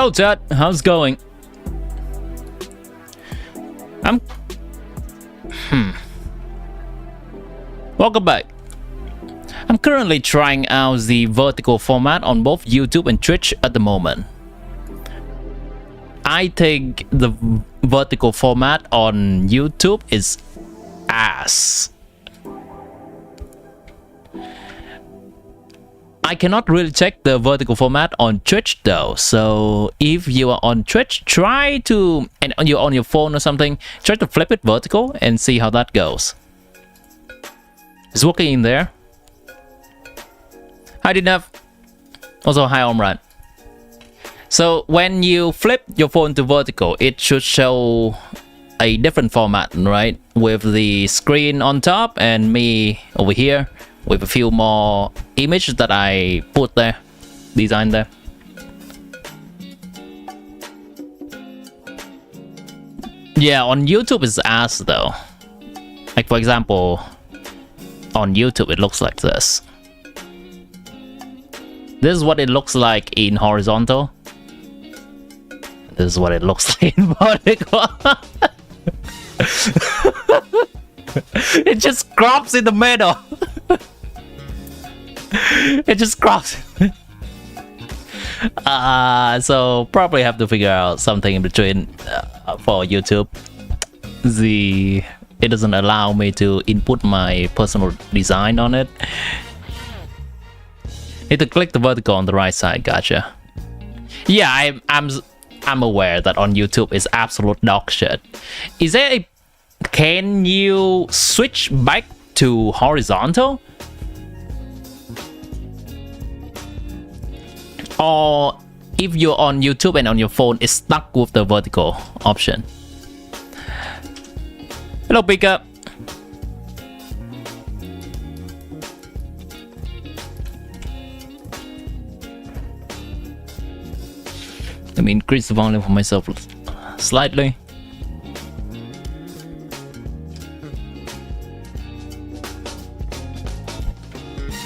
Hello chat, how's it going? Welcome back. I'm currently trying out the vertical format on both YouTube and Twitch at the moment. I think the vertical format on YouTube is ass. I cannot really check the vertical format on Twitch though, so if you are on Twitch, try to, and you're on your phone or something, try to flip it vertical and see how that goes. It's working in there. Hi Dinaf. Also hi Omran. So when you flip your phone to vertical, it should show a different format, right? With the screen on top and me over here with a few more images that I put there, designed there. Yeah, on YouTube it's ass though. Like for example, on YouTube it looks like this. This is what it looks like in horizontal. This is what it looks like in vertical. It just crops in the middle. It just crops. So probably have to figure out something in between for YouTube. It doesn't allow me to input my personal design on it. Need to click the vertical on the right side. Gotcha. Yeah, I'm aware that on YouTube is absolute dog shit. Is there a... Can you switch back to horizontal? Or if you're on YouTube and on your phone, it's stuck with the vertical option. Hello, Pickup. Let me increase the volume for myself slightly.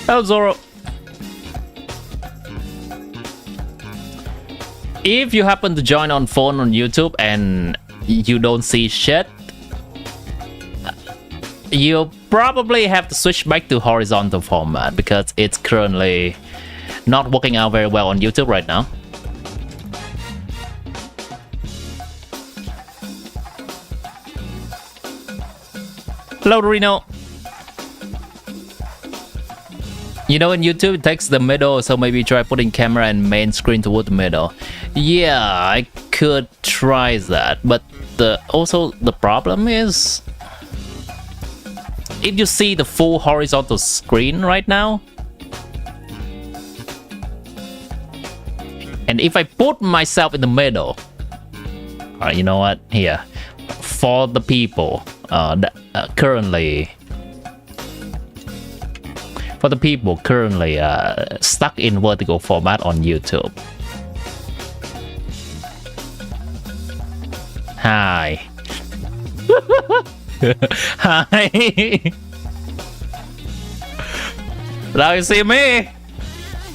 Hello, Zoro. If you happen to join on phone on YouTube and you don't see shit, you probably have to switch back to horizontal format because it's currently not working out very well on YouTube right now. Hello, Reno. You know, in YouTube it takes the middle, so maybe try putting camera and main screen toward the middle. Yeah, I could try that, but also the problem is, if you see the full horizontal screen right now, and if I put myself in the middle, alright, you know what? Here, for the people currently stuck in vertical format on YouTube. Hi. Hi. Now you see me.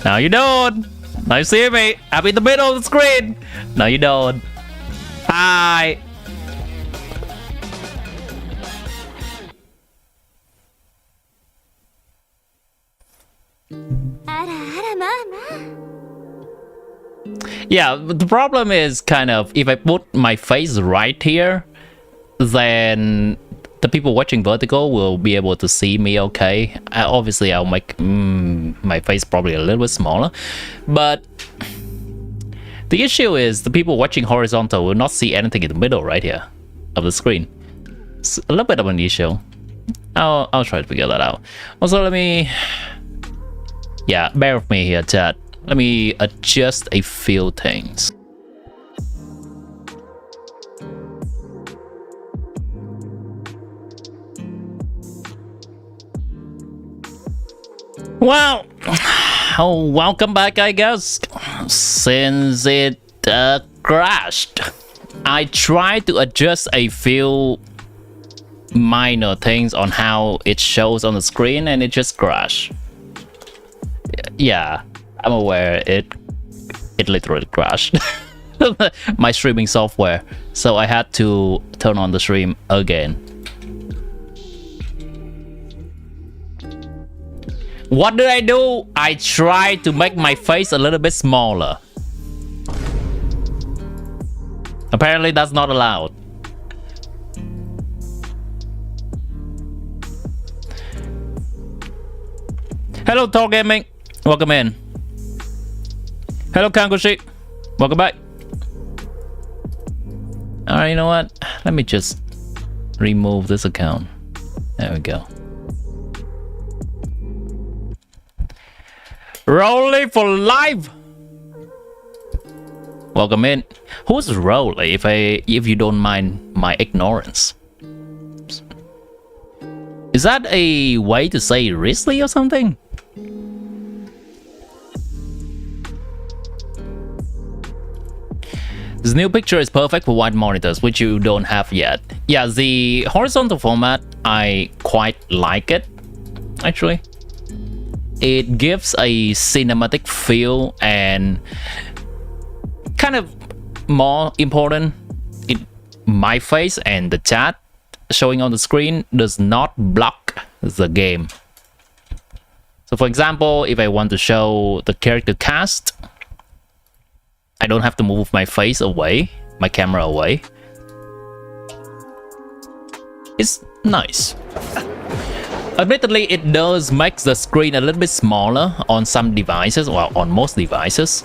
Now you don't. Now you see me. I'm in the middle of the screen. Now you don't. Hi. Yeah, the problem is kind of, if I put my face right here, then the people watching vertical will be able to see me okay. Obviously, I'll make my face probably a little bit smaller, but the issue is the people watching horizontal will not see anything in the middle right here of the screen. It's a little bit of an issue. I'll try to figure that out. Also, let me... Yeah, bear with me here, chat. Let me adjust a few things. Well, welcome back, I guess. Since it crashed, I tried to adjust a few minor things on how it shows on the screen, and it just crashed. Yeah, I'm aware it literally crashed. my streaming software, so I had to turn on the stream again. What did I do? I tried to make my face a little bit smaller. Apparently that's not allowed. Hello Thor Gaming, welcome in. Hello Kangoshi, welcome back. Alright, you know what? Let me just remove this account. There we go. Rolly for life. Welcome in. Who's Rolly? If you don't mind my ignorance. Is that a way to say Risley or something? This new picture is perfect for wide monitors, which you don't have yet. Yeah, the horizontal format, I quite like it, actually. It gives a cinematic feel, and kind of more important, my face and the chat showing on the screen does not block the game. So for example, if I want to show the character cast, I don't have to move my face away, my camera away. It's nice. Admittedly, it does make the screen a little bit smaller on some devices, well, on most devices.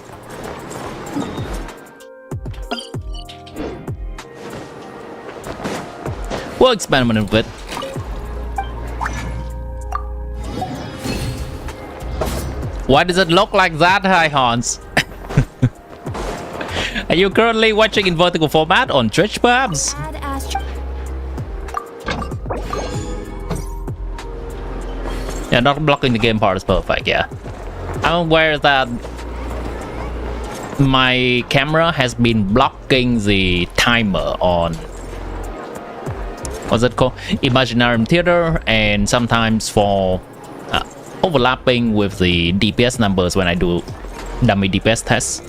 We'll experiment with it. Why does it look like that, Hi Hans? Are you currently watching in vertical format on Twitch, perhaps? Yeah, not blocking the game part is perfect, yeah. I'm aware that my camera has been blocking the timer on... what's it called? Imaginarium Theater, and sometimes for overlapping with the DPS numbers when I do dummy DPS tests.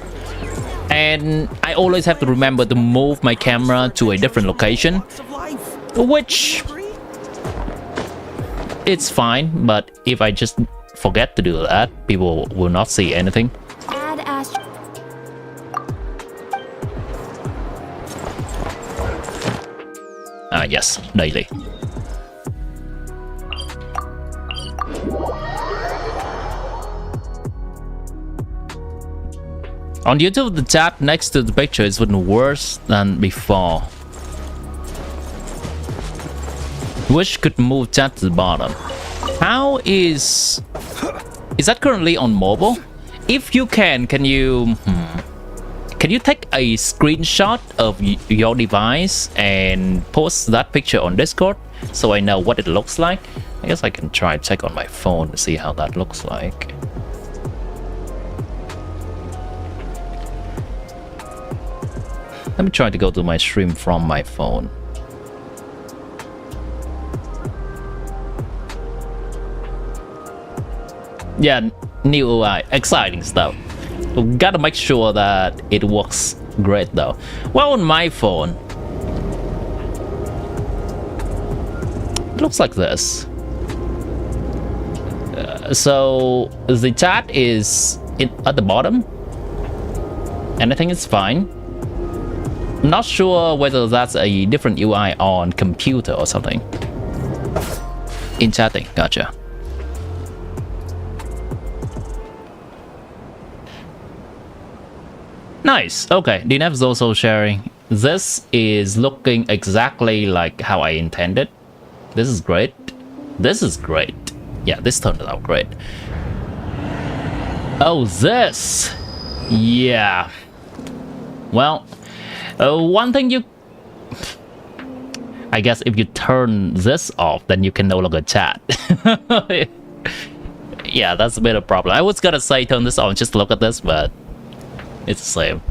And I always have to remember to move my camera to a different location, which it's fine, but if I just forget to do that, people will not see anything. Yes, daily. On YouTube, the chat next to the picture is even worse than before. Wish could move chat to the bottom. How is that currently on mobile? If you can you take a screenshot of your device and post that picture on Discord so I know what it looks like? I guess I can try check on my phone to see how that looks like. Let me try to go to my stream from my phone. Yeah, new UI, exciting stuff. We gotta make sure that it works great though. Well, on my phone, it looks like this. So the chat is at the bottom, and I think it's fine. Not sure whether that's a different UI on computer or something. In chatting, gotcha. Nice, okay, DNF is also sharing. This is looking exactly like how I intended. This is great. This is great. Yeah, this turned out great. Oh, this! Yeah. Well, one thing you... I guess if you turn this off, then you can no longer chat. Yeah, that's a bit of a problem. I was gonna say turn this on, just look at this, but it's the same.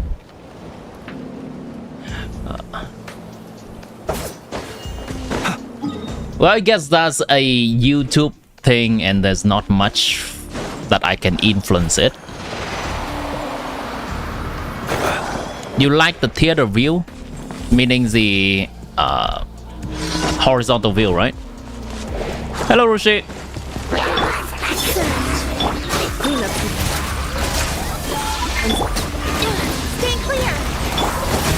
Well, I guess that's a YouTube thing, and there's not much that I can influence it. You like the theater view, meaning the horizontal view, right? Hello, Rushi. Stay clear.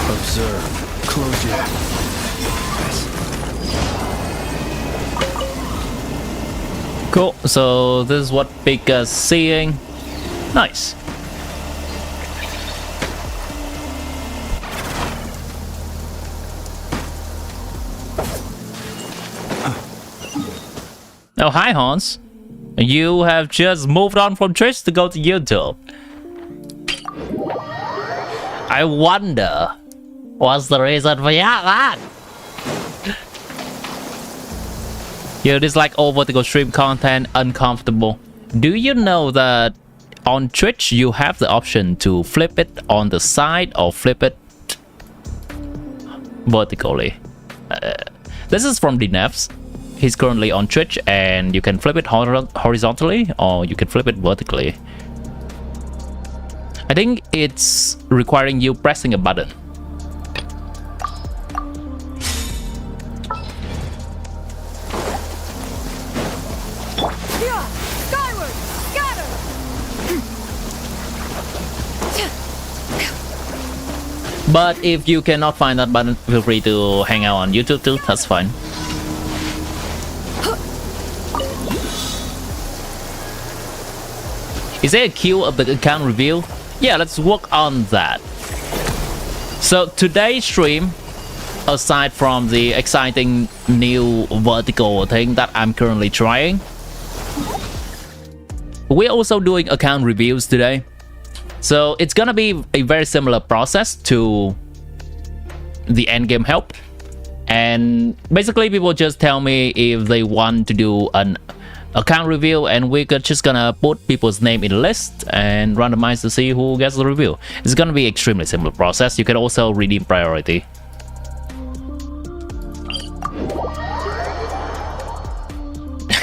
Observe. Close your eyes. Cool. So this is what Pika's seeing. Nice. Oh, hi, Hans. You have just moved on from Twitch to go to YouTube. I wonder what's the reason for that? You dislike all vertical stream content, uncomfortable. Do you know that on Twitch you have the option to flip it on the side or flip it vertically? This is from Deez. He's currently on Twitch, and you can flip it horizontally or you can flip it vertically. I think it's requiring you pressing a button. Skyward, scatter. But if you cannot find that button, feel free to hang out on YouTube too, that's fine. Is there a queue of the account review? Yeah, let's work on that. So today's stream, aside from the exciting new vertical thing that I'm currently trying, we're also doing account reviews today. So it's gonna be a very similar process to the endgame help. And basically people just tell me if they want to do an account review, and we're just gonna put people's name in the list and randomize to see who gets the review. It's gonna be extremely simple process. You can also redeem priority.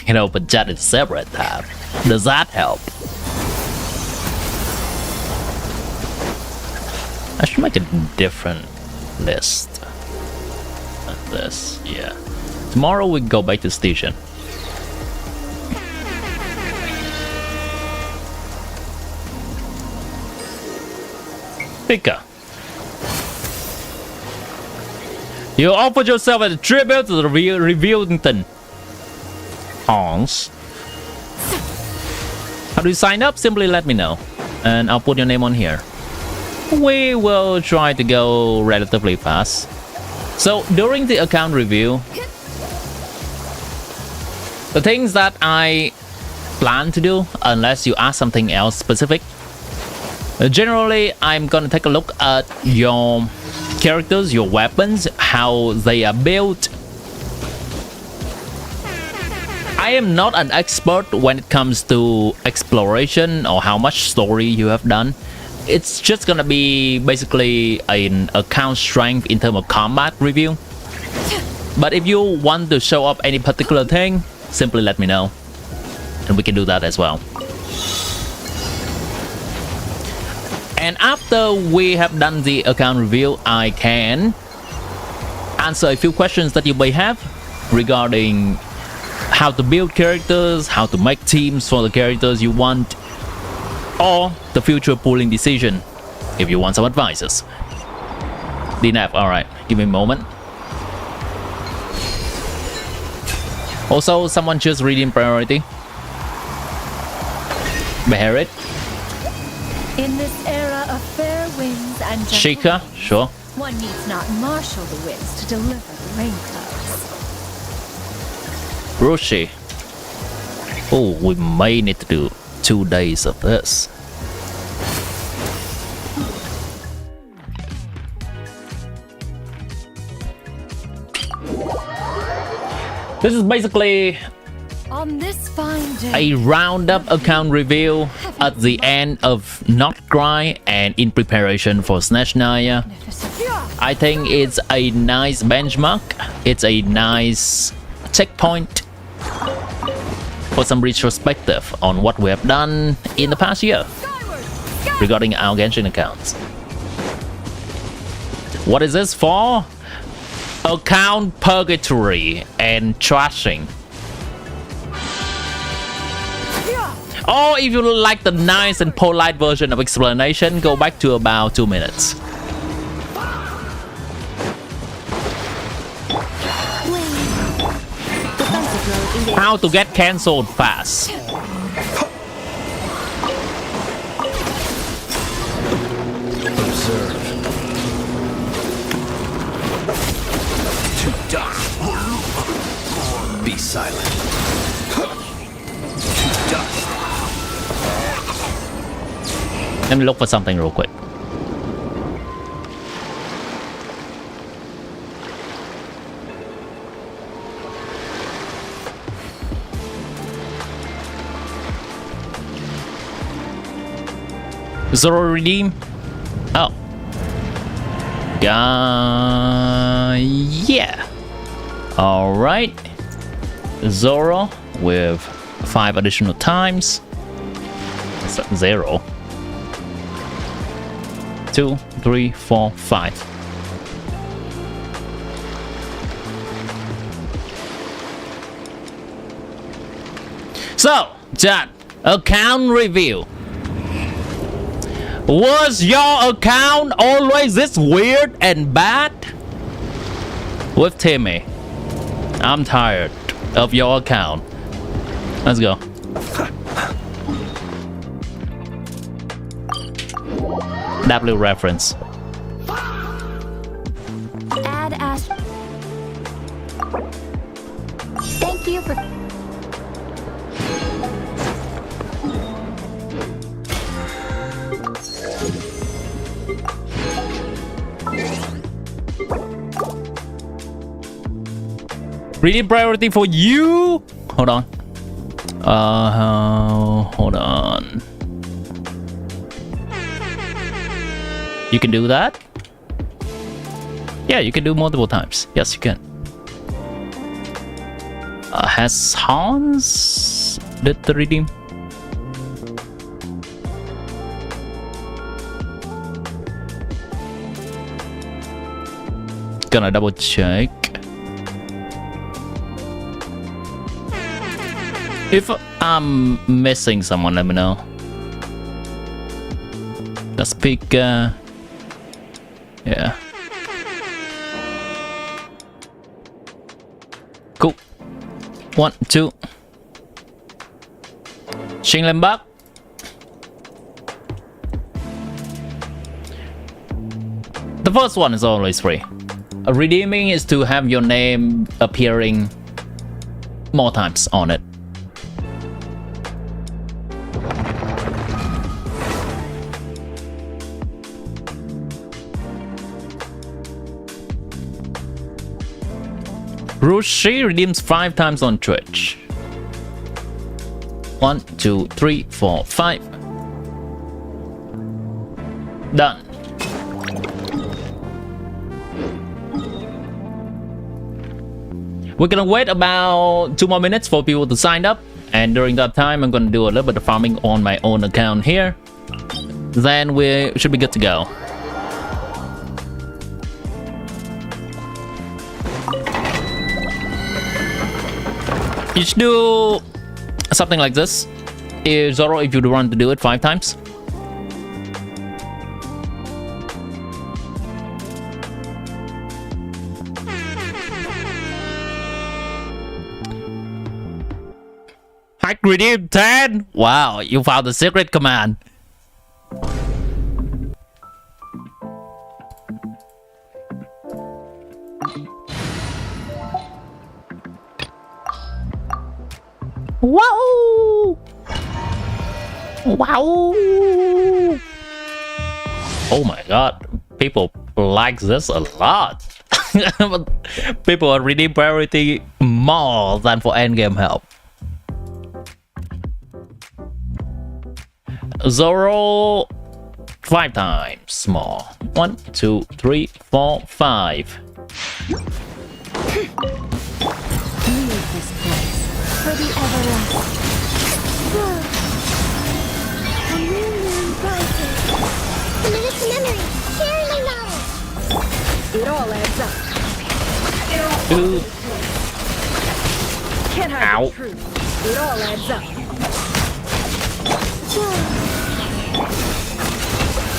You know, but chat is separate tab. Does that help? I should make a different list like this. Yeah. Tomorrow we go back to station. Pika. You offered yourself as a tribute to the reviewing thing. Hans. How do you sign up? Simply let me know, and I'll put your name on here. We will try to go relatively fast. So during the account review, the things that I plan to do, unless you ask something else specific, generally I'm gonna take a look at your characters, your weapons, how they are built. I am not an expert when it comes to exploration or how much story you have done. It's just gonna be basically an account strength in terms of combat review. But if you want to show up any particular thing, simply let me know, and we can do that as well. And after we have done the account review, I can answer a few questions that you may have regarding how to build characters, how to make teams for the characters you want, or the future pooling decision if you want some advices. DNAP, alright, give me a moment. Also, someone choose reading priority. Bear it. In this era of fair winds and gentle Shika, winds, sure. one needs not marshal the winds to deliver the rain clouds. Rushi. Oh, we may need to do 2 days of this. This is basically On this fine day, a roundup account review at the end of nod-krai and in preparation for SNEZHNAYA. I think it's a nice benchmark. It's a nice checkpoint for some retrospective on what we have done in the past year regarding our Genshin accounts. What is this for? Account purgatory and trashing. Or if you like the nice and polite version of explanation, go back to about 2 minutes. How to get cancelled fast. Observe. To dust. Be silent. To dust. Let me look for something real quick. Zoro redeem? Oh. Yeah. Alright. Zoro with 5 additional times. That's 0. 2, 3, 4, 5. So, chat, account review. Was your account always this weird and bad? With Timmy, I'm tired of your account. Let's go. W reference. Add Ash. Thank you for. Reading priority for you. Hold on. Hold on. You can do that? Yeah, you can do multiple times. Yes, you can. Has Hans did the redeem? Gonna double check. If I'm missing someone, let me know. Let's pick, yeah. Cool. 1, 2. Xin lên Bắc. The first one is always free. Redeeming is to have your name appearing more times on it. Rushi redeems 5 times on Twitch. 1, 2, 3, 4, 5. Done. We're gonna wait about 2 more minutes for people to sign up, and during that time I'm gonna do a little bit of farming on my own account here. Then we should be good to go. You should do something like this. Zoro, if you want to do it 5 times. Hack redeem 10. Wow, you found the secret command. Wow! Wow! Oh my god, people like this a lot. People are redeeming priority more than for endgame help. Zoro 5 times more. 1, 2, 3, 4, 5. Leave this place for the everlasting. A new moon rises. The minute's memory, sharing my knowledge. Dude. Can't hide Ow. the truth. It all adds up.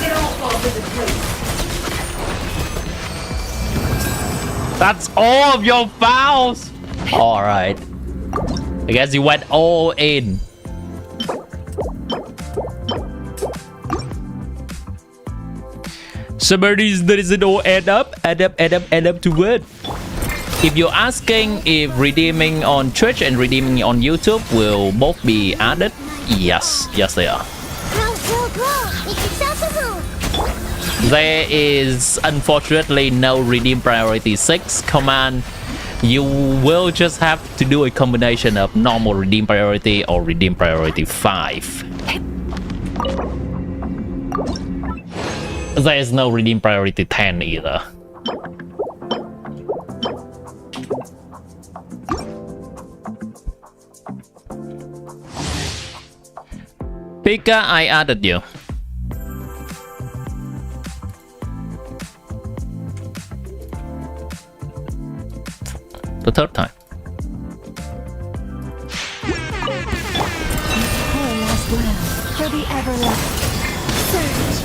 It all falls into place. That's all of your fouls. All right. I guess you went all in. Somebody's does it all add up to what? If you're asking if redeeming on Twitch and redeeming on YouTube will both be added, yes, they are. There is unfortunately no redeem priority 6 command. You will just have to do a combination of normal redeem priority or redeem priority 5. There is no redeem priority 10 either. Pika, I added you. The third time. Poor last round. For the everlasting. Surge.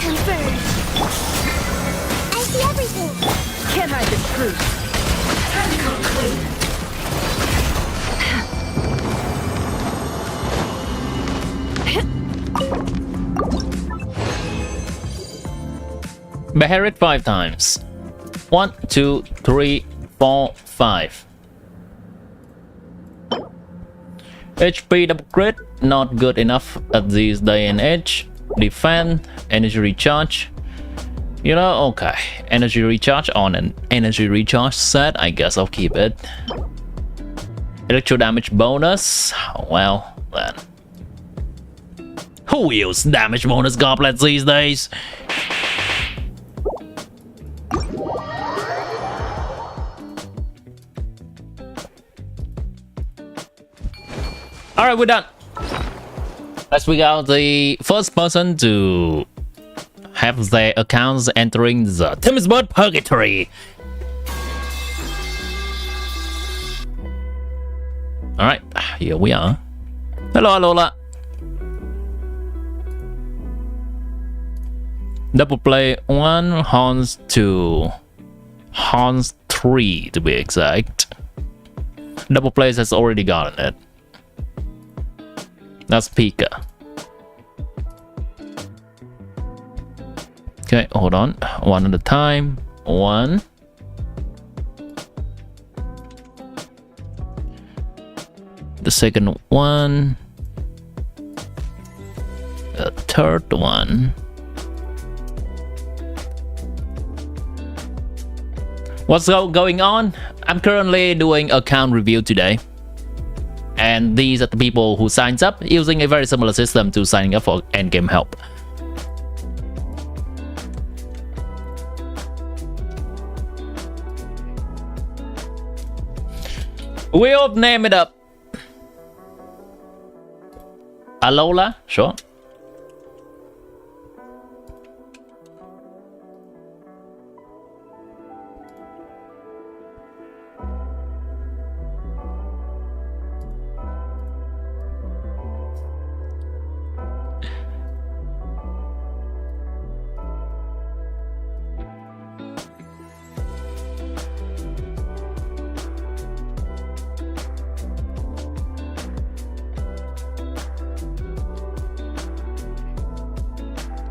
Converge. I see everything. Can't hide the truth. Tentacle clean. Beherit 5 times. 1, 2, 3, 4, 5. HP upgrade, not good enough at this day and age. Defend, energy recharge. You know, okay. Energy recharge on an energy recharge set. I guess I'll keep it. Electro damage bonus. Well, then. Who uses damage bonus goblets these days? Alright, we're done. Let's pick out the first person to have their accounts entering the Timmy's Bird Purgatory. Alright, here we are. Hello, Alola. Double play 1, Horns 2, Horns 3 to be exact. Double plays has already gotten it. That's Pika. Okay, hold on. One at a time. 1. The second one. The third one. What's going on? I'm currently doing account review today. And these are the people who signs up using a very similar system to signing up for endgame help. We'll name it up. Alola, sure.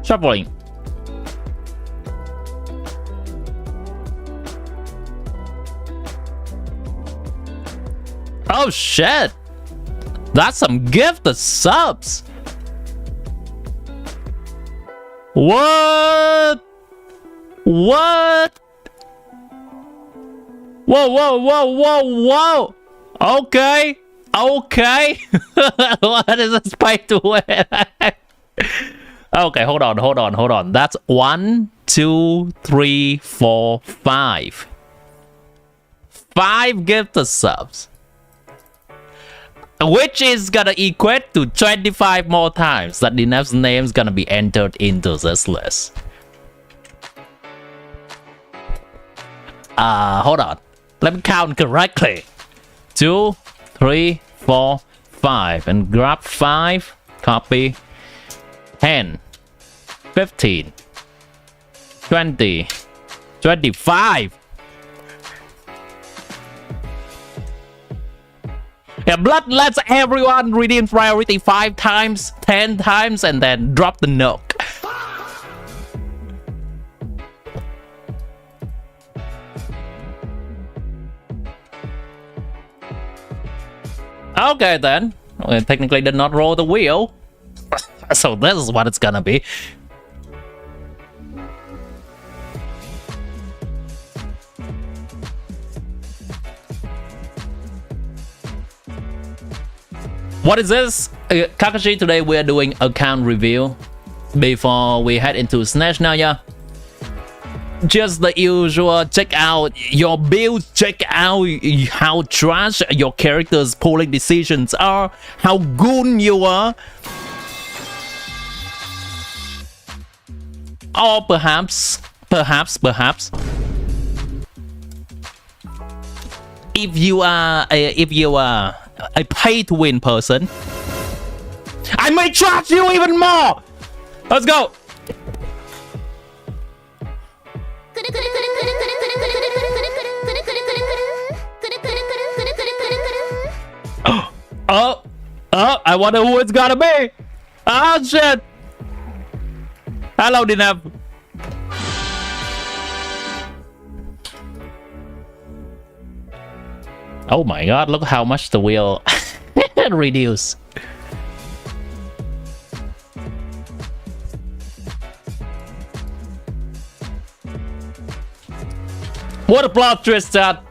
Shuffling. Oh shit! That's some gifted subs! What? What? Whoa! Okay. What is this pay to win? Okay, hold on. That's 1, 2, 3, 4, 5. 5 gifted subs. Which is gonna equate to 25 more times that the next name's gonna be entered into this list. Hold on. Let me count correctly. 2, 3, 4, 5. And grab 5. Copy. 10. 15. 20. 25. Yeah, blood lets everyone redeem priority 5 times, 10 times, and then drop the nuke. Okay then, we technically did not roll the wheel. So this is what it's gonna be. What is this? Kakashi, today we are doing account review. Before we head into SNEZHNAYA, just the usual, check out your build, check out how trash your character's polling decisions are, how good you are. Or perhaps, if you are a pay-to-win person, I may trash you even more! Let's go! Oh, I wonder who it's gonna be! Oh shit! Hello, Dinab. Oh my god, look how much the wheel reduce. What a plot twist that!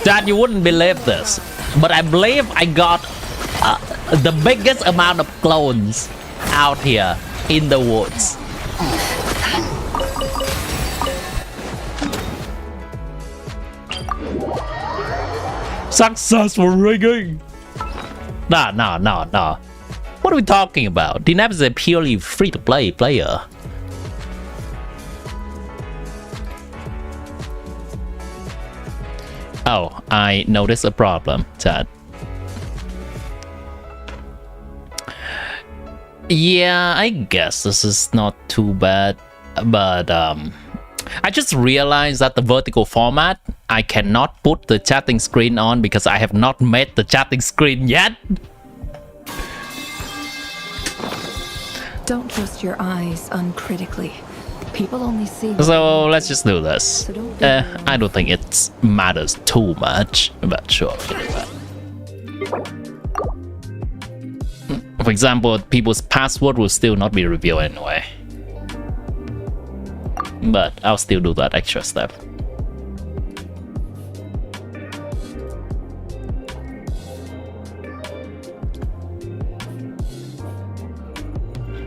Dad, you wouldn't believe this, but I believe I got the biggest amount of clones out here in the woods. Successful rigging! Nah. What are we talking about? Dinab is a purely free-to-play player. Oh, I noticed a problem, Chad. Yeah, I guess this is not too bad, but I just realized that the vertical format, I cannot put the chatting screen on because I have not made the chatting screen yet. Don't trust your eyes uncritically. People only see. So let's just do this. I don't think it matters too much, but sure. For example, people's password will still not be revealed anyway. But I'll still do that extra step.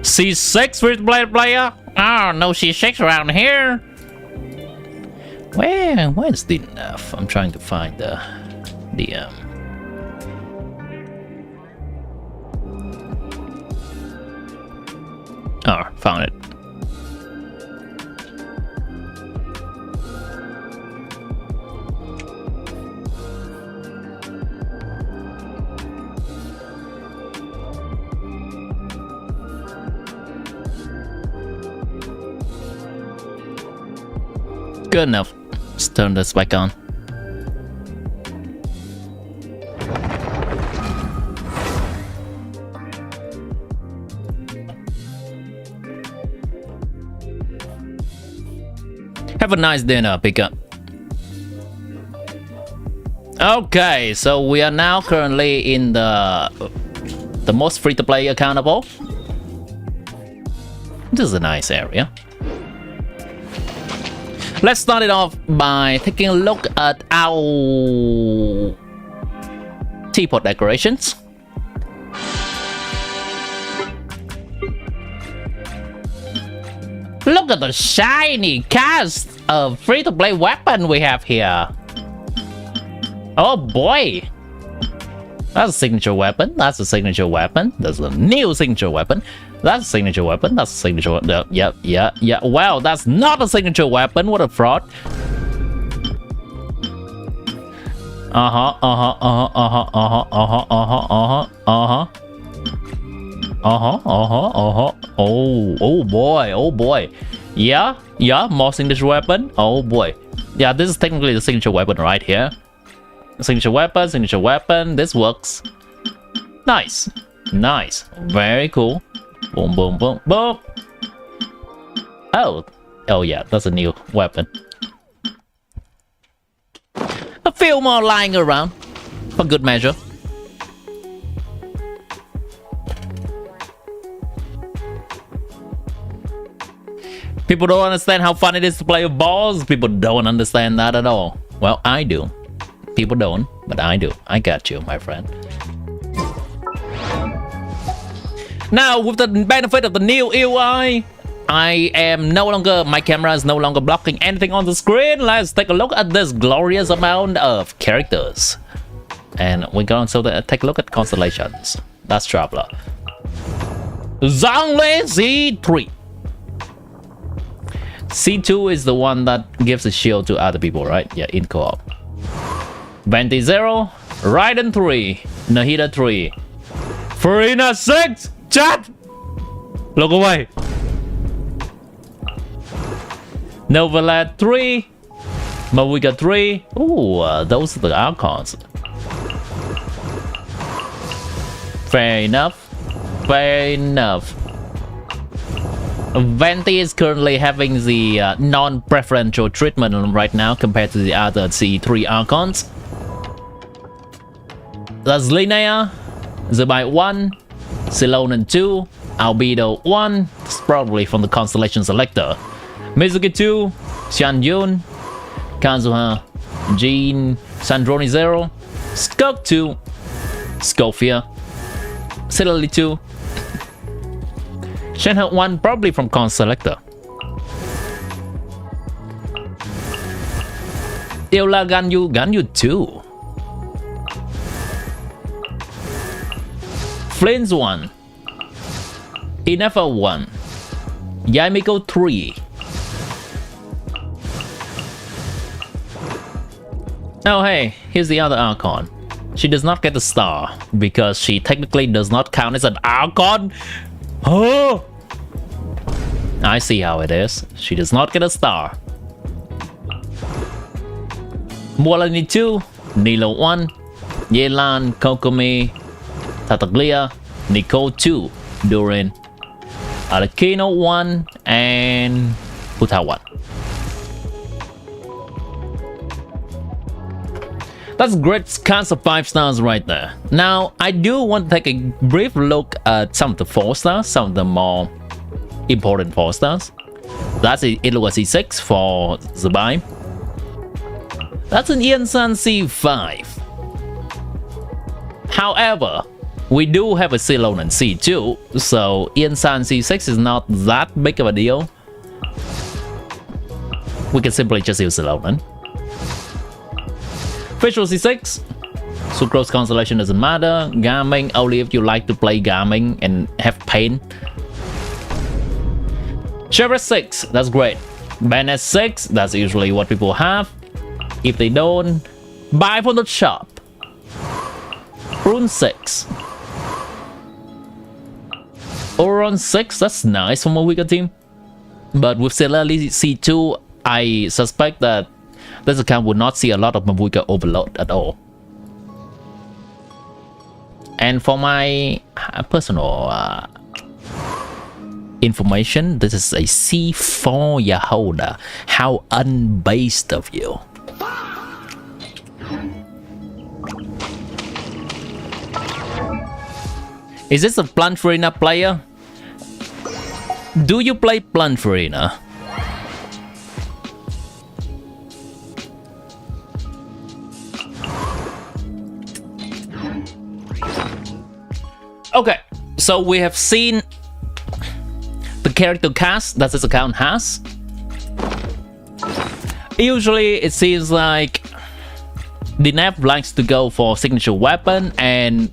C6 with blade player? Oh, no C6 around here. Where's the enough? I'm trying to find the Oh, found it. Good enough. Let's turn this back on. Have a nice dinner, Pika. Okay, so we are now currently in the most free-to-play accountable. This is a nice area. Let's start it off by taking a look at our teapot decorations. Look at the shiny cast! a free-to-play weapon we have here. Oh boy. That's a signature weapon. That's a signature weapon. That's a new signature weapon. That's a signature weapon. That's a signature weapon. Yeah. Wow, that's not a signature weapon. What a fraud. Oh boy. Yeah, more signature weapon. Oh boy. Yeah, this is technically the signature weapon right here. Signature weapon. This works. Nice. Very cool. Boom. Oh yeah, that's a new weapon. A few more lying around for good measure. People don't understand how fun it is to play with balls. People don't understand that at all. Well, I do. People don't, but I do. I got you, my friend. Now, with the benefit of the new UI, my camera is no longer blocking anything on the screen. Let's take a look at this glorious amount of characters. And we're going to take a look at constellations. That's Traveler. Zhongli C3. C2 is the one that gives a shield to other people, right? Yeah, in co-op. Venti 0, Raiden 3, Nahida 3, Farina 6, chat! Look away. Novalat 3, Mawika 3. Ooh, those are the icons. Fair enough. Venti is currently having the non-preferential treatment right now compared to the other C3 icons. That's SNEZHNAYA, Zerbite 1, Silonan 2, Albedo 1, it's probably from the Constellation Selector. Mizuki 2, Xianyun, Kazuha, Jean, Sandroni 0, Skuk 2, Scofia, Sidley 2, Shenhe 1, probably from Con Selector. Eula Ganyu 2. Flint's 1. Inefa 1. Yamiko 3. Oh hey, here's the other Archon. She does not get the star because she technically does not count as an Archon. Oh! I see how it is. She does not get a star. Mualani 2, Nilo 1, Yelan, Kokomi, Tataglia, Nicole 2, Durin, Arakino 1, and Puta 1. That's great cast of 5 stars right there. Now, I do want to take a brief look at some of the 4 stars, some of the more important 4 stars. That's an Ilua C6 for Zubai. That's an Iansan C5. However, we do have a Silonan C2, so Iansan C6 is not that big of a deal. We can simply just use Silonan. Visual C6, Sucrose Constellation doesn't matter. Gaming, only if you like to play gaming and have pain. Sheriff 6, that's great. Banet 6, that's usually what people have. If they don't, buy from the shop. Rune 6. Oron 6, that's nice from a weaker team. But with Celali C2, I suspect that this account would not see a lot of Mavuika overload at all. And for my personal information, this is a C4 Yahoda. How unbased of you. Is this a Plant Arena player? Do you play Plant Arena? Okay, so we have seen the character cast that this account has. Usually it seems like the Nep likes to go for signature weapon, and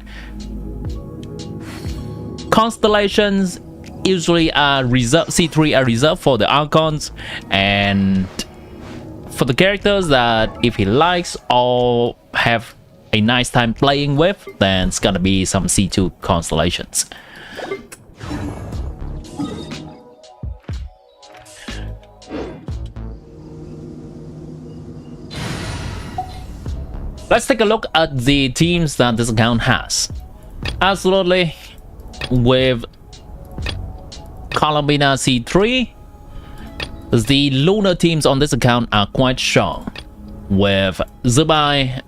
constellations usually are reserved. C3 are reserved for the Archons, and for the characters that if he likes or have a nice time playing with, then it's gonna be some C2 constellations. Let's take a look at the teams that this account has. Absolutely, with Columbina C3, the lunar teams on this account are quite strong, with Zubai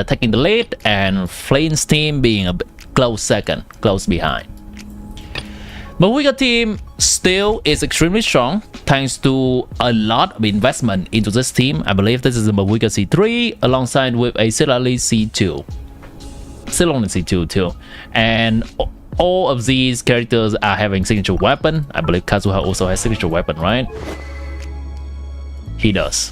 taking the lead and Flame's team being a bit close second, close behind. Mawika team still is extremely strong thanks to a lot of investment into this team. I believe this is a Mawika C3 alongside with a Silali C2. Siloni C2 too. And all of these characters are having signature weapon. I believe Kazuha also has signature weapon, right? He does.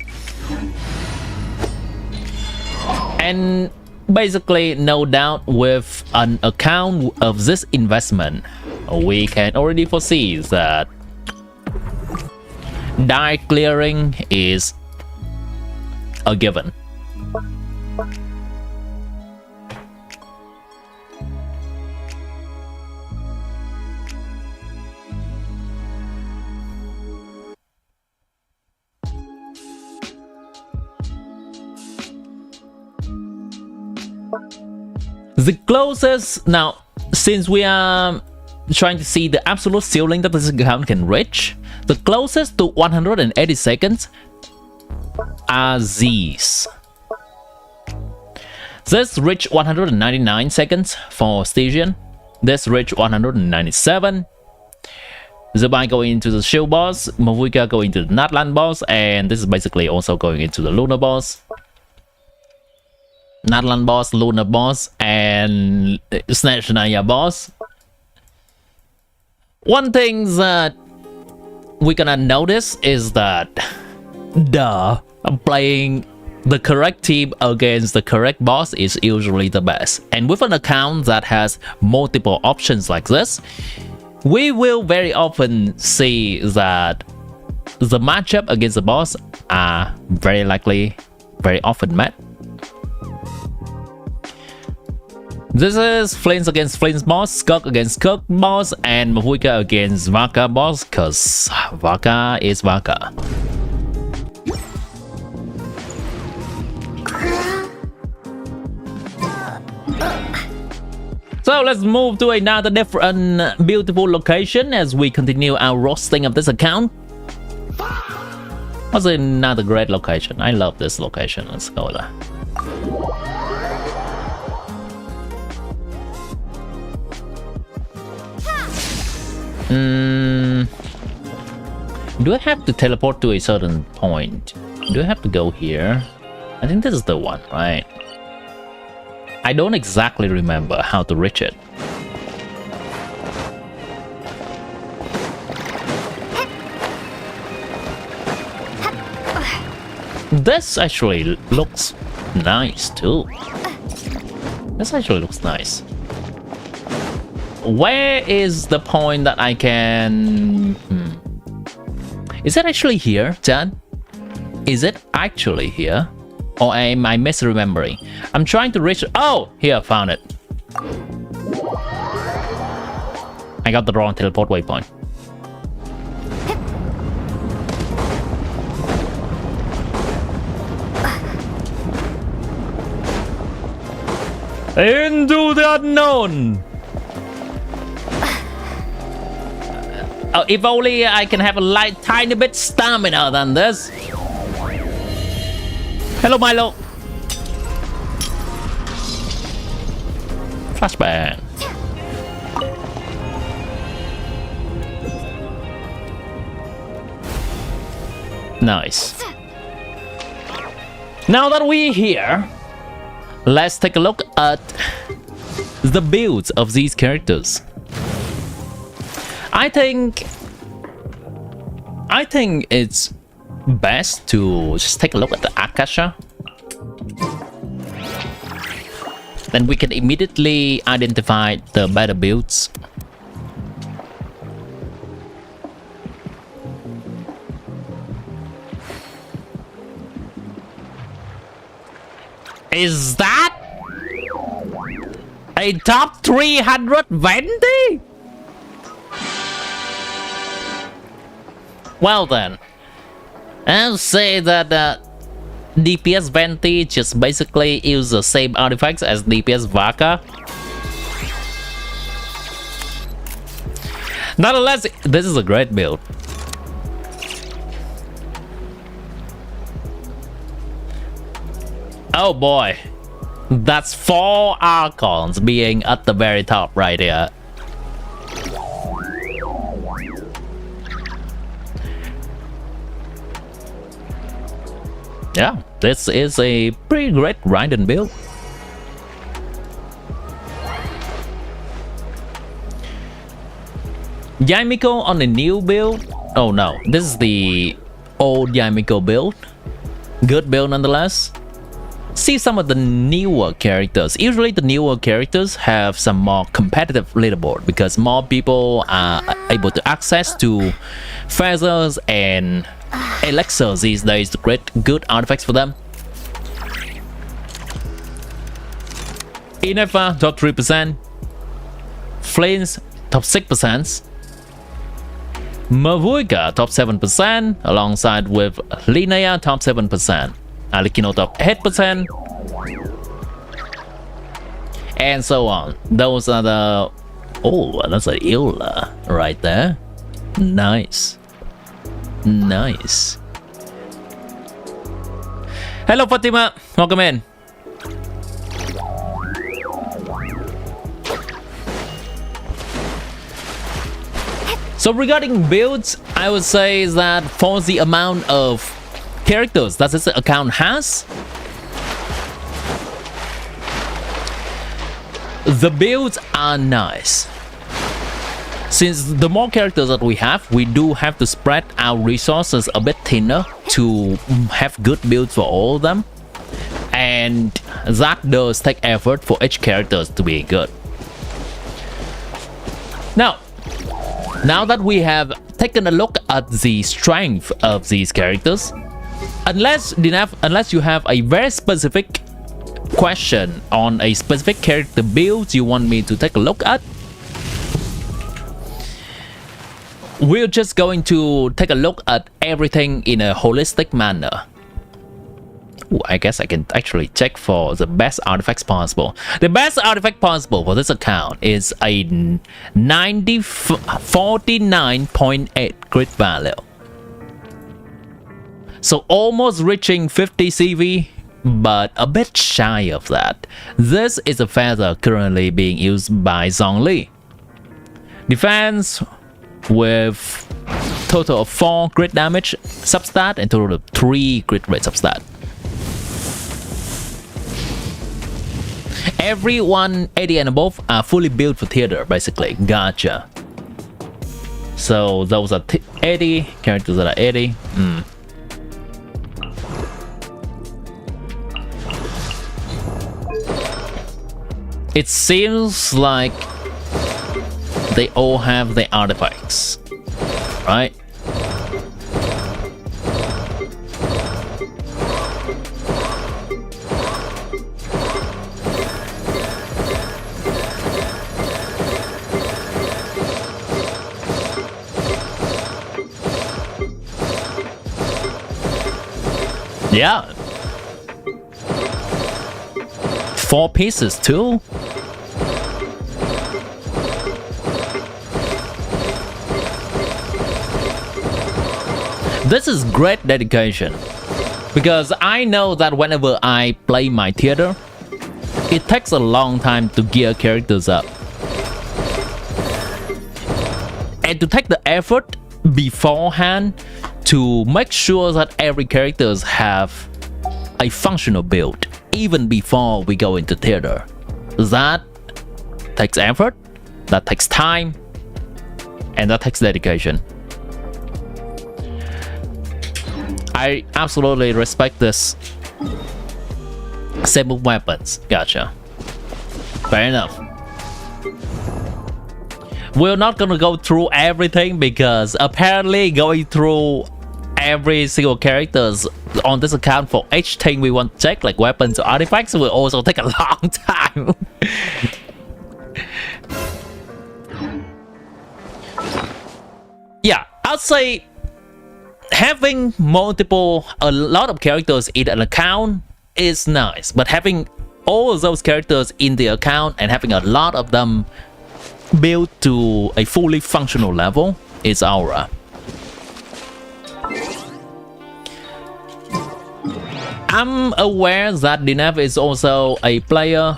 And basically, no doubt, with an account of this investment, we can already foresee that die clearing is a given. The closest, now, since we are trying to see the absolute ceiling that this account can reach, the closest to 180 seconds are these. This reached 199 seconds for Stygian. This reached 197. Zubai going into the shield boss, Mawika going into the Natlan boss, and this is basically also going into the lunar boss. Natlan boss, lunar boss, and SNEZHNAYA boss. One thing that we're gonna notice is that playing the correct team against the correct boss is usually the best. And with an account that has multiple options like this, we will very often see that the matchup against the boss are very likely very often met. This is Flames against Flames boss, Skirk against Skirk boss, and Mawika against Vaka boss, cause Vaka is Vaka. So let's move to another different beautiful location as we continue our roasting of this account. What's another great location? I love this location. Let's go there. Do I have to teleport to a certain point? Do I have to go here? I think this is the one, right? I don't exactly remember how to reach it. This actually looks nice too. This actually looks nice. Where is the point that I can... Is it actually here, Dad? Is it actually here? Or am I misremembering? I'm trying to reach... Oh! Here, found it. I got the wrong teleport waypoint. Into the unknown! Oh, if only I can have a light, tiny bit stamina than this. Hello, Milo. Flashbang. Nice. Now that we're here, let's take a look at the builds of these characters. I think it's best to just take a look at the Akasha. Then we can immediately identify the better builds. Is that a top 320? Well then, I'll say that DPS Venti just basically use the same artifacts as DPS Vaka. Nonetheless, this is a great build. Oh boy, that's 4 Archons being at the very top right here. Yeah, this is a pretty great Raiden build. Yaimiko on the new build. Oh no, this is the old Yaimiko build. Good build nonetheless. See some of the newer characters. Usually the newer characters have some more competitive leaderboard because more people are able to access to feathers and elixirs these days to create good artifacts for them. Inefa top 3%, Flames top 6%, Mavuika top 7% alongside with SNEZHNAYA top 7%, Alikino top 8%, and so on. Those are the... Oh, that's an Eula right there. Nice. Nice. Hello Fatima, welcome in. So regarding builds, I would say that for the amount of characters that this account has, the builds are nice. Since the more characters that we have, we do have to spread our resources a bit thinner to have good builds for all of them. And that does take effort for each character to be good. Now that we have taken a look at the strength of these characters, unless you have a very specific question on a specific character build you want me to take a look at, we're just going to take a look at everything in a holistic manner. Ooh, I guess I can actually check for the best artifacts possible. The best artifact possible for this account is a 49.8 crit value. So almost reaching 50 CV, but a bit shy of that. This is a feather currently being used by Zhongli. Defense with total of 4 crit damage substat and total of 3 crit rate substat. Every 180 and above are fully built for theater, basically. Gotcha. So those are 80 characters that are 80. It seems like they all have the artifacts, right? Yeah. 4 pieces too. This is great dedication, because I know that whenever I play my theater, it takes a long time to gear characters up. And to take the effort beforehand to make sure that every characters have a functional build even before we go into theater. That takes effort, that takes time, and that takes dedication. I absolutely respect this. Same with weapons. Gotcha. Fair enough. We're not gonna go through everything because apparently going through every single characters on this account for each thing we want to check, like weapons or artifacts, will also take a long time. Yeah, I'd say having a lot of characters in an account is nice, but having all of those characters in the account and having a lot of them built to a fully functional level is aura. I'm aware that DNF is also a player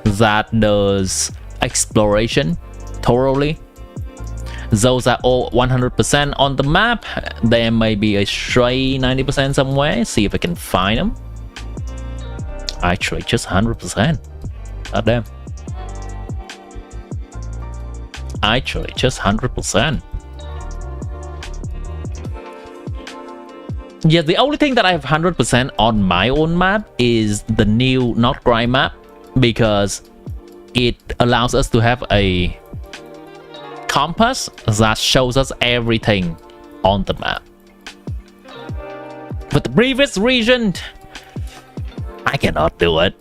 that does exploration thoroughly. Those are all 100% on the map. There may be a stray 90% somewhere. See if I can find them. Actually, just 100%. God damn. Actually, just 100%. Yeah, the only thing that I have 100% on my own map is the new nod-krai map, because it allows us to have a compass that shows us everything on the map. But the previous region, I cannot do it.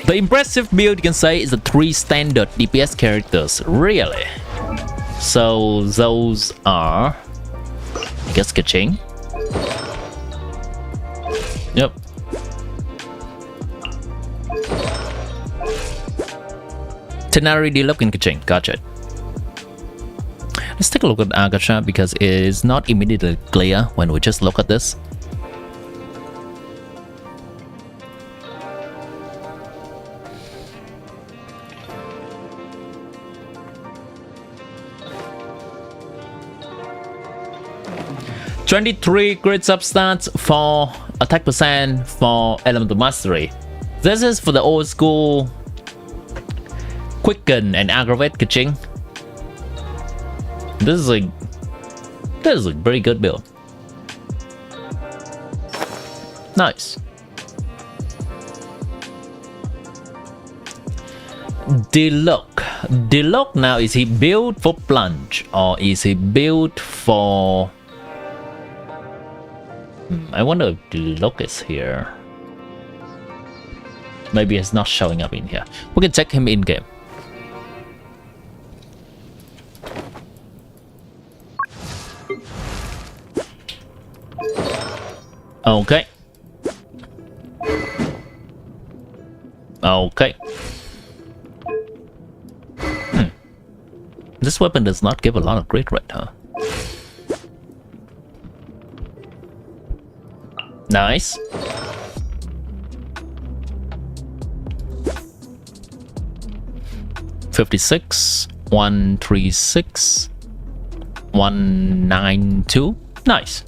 The impressive build, you can say, is the 3 standard DPS characters. Really? So those are, I guess, Keqing. Yep. Tenari, Diluc, and Keqing. Gotcha. Let's take a look at Agacha because it is not immediately clear when we just look at this. $23 grid substats for attack percent for elemental mastery. This is for the old school quicken and aggravate Keqing. This is a very good build. Nice. Diluc now, is he built for plunge or is he built for... I wonder if Diluc is here. Maybe it's not showing up in here. We can check him in game. Okay. Okay. This weapon does not give a lot of crit rate, huh? Nice. $56, 136, 192. Nice.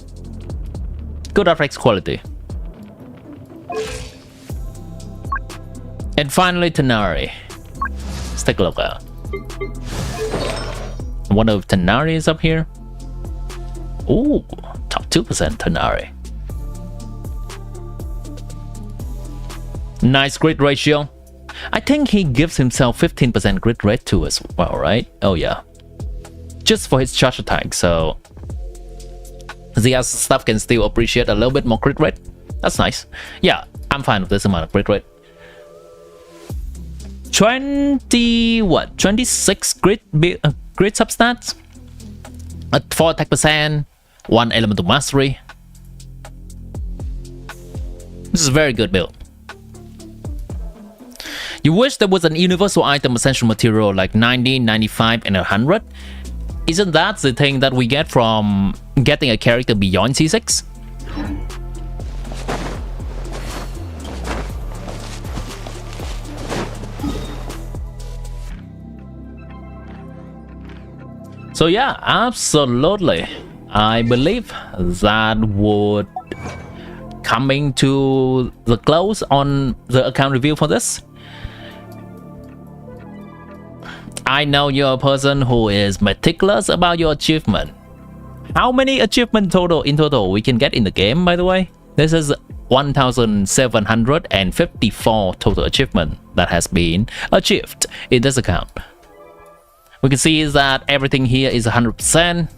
Good FX quality. And finally, Tenari. Let's take a look at. One of Tenari is up here. Ooh, top 2% Tenari. Nice grit ratio. I think he gives himself 15% grit rate too as well, right? Oh yeah. Just for his charge attack, so the other stuff can still appreciate a little bit more crit rate. That's nice. Yeah, I'm fine with this amount of crit rate. 26 grit substats. 4 attack percent, 1 elemental mastery. This is a very good build. You wish there was an universal item essential material like 90, 95, and 100. Isn't that the thing that we get from getting a character beyond C6? So yeah, absolutely. I believe that would coming to the close on the account review for this. I know you're a person who is meticulous about your achievement. How many achievement total in total we can get in the game, by the way? This is 1,754 total achievement that has been achieved in this account. We can see that everything here is 100%.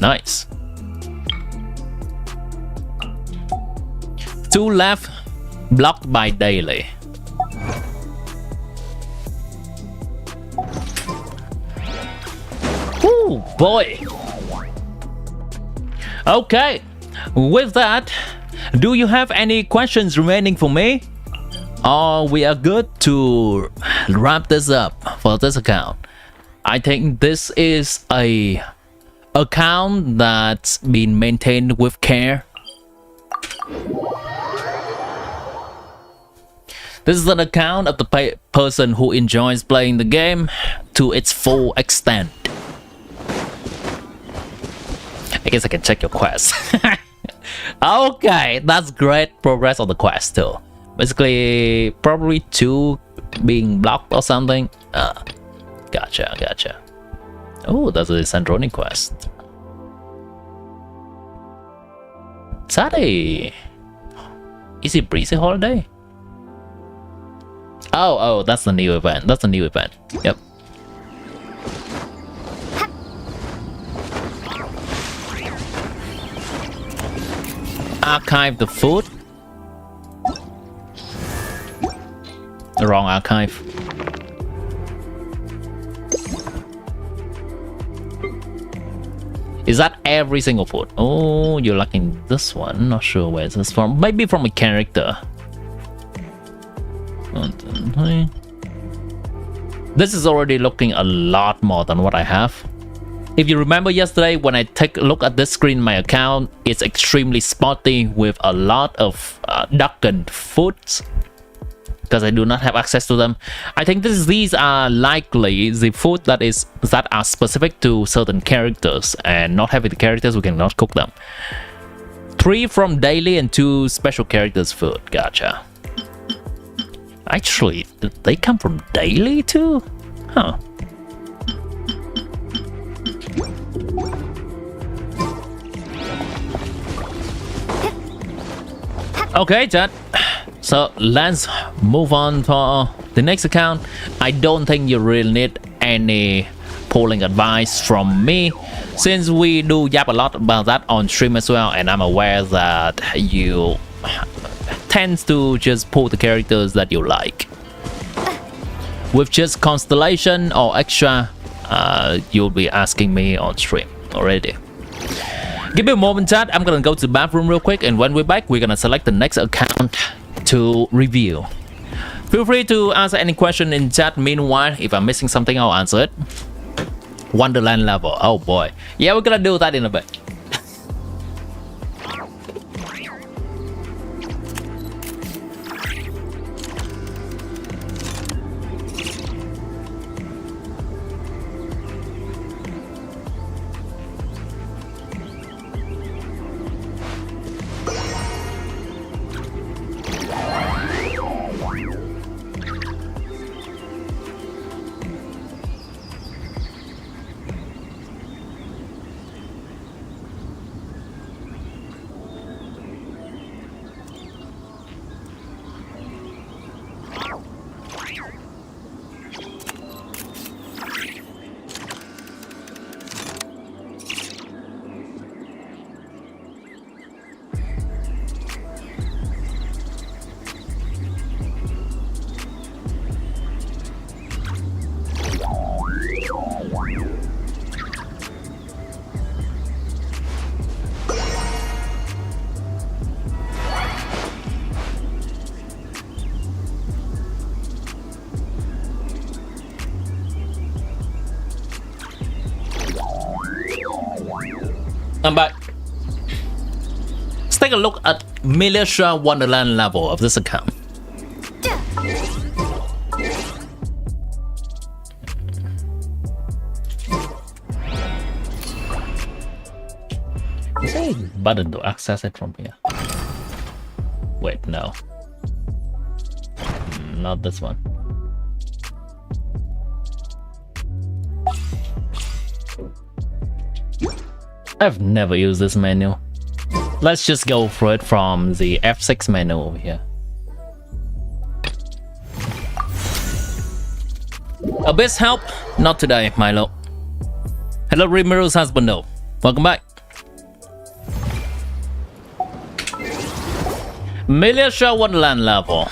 Nice. 2 left, blocked by daily. Oh boy. Okay, with that, do you have any questions remaining for me? Or we are good to wrap this up for this account. I think this is a account that's been maintained with care. This is an account of the person who enjoys playing the game to its full extent. I guess I can check your quest. Okay, that's great progress on the quest too. Basically, probably 2 being blocked or something. Gotcha. Oh, that's a Sandroni quest. Is that a Easy Breezy holiday? Oh, that's the new event. Yep. Archive the food. The wrong archive. Is that every single food? Oh, you're liking this one. Not sure where this is from. Maybe from a character. This is already looking a lot more than what I have. If you remember yesterday when I take a look at this screen, my account is extremely spotty with a lot of darkened foods because I do not have access to them. I think these are likely the food that are specific to certain characters, and not having the characters we cannot cook them. 3 from daily and 2 special characters food. Gotcha. Actually, did they come from daily too? Huh. Okay, chat. So let's move on to the next account. I don't think you really need any polling advice from me, since we do yap a lot about that on stream as well, and I'm aware that you tend to just pull the characters that you like. With just constellation or extra, you'll be asking me on stream already. Give me a moment, chat. I'm gonna go to the bathroom real quick, and when we're back, we're gonna select the next account to review. Feel free to answer any question in chat. Meanwhile, if I'm missing something, I'll answer it. Wonderland level. Oh boy. Yeah, we're gonna do that in a bit. I'm back. Let's take a look at Militia Wonderland level of this account. Is there a button to access it from here? Wait, no. not this one. I've never used this menu. Let's just go for it from the F6 menu over here. Abyss help? Not today, Milo. Hello, Rimiru's husband, though. Welcome back. Militia Wonderland level.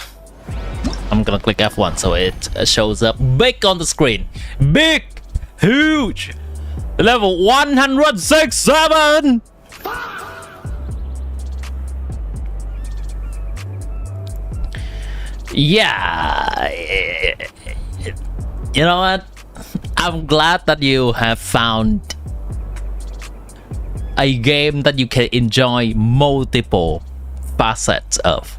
I'm gonna click F1 so it shows up big on the screen. Big! Huge! Level 167! Yeah. You know what? I'm glad that you have found a game that you can enjoy multiple facets of.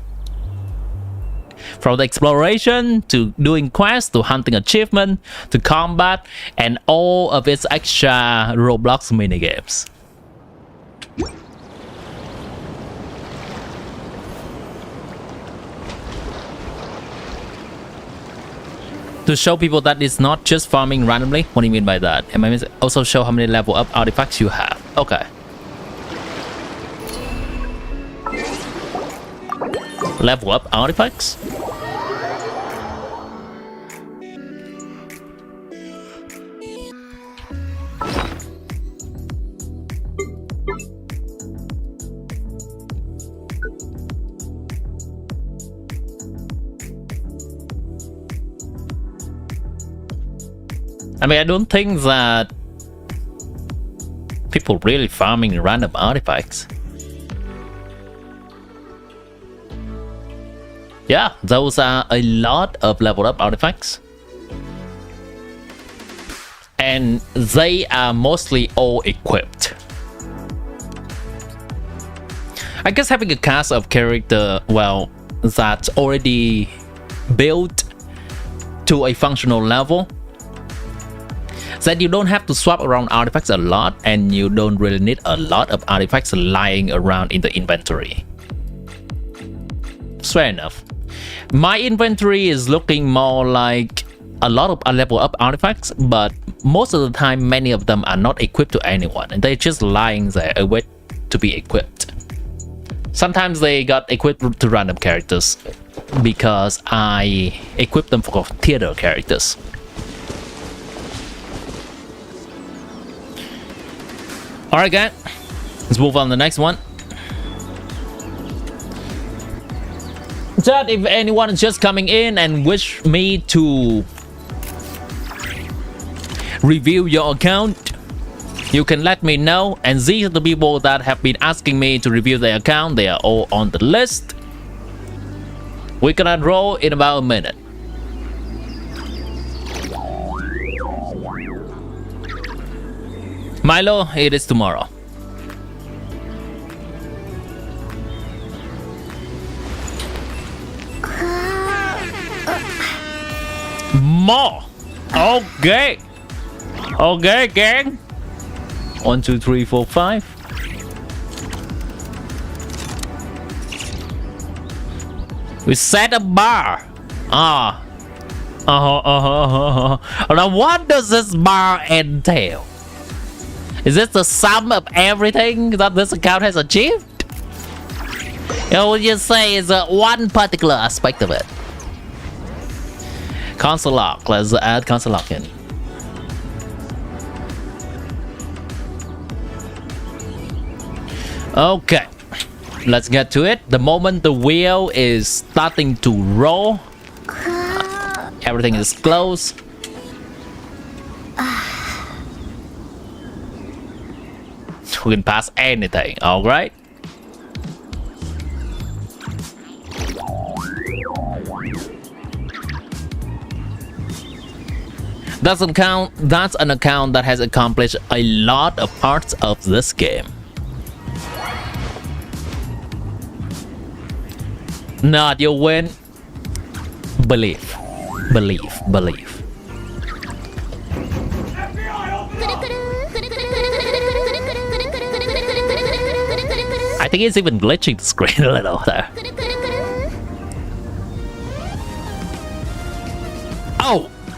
From the exploration, to doing quests, to hunting achievement, to combat, and all of its extra Roblox minigames. To show people that it's not just farming randomly. What do you mean by that? And I also show how many level up artifacts you have. Okay. Level up artifacts? I mean, I don't think that people really farming random artifacts. Yeah, those are a lot of level up artifacts. And they are mostly all equipped. I guess having a cast of character, well, that's already built to a functional level, that you don't have to swap around artifacts a lot, and you don't really need a lot of artifacts lying around in the inventory. Fair enough. My inventory is looking more like a lot of level up artifacts, but most of the time many of them are not equipped to anyone, and they're just lying there await to be equipped. Sometimes they got equipped to random characters because I equip them for theater characters. Alright guys, let's move on to the next one. Chat, if anyone is just coming in and wish me to review your account, you can let me know. And these are the people that have been asking me to review their account. They are all on the list. We're gonna roll in about a minute. Milo, it is tomorrow. More. Okay. Okay, gang. 1, 2, 3, 4, 5. We set a bar. Now what does this bar entail? Is this the sum of everything that this account has achieved? You know, what you say is one particular aspect of it. Console lock. Let's add console lock in. Okay, let's get to it. The moment the wheel is starting to roll, everything is closed. We can pass anything, alright? Doesn't count. That's an account that has accomplished a lot of parts of this game. Not you win. Believe. Believe. Believe. I think it's even glitching the screen a little there.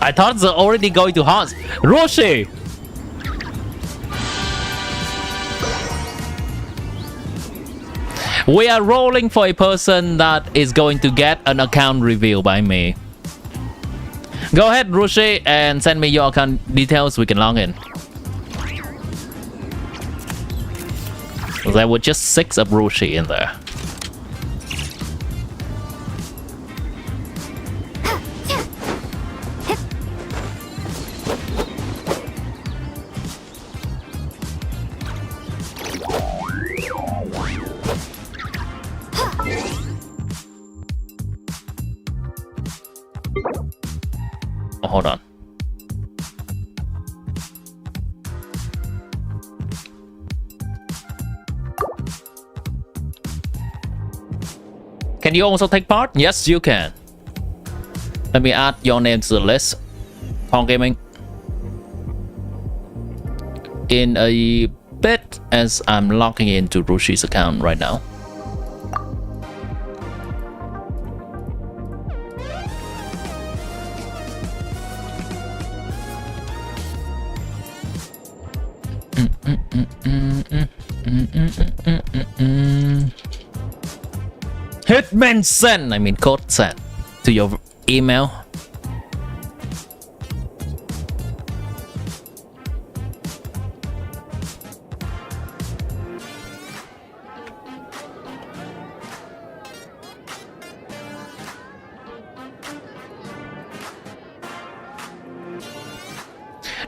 I thought they're already going to horse. Roshi! We are rolling for a person that is going to get an account review by me. Go ahead, Roshi, and send me your account details. We can log in. There were just 6 of Roshi in there. Oh, hold on. Can you also take part? Yes, you can. Let me add your name to the list. Pong Gaming. In a bit, as I'm logging into Roshi's account right now. Hitman send, I mean code send to your email.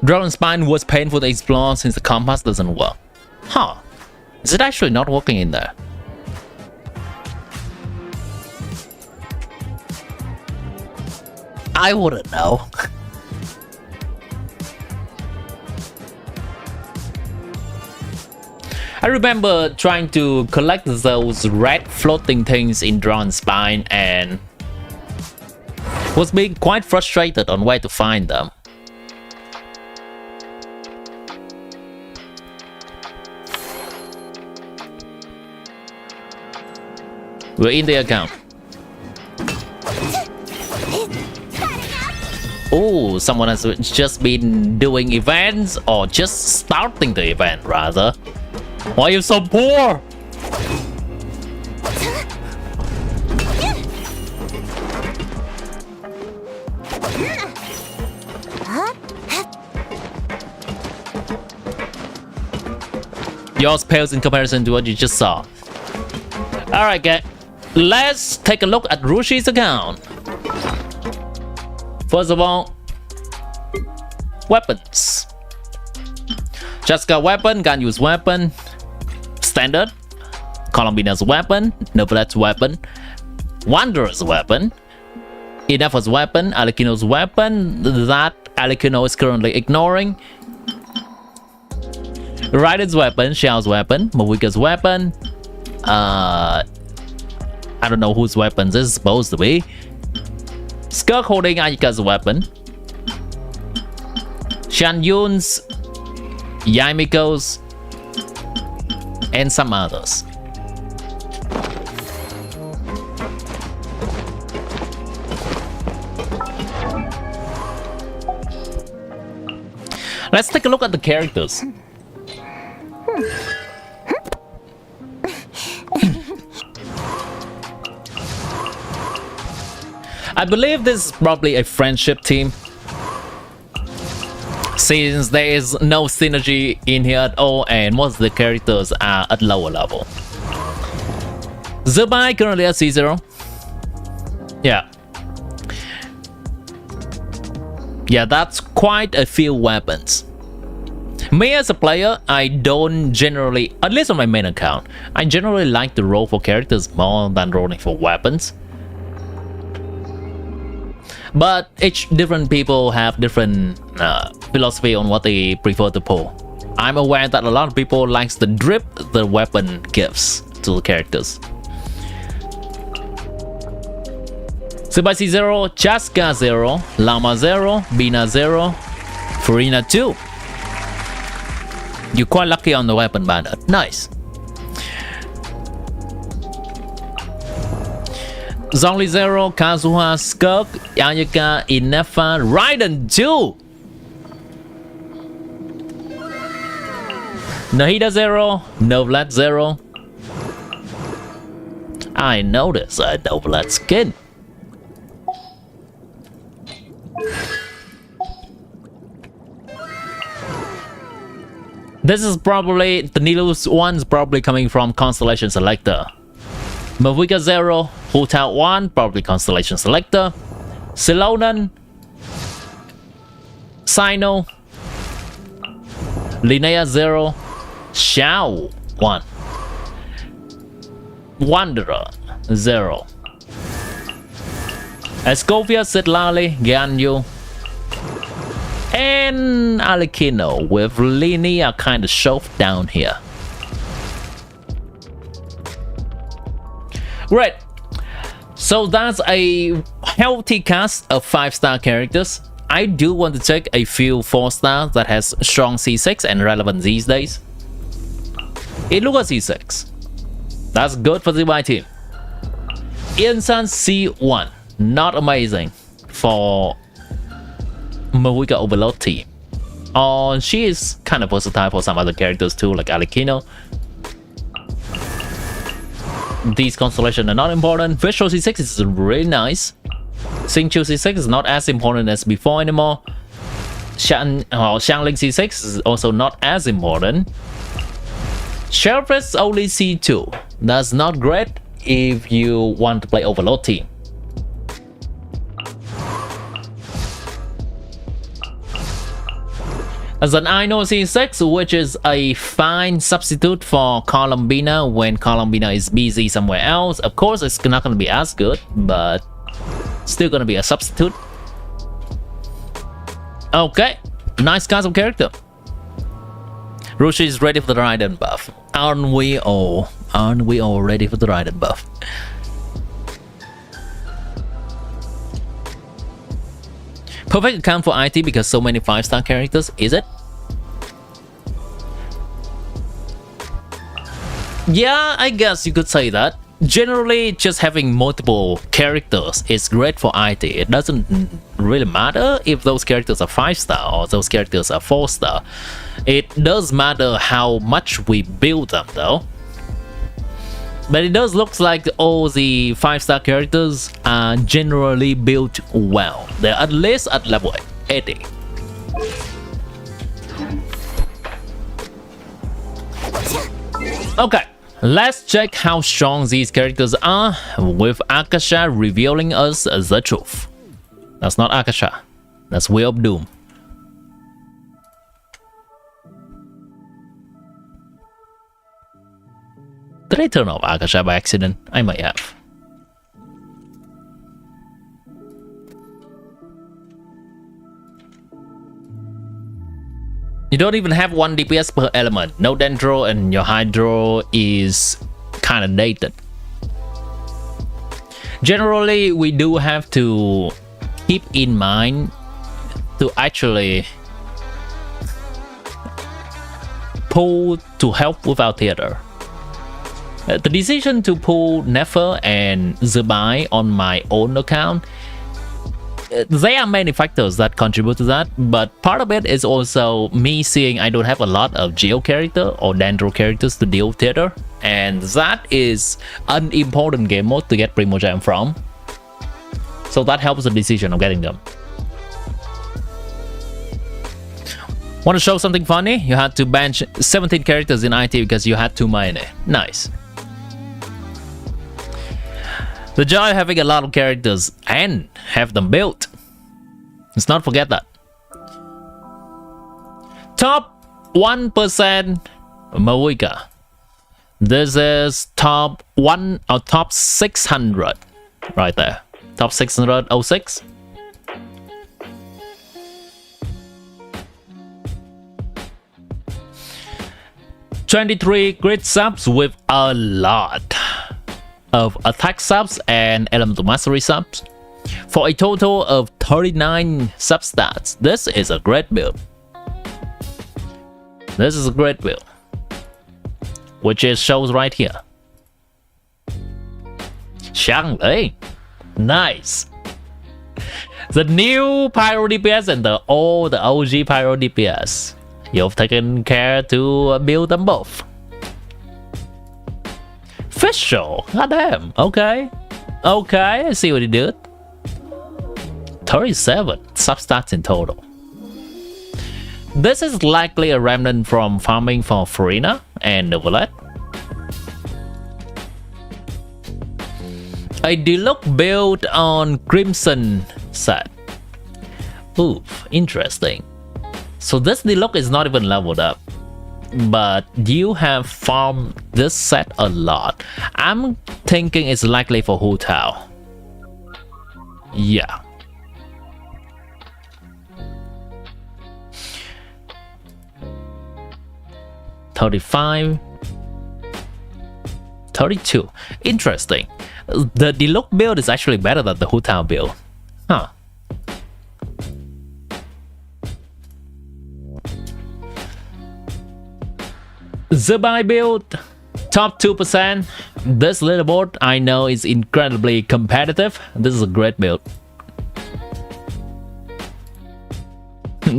Dragon Spine was painful to explore since the compass doesn't work. Huh. Is it actually not working in there? I wouldn't know. I remember trying to collect those red floating things in Dragon Spine and was being quite frustrated on where to find them. We're in the account. Oh, someone has just been doing events or just starting the event rather. Why are you so poor? Yours pales in comparison to what you just saw. Alright guys, let's take a look at Roshi's account. First of all, weapons. Just got weapon, can't use weapon. Standard. Columbina's weapon, Novelet's weapon. Wanderer's weapon. Ineffa's weapon, Alikino's weapon that Alikino is currently ignoring. Raiden's weapon, Xiao's weapon, Mawika's weapon. I don't know whose weapon this is supposed to be. Skirk holding Ayaka's weapon. Shan Yun's, Yamiko's, and some others. Let's take a look at the characters. I believe this is probably a friendship team, since there is no synergy in here at all and most of the characters are at lower level. Zubai currently at C0. Yeah, that's quite a few weapons. Me as a player, I don't generally, at least on my main account, I generally like to roll for characters more than rolling for weapons. But each different people have different philosophy on what they prefer to pull. I'm aware that a lot of people likes the drip the weapon gives to the characters. Zubai C0, Chaska 0, Lama 0, Bina 0, Farina 2. You're quite lucky on the weapon banner. Nice. Zhongli 0, Kazuha, Skirk, Ayaka, Inefa, Raiden 2. Nahida 0, Novlat 0. I noticed a Novlat skin. This is probably, the Nilus one's probably coming from Constellation Selector. Mavika 0, Hutao 1, probably Constellation Selector. Silonan, Sino, Linnea 0, Xiao 1, Wanderer 0, Escovia, Sidlali, Ganyu, and Alikino with Linnea kind of shoved down here. Great. So that's a healthy cast of 5-star characters. I do want to take a few 4-stars that has strong C6 and relevant these days. Iluka C6. That's good for the white team. Insan C1. Not amazing for Mawika Overload team. She is kind of versatile for some other characters too, like Alikino. These constellations are not important. Visual C6 is really nice. Xingqiu C6 is not as important as before anymore. Xiangling C6 is also not as important. Sheriff's only C2. That's not great if you want to play Overlord team. As an Ino C6, which is a fine substitute for Columbina when Columbina is busy somewhere else. Of course, it's not going to be as good, but still going to be a substitute. Okay, nice cast of character. Rushi is ready for the Raiden buff. Aren't we all? Aren't we all ready for the Raiden buff? Perfect account for IT because so many 5-star characters, is it? Yeah, I guess you could say that. Generally, just having multiple characters is great for IT. It doesn't really matter if those characters are 5-star or those characters are 4-star. It does matter how much we build them though. But it does look like all the 5-star characters are generally built well. They're at least at level 80. Okay, let's check how strong these characters are with Akasha revealing us the truth. That's not Akasha, that's Wheel of Doom. Did I turn off Akasha by accident? I might have. You don't even have 1 DPS per element. No Dendro and your Hydro is kind of dated. Generally, we do have to keep in mind to actually pull to help with our theater. The decision to pull Nefer and Zubai on my own account, there are many factors that contribute to that, but part of it is also me seeing I don't have a lot of Geo character or Dendro characters to deal with theater, and that is an important game mode to get Primogem from. So that helps the decision of getting them. Want to show something funny? You had to bench 17 characters in IT because you had too many. Nice. The joy of having a lot of characters and have them built. Let's not forget that. Top 1% Mawika. This is top 1 or top 600 right there. Top 606. $23 grid subs with a lot of attack subs and elemental mastery subs for a total of 39 substats. This is a great build. This is a great build, which is shows right here. Xiangling, Nice. The new Pyro DPS and the OG Pyro DPS. You've taken care to build them both. Official. Goddamn. Okay. Okay, I see what you did. 37 substats in total. This is likely a remnant from farming for Farina and Novelet. A deluxe build on Crimson set. Ooh, interesting. So this deluxe is not even leveled up, but you have farmed this set a lot. I'm thinking it's likely for Hu Tao. Yeah. $35, $32. Interesting. The deluxe build is actually better than the Hu Tao build. Huh. Zubai build, top 2%. This leaderboard I know is incredibly competitive. This is a great build.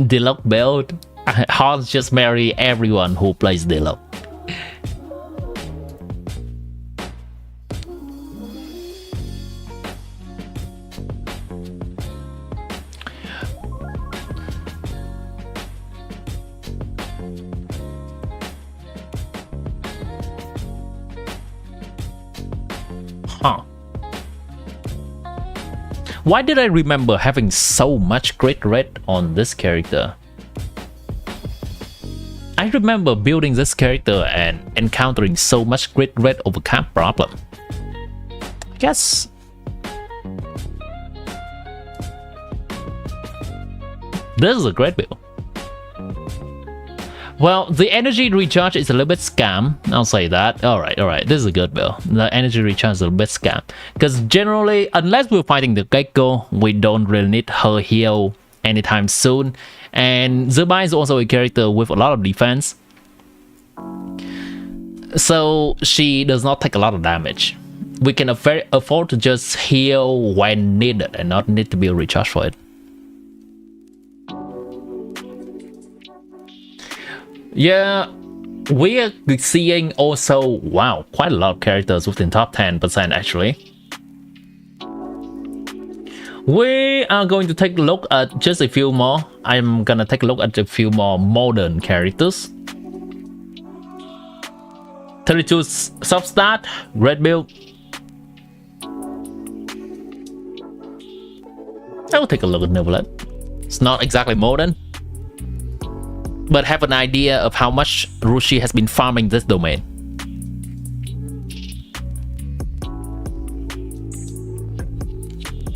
Deluxe build. Hans just marry everyone who plays Deluxe. Huh. Why did I remember having so much crit rate on this character? I remember building this character and encountering so much crit rate over camp problem. I guess this is a great build. Well, the energy recharge is a little bit scam. I'll say that. Alright. This is a good build. The energy recharge is a little bit scam. Because generally, unless we're fighting the Gecko, we don't really need her heal anytime soon. And Zubai is also a character with a lot of defense. So she does not take a lot of damage. We can afford to just heal when needed and not need to be recharged for it. Yeah, we are seeing also, wow, quite a lot of characters within top 10% actually. We are going to take a look at just a few more. I'm gonna take a look at a few more modern characters. 32 substat, red build. I'll take a look at Novelet. It's not exactly modern, but have an idea of how much Rushi has been farming this domain.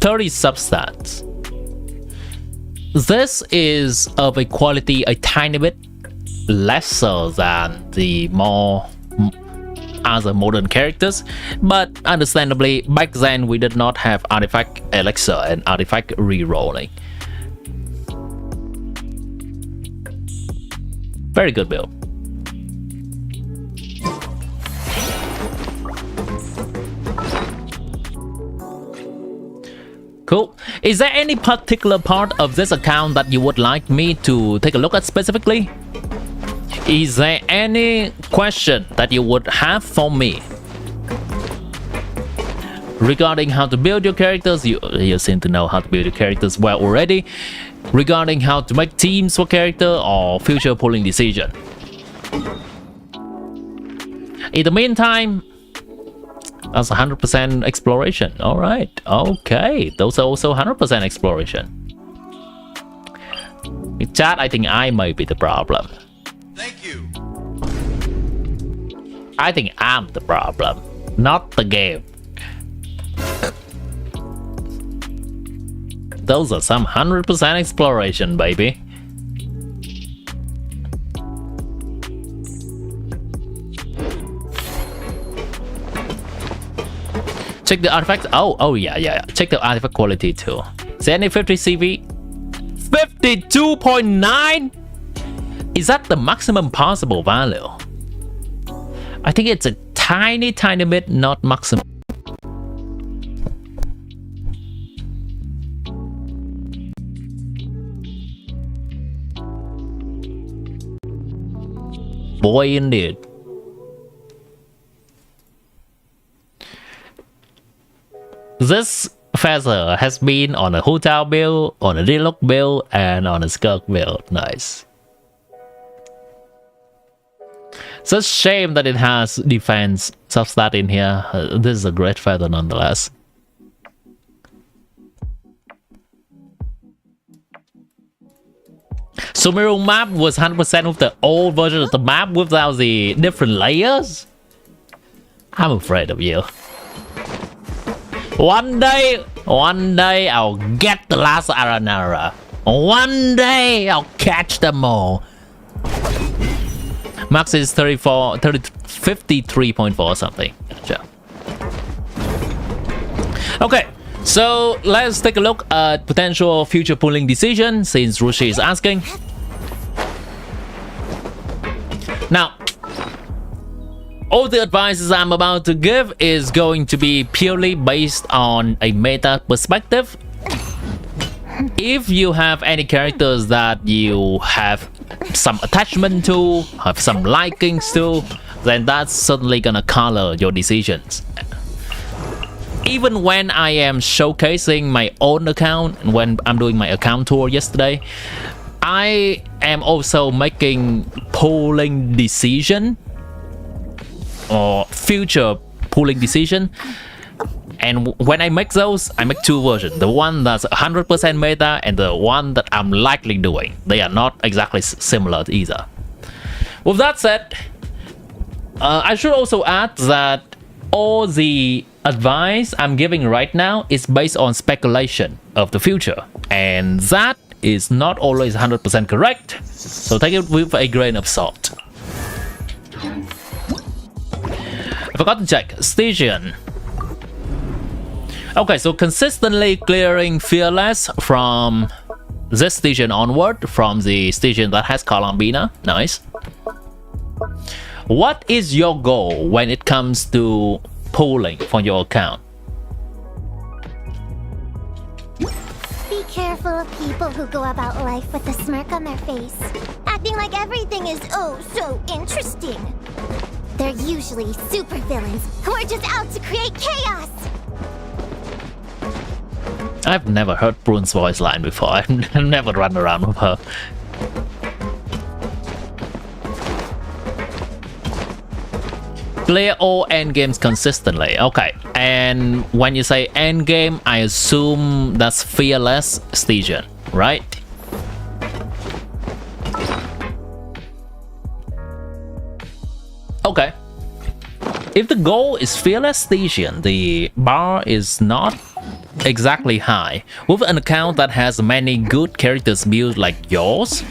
$30 substats. This is of a quality a tiny bit lesser than the more other modern characters, but understandably back then we did not have artifact elixir and artifact rerolling. Very good build. Cool. Is there any particular part of this account that you would like me to take a look at specifically? Is there any question that you would have for me? Regarding how to build your characters, you seem to know how to build your characters well already. Regarding how to make teams for character or future pulling decision. In the meantime, that's 100% exploration. Alright, okay. Those are also 100% exploration. In chat, I think I might be the problem. Thank you. I think I'm the problem, not the game. Those are some 100% exploration, baby. Check the artifact. Oh yeah. Check the artifact quality too. Is there any 50 CV? 52.9? Is that the maximum possible value? I think it's a tiny bit not maximum. boy indeed. This feather has been on a hotel build, on a deluxe build, and on a skirk build. Nice. It's a shame that it has defense substat in here. This is a great feather nonetheless. Sumeru map was 100% with the old version of the map without the different layers. I'm afraid of you. One day I'll get the last Aranara. One day I'll catch them all. Max is 53.4 something. Gotcha. Okay, so let's take a look at potential future pooling decision since Rushi is asking. Now, all the advices I'm about to give is going to be purely based on a meta perspective. If you have any characters that you have some attachment to, have some likings to, then that's certainly gonna color your decisions. Even when I am showcasing my own account, when I'm doing my account tour yesterday, I am also making polling decision or future pooling decision. And when I make those, I make two versions. The one that's 100% meta and the one that I'm likely doing. They are not exactly similar either. With that said, I should also add that all the advice I'm giving right now is based on speculation of the future. And that is not always 100% correct. So take it with a grain of salt. I forgot to check. Stygian. Okay, so consistently clearing Fearless from this Stygian onward, from the Stygian that has Columbina. Nice. What is your goal when it comes to pooling for your account? Be careful of people who go about life with a smirk on their face, acting like everything is oh so interesting. They're usually supervillains who are just out to create chaos. I've never heard Brune's voice line before. I've never run around with her. Clear all endgames consistently. Okay, and when you say endgame, I assume that's Fearless Stygian, right? Okay. If the goal is Fearless Stygian, the bar is not exactly high. With an account that has many good characters built like yours,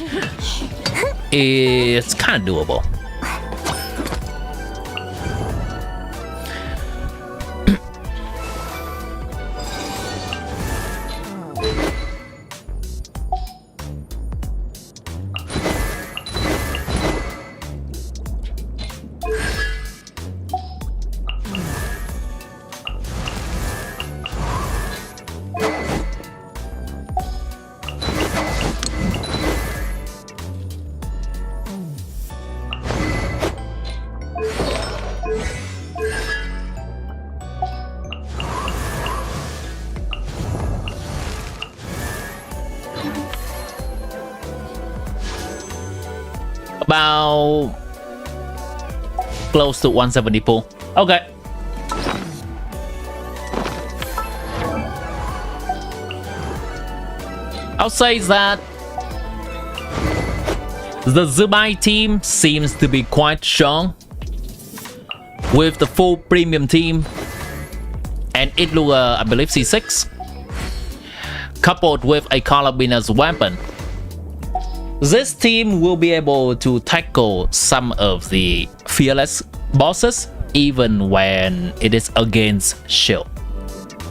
it's kind of doable. About close to 170 pool. Okay. I'll say that the Zubai team seems to be quite strong with the full premium team and Itluga, I believe C6, coupled with a Carabina's weapon. This team will be able to tackle some of the fearless bosses even when it is against shield.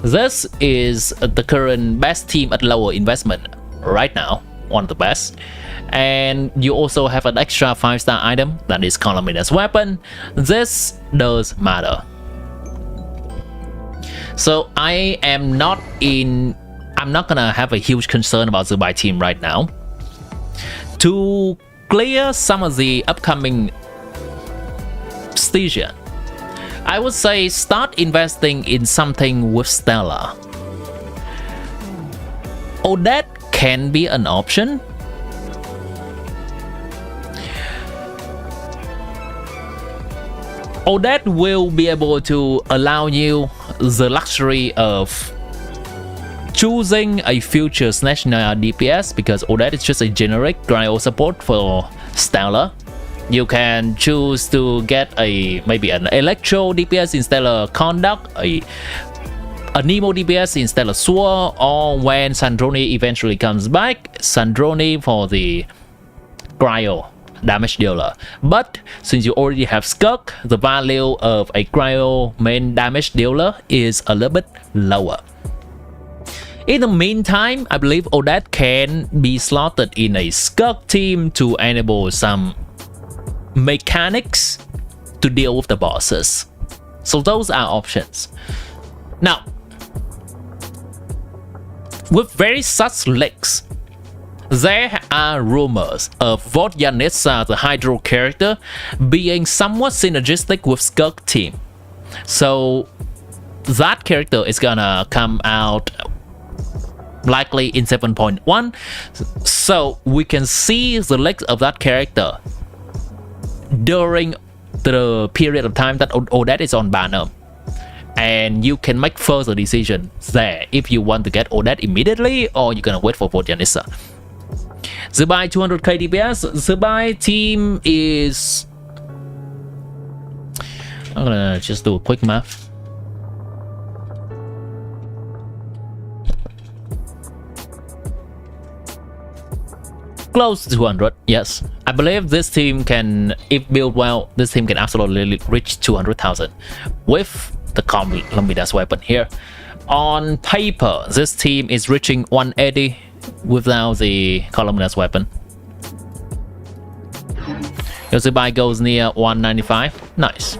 This is the current best team at lower investment right now, one of the best. And you also have an extra 5-star item that is Columbina's weapon. This does matter. So I'm not gonna have a huge concern about the Zubai team right now. To clear some of the upcoming Prestigion. I would say start investing in something with Stella. Odette can be an option. Odette will be able to allow you the luxury of choosing a future SNEZHNAYA DPS, because Odette is just a generic cryo support for Stella. You can choose to get maybe an Electro DPS instead of Conduct, a Nemo DPS instead of Sword, or when Sandrone eventually comes back, Sandrone for the cryo damage dealer. But since you already have Skirk, the value of a cryo main damage dealer is a little bit lower. In the meantime, I believe Odette can be slotted in a Skirk team to enable some mechanics to deal with the bosses. So those are options. Now, with very such leaks, there are rumors of Vodyanitsa, the Hydro character, being somewhat synergistic with Skirk team. So that character is gonna come out likely in 7.1. So we can see the legs of that character during the period of time that Odette is on banner. And you can make further decisions there if you want to get Odette immediately or you're gonna wait for Vodyanitsa. Zubai 200k DPS. Zubai team is... I'm gonna just do a quick math. Close to 200, yes. I believe this team can, if built well, this team can absolutely reach 200,000 with the Columbida's weapon here. On paper, this team is reaching 180 without the Columbida's weapon. Yosubai goes near 195. Nice.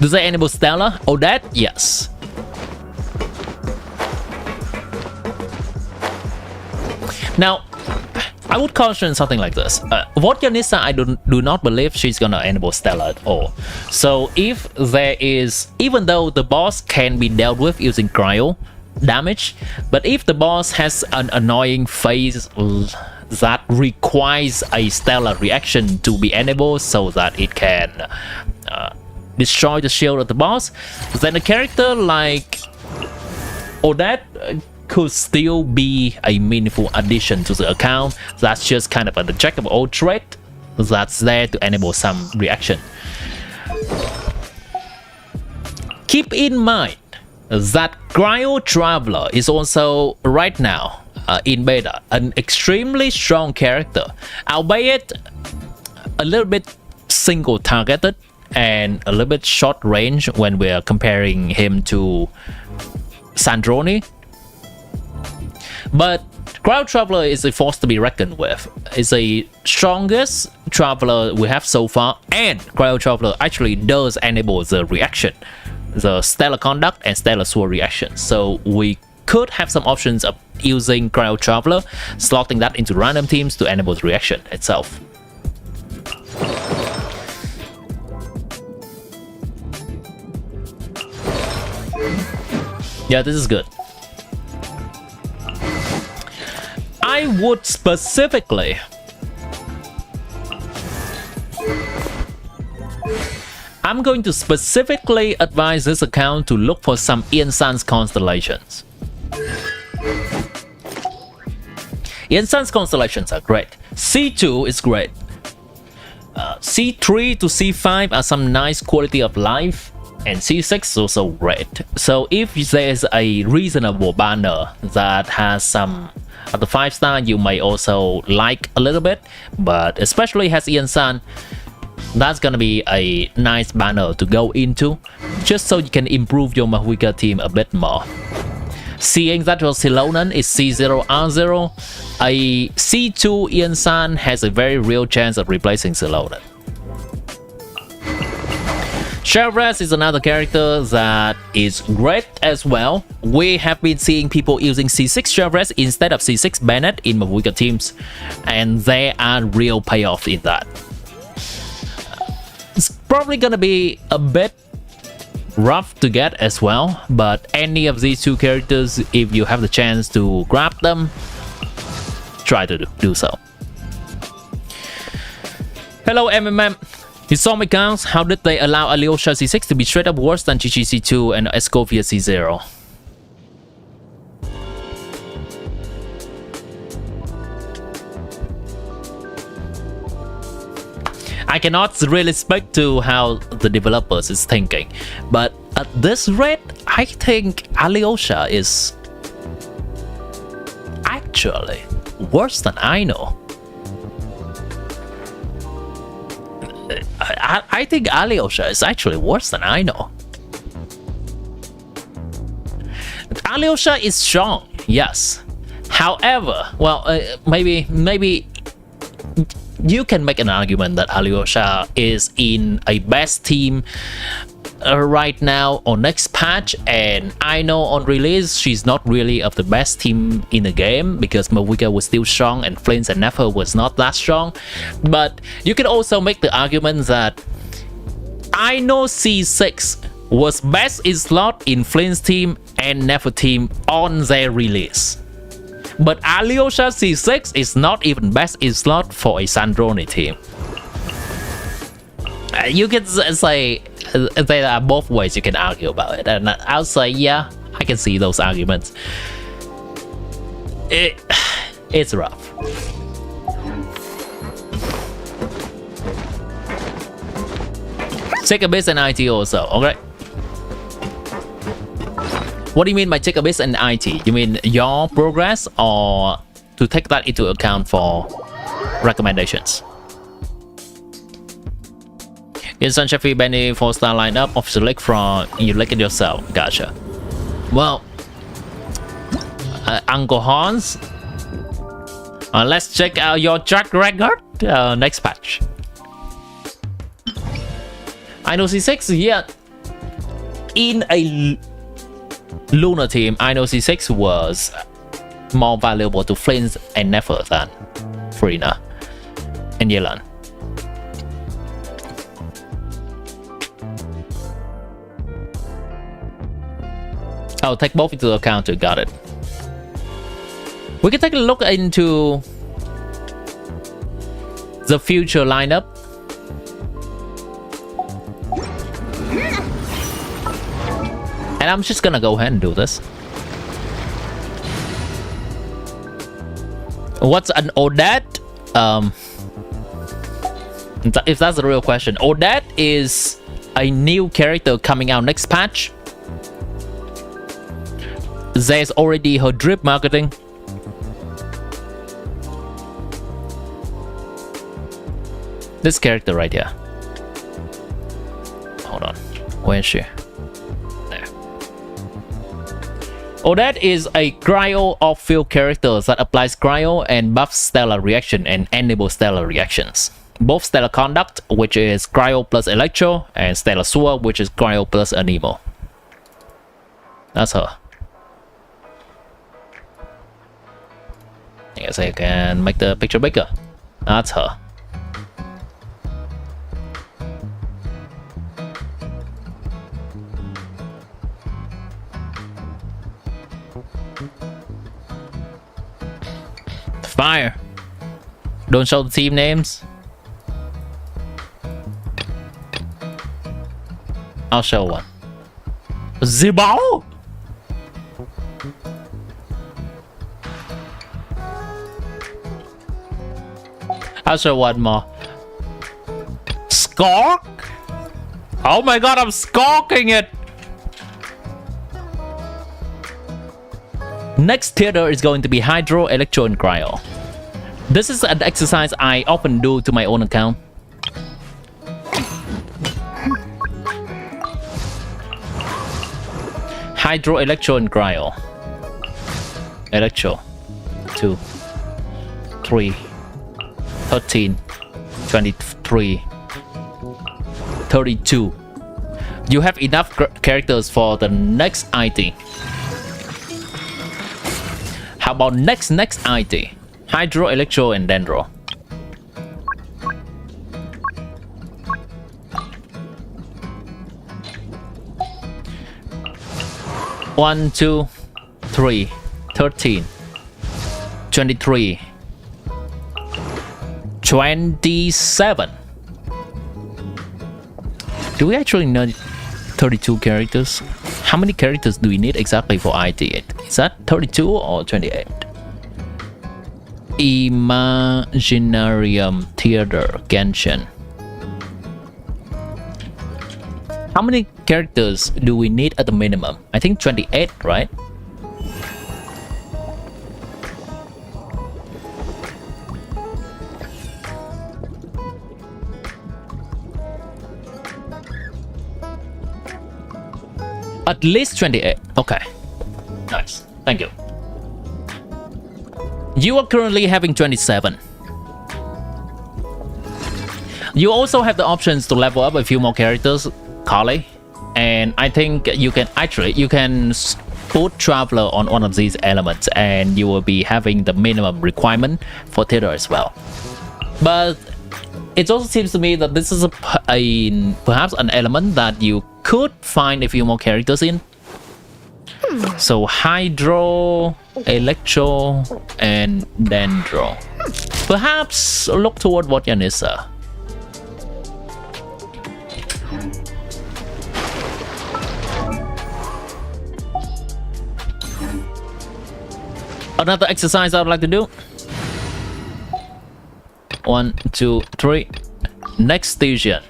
Do they enable Stella? Odette? Yes. Now, I would caution something like this. Vodyanitsa, I do not believe she's gonna enable Stella at all. So if there is, even though the boss can be dealt with using cryo damage, but if the boss has an annoying phase that requires a Stella reaction to be enabled so that it can destroy the shield of the boss, then a character like Odette could still be a meaningful addition to the account. That's just kind of a jack of all trades that's there to enable some reaction. Keep in mind that Cryo Traveler is also right now in beta an extremely strong character, albeit a little bit single targeted and a little bit short range when we're comparing him to Sandrone. But Cryo Traveler is a force to be reckoned with. It's the strongest Traveler we have so far, and Cryo Traveler actually does enable the reaction, the Stellar Conduct and Stellar Sword reaction. So we could have some options of using Cryo Traveler, slotting that into random teams to enable the reaction itself. Yeah, this is good. I would specifically I'm going to specifically advise this account to look for some Ian-san's constellations. Ian-san's constellations are great. C2 is great. C3 to C5 are some nice quality of life, and C6 is also great. So if there's a reasonable banner that has some of the 5-star you may also like a little bit, but especially has Ian-san, that's gonna be a nice banner to go into, just so you can improve your Mahuika team a bit more. Seeing that your Silonan is C0R0, a C2 Ian-san has a very real chance of replacing Silonan. Chevres is another character that is great as well. We have been seeing people using C6 Chevres instead of C6 Bennett in Mavuika teams, and there are real payoff in that. It's probably gonna be a bit rough to get as well, but any of these two characters, if you have the chance to grab them, try to do so. Hello MMM. You saw my counts. How did they allow Alyosha C6 to be straight up worse than GG C2 and Escovia C0? I cannot really speak to how the developers is thinking, but at this rate, I think Alyosha is actually worse than I know. I think Alyosha is actually worse than I know. Alyosha is strong, yes. However, well, maybe you can make an argument that Alyosha is in a best team right now on next patch, and I know on release she's not really of the best team in the game because Mavuika was still strong and Flames and Nefer was not that strong. But you can also make the argument that I know C6 was best in slot in Flames team and Nefer team on their release, but Alyosha C6 is not even best in slot for a Sandrone team. You can say there are both ways you can argue about it, and I'll say yeah, I can see those arguments. It's rough. Take a bit and IT also, okay? What do you mean by take a bit and IT? You mean your progress, or to take that into account for recommendations? Instant Sheffield Benny 4-star lineup of select from you like it yourself. Gotcha. Well, Uncle Hans, let's check out your track record next patch. I know C6, yeah. In a Lunar team, I know C6 was more valuable to Flames and Nefer than Frina and Yelan. I'll take both into account too, got it. We can take a look into the future lineup. And I'm just gonna go ahead and do this. What's an Odette? If that's the real question, Odette is a new character coming out next patch. There's already her drip marketing. This character right here. Hold on, where is she? There. Odette is a cryo off-field character that applies cryo and buffs stellar reaction and enables stellar reactions. Both stellar conduct, which is cryo plus electro, and stellar sword, which is cryo plus anemo. That's her. I guess I can make the picture bigger. That's her. Fire. Don't show the team names. I'll show one. Zibao. I'll show one more. Skulk? Oh my god, I'm skulking it! Next theater is going to be Hydro, Electro, and Cryo. This is an exercise I often do to my own account. Hydro, Electro, and Cryo. Electro. 2, 3, 13, 23, 32. You have enough characters for the next ID. How about next ID? Hydro, Electro, and Dendro. One, 2, 3, 13, 23, 27. Do we actually need 32 characters? How many characters do we need exactly for ID? Is that 32 or 28? Imaginarium Theater Genshin. How many characters do we need at the minimum? I think 28, right? At least 28. Okay. Nice. Thank you. You are currently having 27. You also have the options to level up a few more characters, Carly. And I think you can put Traveler on one of these elements and you will be having the minimum requirement for theater as well. But it also seems to me that this is perhaps an element that you could find a few more characters in. So Hydro, Electro, and Dendro. Perhaps look toward Vodyanissa. Another exercise I would like to do. 1, 2, 3. Next station.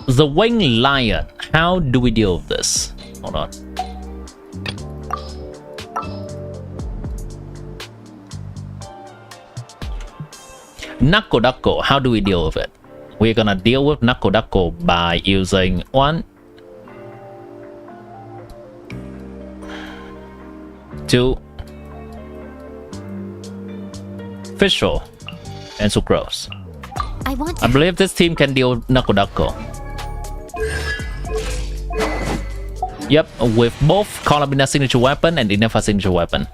The Winged Lion. How do we deal with this? Hold on. Nakodako. How do we deal with it? We're gonna deal with Nakodako by using 1, 2, Fischl, and Sucrose. I believe this team can deal with Nakodako. Yep, with both Columbina's signature weapon and Inefa's signature weapon.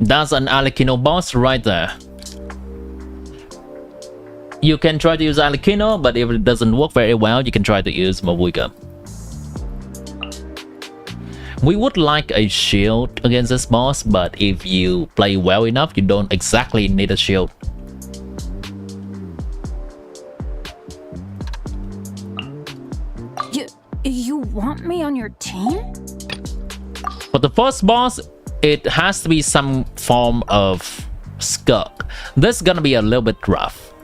That's an Alikino boss right there. You can try to use Alikino, but if it doesn't work very well, you can try to use Mavuiga. We would like a shield against this boss, but if you play well enough, you don't exactly need a shield. You want me on your team? For the first boss, it has to be some form of Skirk. This is gonna be a little bit rough.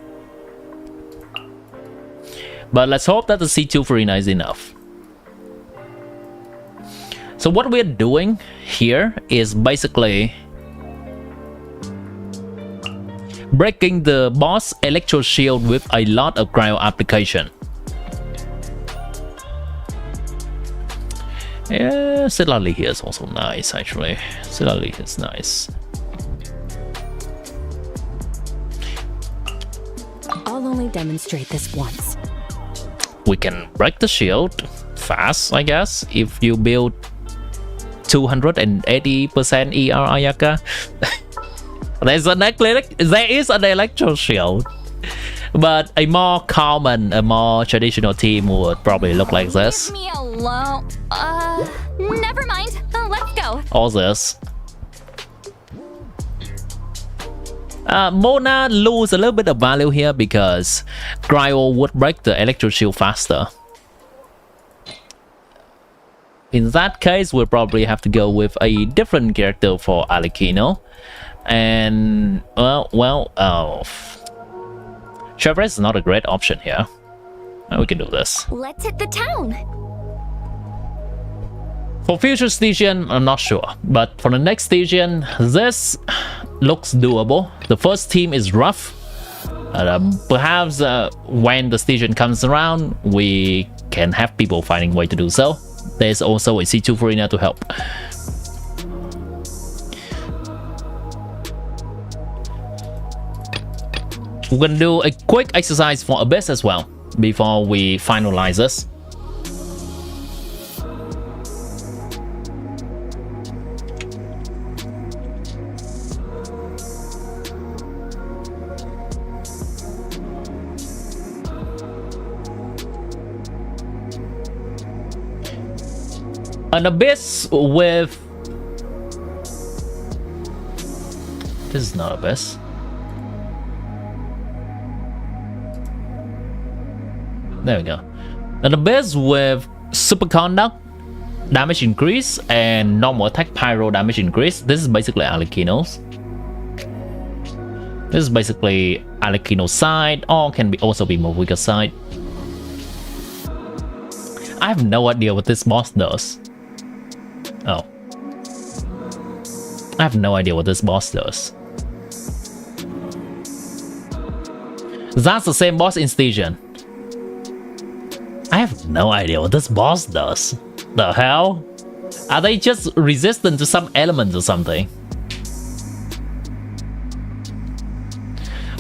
But let's hope that the C2 Farina is enough. So what we're doing here is basically breaking the boss Electro Shield with a lot of cryo application. Yeah, Silali here is also nice actually. Silali is nice. I'll only demonstrate this once. We can break the shield fast, I guess, if you build 280% ER Ayaka. There is an Electro Shield, but a more common, a more traditional team would probably look like this. Leave me alone. Never mind. Let's go. All this. Mona lose a little bit of value here because Cryo would break the Electro Shield faster. In that case, we'll probably have to go with a different character for Alikino. And, Chevrolet is not a great option here. We can do this. Let's hit the town. For future station, I'm not sure. But for the next station, this looks doable. The first team is rough. Perhaps when the station comes around, we can have people finding way to do so. There's also a C2 foreigner to help. We're gonna do a quick exercise for Abyss as well before we finalize this. An Abyss with... This is not Abyss. There we go. An Abyss with Superconduct, damage increase, and normal attack pyro damage increase. This is basically Alekino's. This is basically Alekino's side, or can be also be Movika's side. I have no idea what this boss does. Oh. I have no idea what this boss does. That's the same boss in Station. I have no idea what this boss does. The hell? Are they just resistant to some elements or something?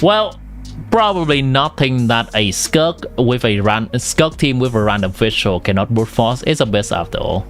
Well, probably nothing that a Skirk with a Skirk team with a random visual cannot brute force is a best after all.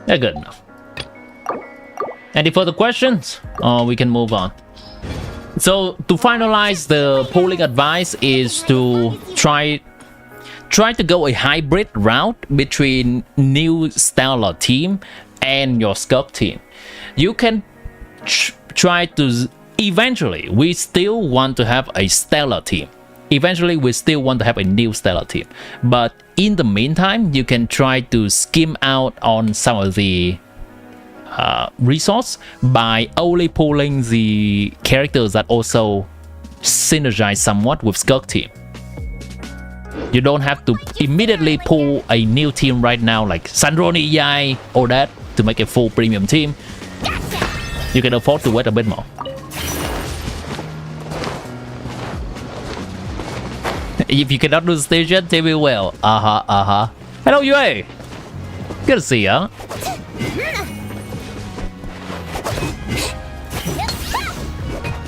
They're good enough. Any further questions? Or we can move on. So to finalize, the polling advice is to try to go a hybrid route between new Stellar team and your Skirk team. You can try to... Eventually, we still want to have a Stellar team. Eventually, we still want to have a new Stellar team. But in the meantime, you can try to skim out on some of the resource by only pulling the characters that also synergize somewhat with Skirk team. You don't have to immediately pull a new team right now like Sandroni Yai or that to make a full premium team. You can afford to wait a bit more. If you cannot do the station, tell me well. Hello, UA. Good to see ya.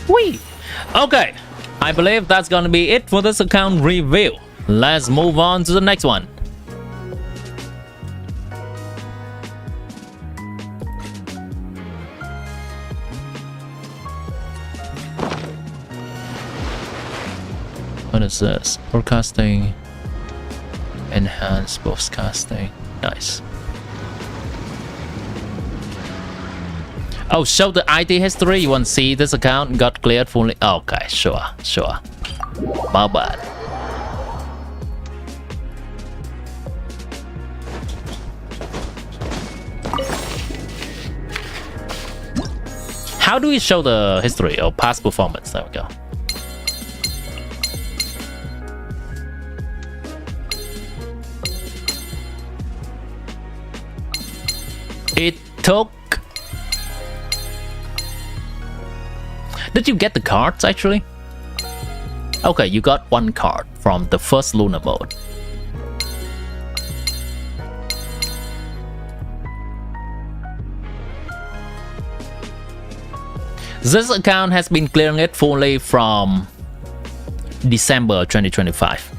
Whee! Okay, I believe that's gonna be it for this account review. Let's move on to the next one. What is this? Forecasting, enhanced broadcasting. Nice. Oh, show the ID history. You want to see this account got cleared fully? Okay, sure. My bad. How do we show the history or past performance? There we go. It took... Did you get the cards actually? Okay, you got one card from the first lunar mode. This account has been clearing it fully from December 2025.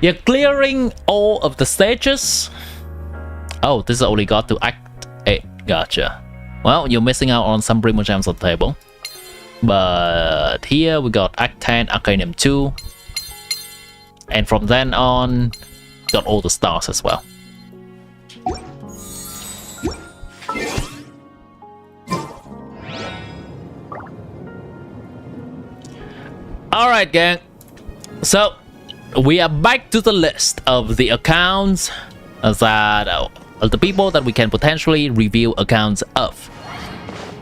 You're clearing all of the stages. Oh, this only got to Act 8. Gotcha. Well, you're missing out on some Primo Gems on the table. But here we got Act 10, Arcanium 2. And from then on, got all the stars as well. Alright, gang. So we are back to the list of the accounts that of the people that we can potentially review accounts of.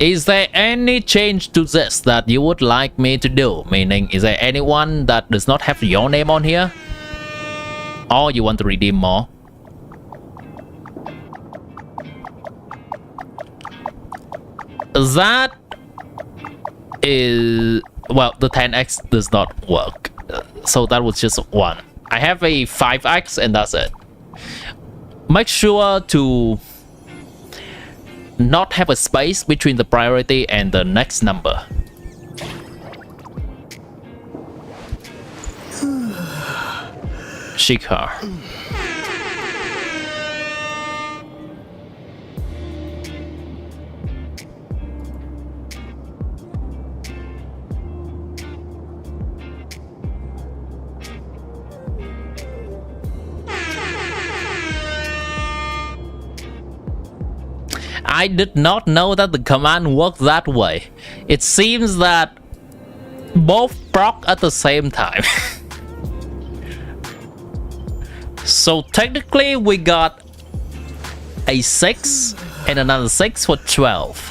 Is there any change to this that you would like me to do? Meaning, is there anyone that does not have your name on here? Or you want to redeem more? That is... well, the 10x does not work. So that was just one. I have a 5x and that's it. Make sure to not have a space between the priority and the next number. Shikar. I did not know that the command worked that way. It seems that both proc at the same time. So technically we got a 6 and another 6 for 12.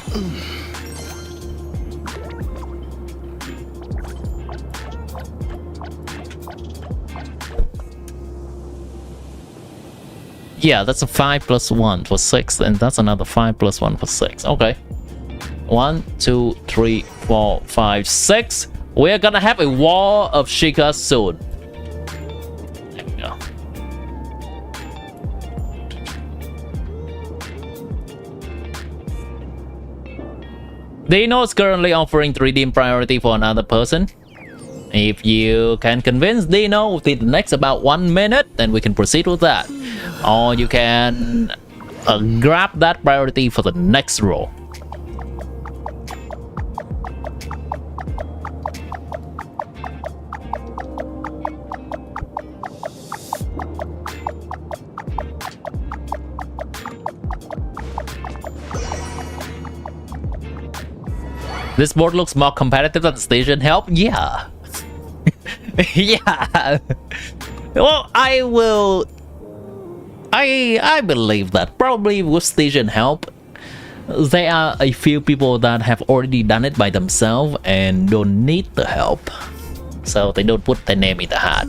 Yeah, that's a 5 plus 1 for 6, and that's another 5 plus 1 for 6. Okay. 1, 2, 3, 4, 5, 6. We're gonna have a wall of Shika soon. There we go. Dino is currently offering to redeem priority for another person. If you can convince Dino within the next about 1 minute, then we can proceed with that. Or you can grab that priority for the next row. This board looks more competitive than Station Help. Yeah. Yeah. Well, I believe that probably with Station Help, there are a few people that have already done it by themselves and don't need the help, so they don't put their name in the hat.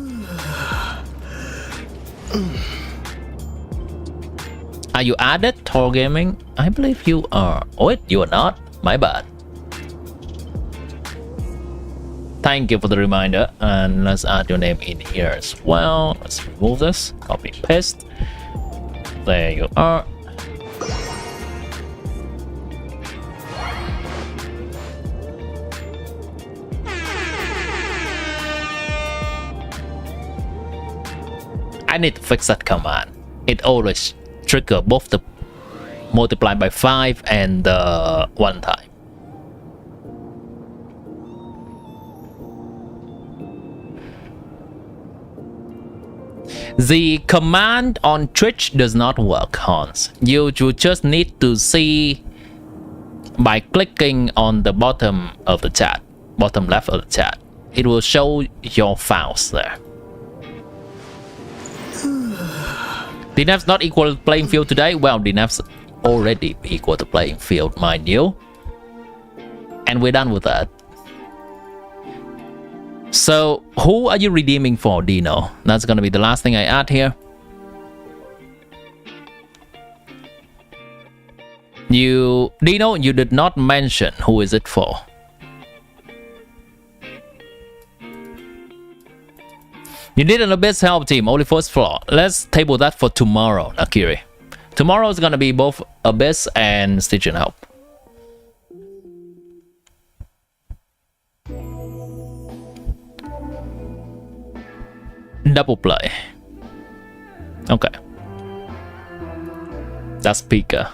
Are you added, Tor Gaming? I believe you are. Oh wait, you are not? My bad. Thank you for the reminder, and let's add your name in here as well. Let's remove this, copy paste. There you are. I need to fix that command. It always triggers both the multiply by 5 and the 1 time. The command on Twitch does not work, Hans. You just need to see by clicking on the bottom of the chat, bottom left of the chat. It will show your files there. DNF's not equal to playing field today. Well, DNF's already equal to playing field, mind you. And we're done with that. So, who are you redeeming for, Dino? That's gonna be the last thing I add here. Dino, you did not mention who is it for. You need an Abyss help team, only first floor. Let's table that for tomorrow, Nakiri. Tomorrow is gonna be both Abyss and Station help. Double play. Okay. That's Pika.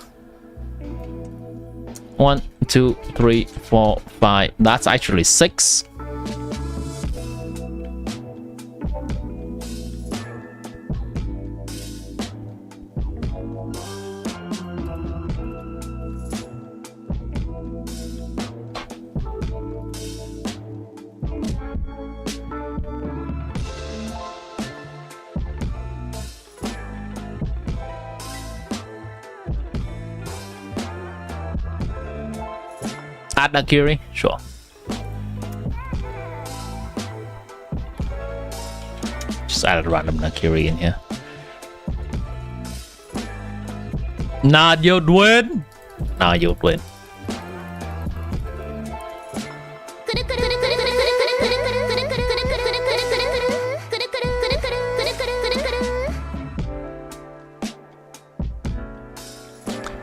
1, 2, 3, 4, 5. That's actually 6. Add a query? Sure. Just add a random query in here. Nah, you'd win. Nah, you'd win.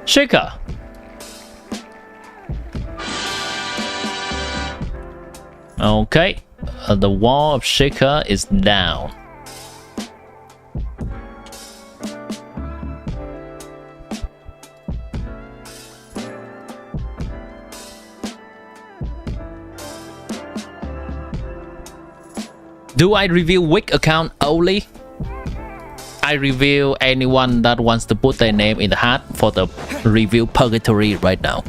Shaker. Okay, the wall of Shaker is down. Do I review weak account only? I review anyone that wants to put their name in the hat for the review purgatory right now.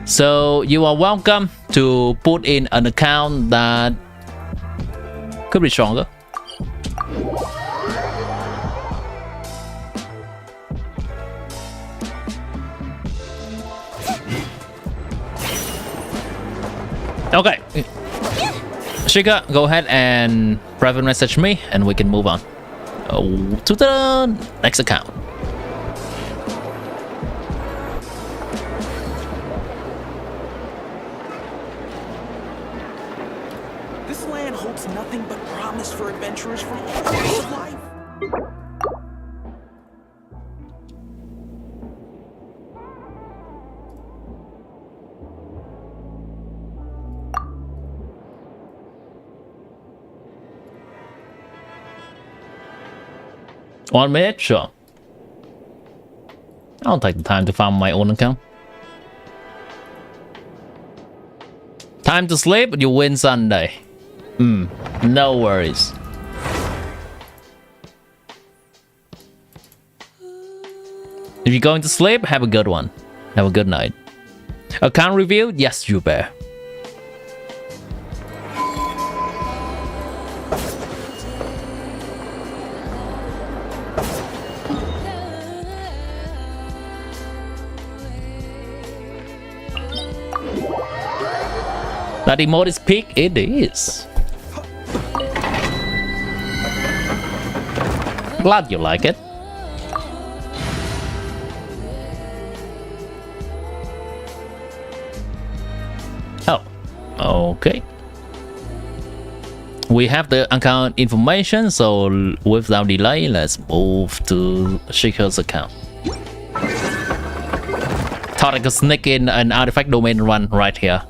So you are welcome to put in an account that could be stronger. Okay. Shika, go ahead and private message me and we can move on to the next account. This land holds nothing but promise for adventurers from all walks of life. One minute, sure. I'll take the time to farm my own account. Time to sleep, you win Sunday. No worries. If you're going to sleep, have a good one. Have a good night. Account review? Yes, you bear. That emote is peak? It is. Glad you like it. Oh, okay. We have the account information, so without delay, let's move to Shika's account. Thought I could sneak in an artifact domain run right here.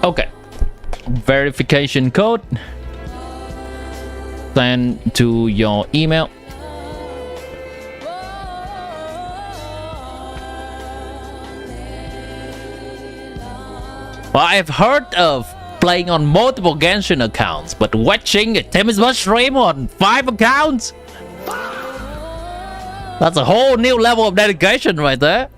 Okay, verification code send to your email. Well, I've heard of playing on multiple Genshin accounts, but watching Timmy's stream on 5 accounts? That's a whole new level of dedication right there.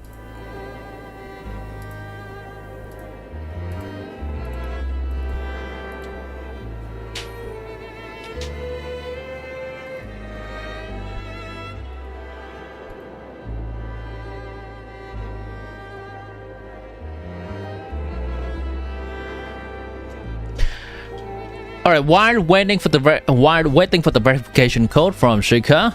All right, while waiting for the verification code from Shika,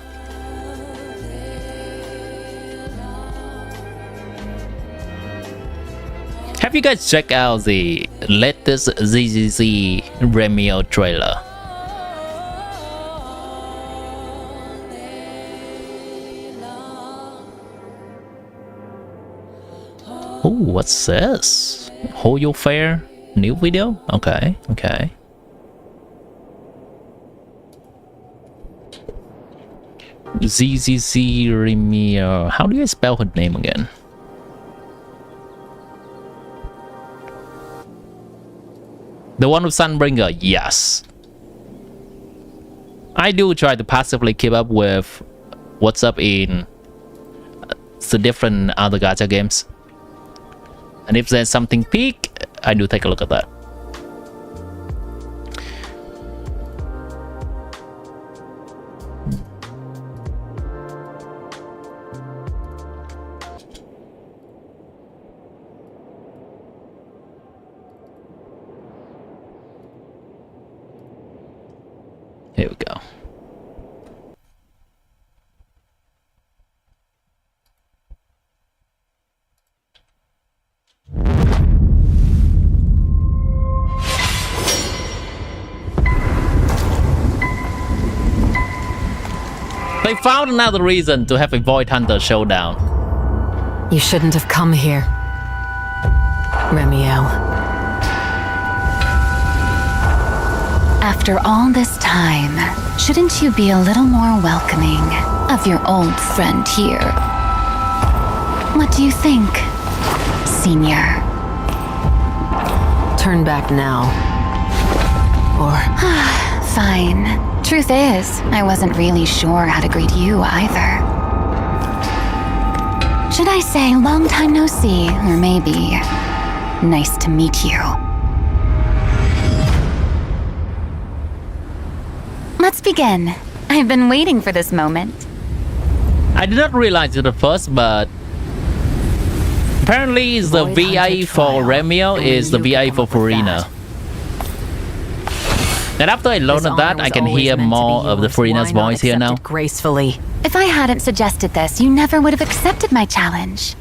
have you guys checked out the latest ZZZ Remio trailer? Oh, what's this? Hold Your Fair new video? Okay, okay. ZZZ Remio. How do you spell her name again? The one with Sunbringer, yes. I do try to passively keep up with what's up in to different other gacha games. And if there's something peak, I do take a look at that. Here we go. They found another reason to have a Void Hunter showdown. You shouldn't have come here, Remiel. After all this time, shouldn't you be a little more welcoming of your old friend here? What do you think, Senior? Turn back now. Or... Fine. Truth is, I wasn't really sure how to greet you either. Should I say long time no see, or maybe nice to meet you? Let's begin. I've been waiting for this moment. I did not realize it at first, but apparently the Void VA Hunter for trial, Remiel and is the you VA come for up with Furina. that. And after I learned This that, honor I was can always hear meant to be more of the yours. Furina's Why not voice here accept now. it gracefully. If I hadn't suggested this, you never would have accepted my challenge.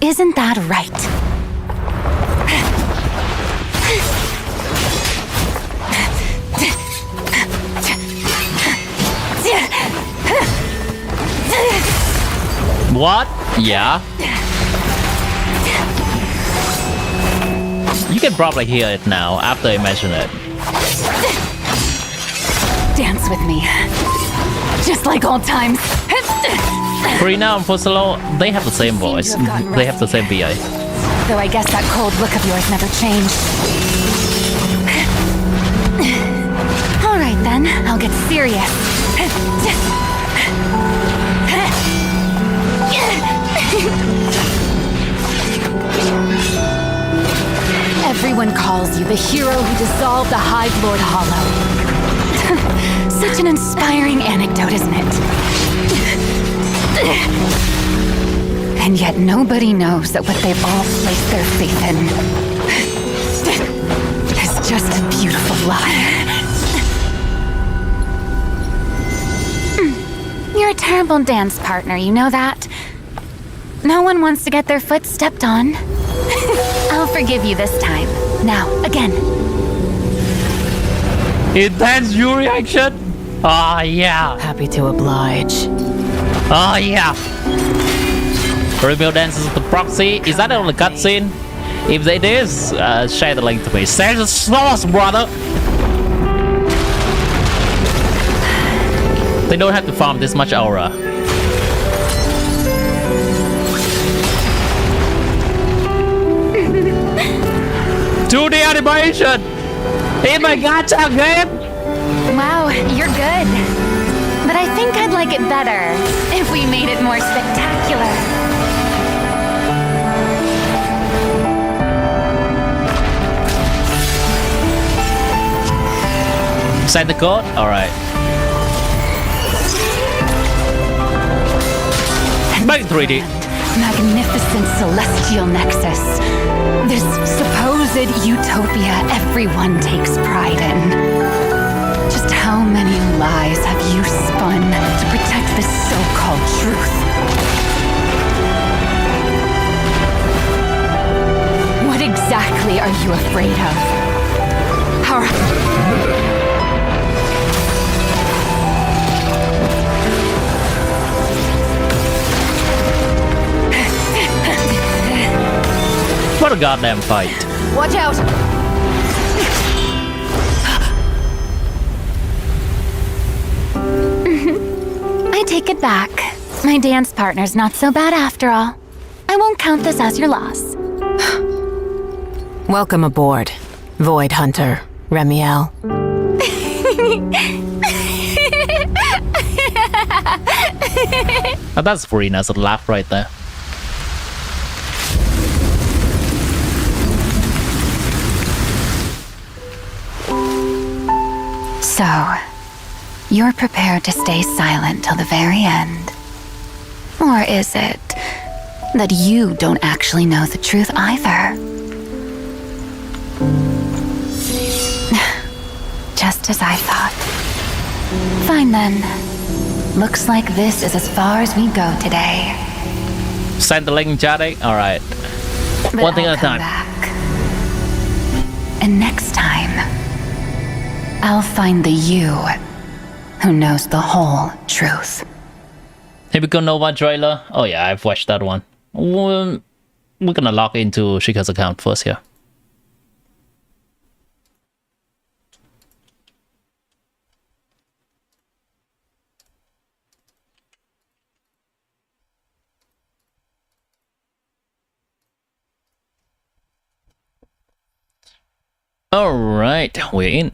Isn't that right? What? Yeah. You can probably hear it now after I mention it. Dance with me. Just like old times. Furina and Fusalo, they have the same voice. to have gotten They have the same VA. Though I guess that cold look of yours never changed. Alright then, I'll get serious. Everyone calls you the hero who dissolved the Hive Lord Hollow. Such an inspiring anecdote, isn't it? And yet nobody knows that what they've all placed their faith in is just a beautiful lie. You're a terrible dance partner, you know that? No one wants to get their foot stepped on. I'll forgive you this time. Now, again. Intense view reaction? Oh yeah. Happy to oblige. Oh yeah. Remiel dances the proxy. Is that on the cutscene? If it is, share the link to me. Send the sauce, brother. They don't have to farm this much aura. Do the animation in my gacha game. Wow, you're good. But I think I'd like it better if we made it more spectacular. Send the code? Alright. Make 3D. Magnificent celestial nexus. This supposed utopia everyone takes pride in. Just how many lies have you spun to protect this so-called truth? What exactly are you afraid of? What a goddamn fight. Watch out! I take it back. My dance partner's not so bad after all. I won't count this as your loss. Welcome aboard, Void Hunter, Remiel. Oh, that's a pretty nice laugh right there. So, you're prepared to stay silent till the very end? Or is it that you don't actually know the truth either? Just as I thought. Fine then. Looks like this is as far as we go today. Send the link, Jade. Alright. But One thing I'll at a come time. back. And next time, I'll find the you who knows the whole truth. Typical Nova trailer. Oh yeah, I've watched that one. We're gonna log into Shika's account first here. Alright, we're in.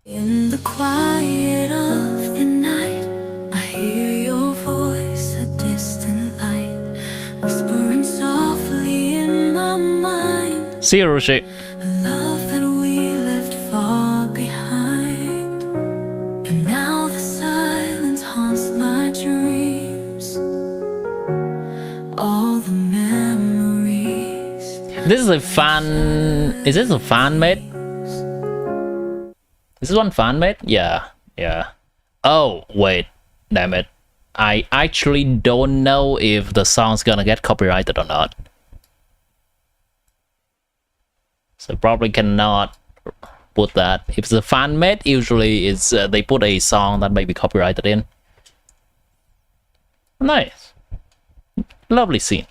In the quiet of the night, I hear your voice, a distant light, whispering softly in my mind. See you, Rushi. A love that we left far behind. And now the silence haunts my dreams. All the memories. This is a fan. Is this a fan made? Is this one fan made? Yeah, yeah. Oh, wait. Damn it. I actually don't know if the song's gonna get copyrighted or not. So probably cannot put that. If it's a fan made, usually it's they put a song that may be copyrighted in. Nice. Lovely scene.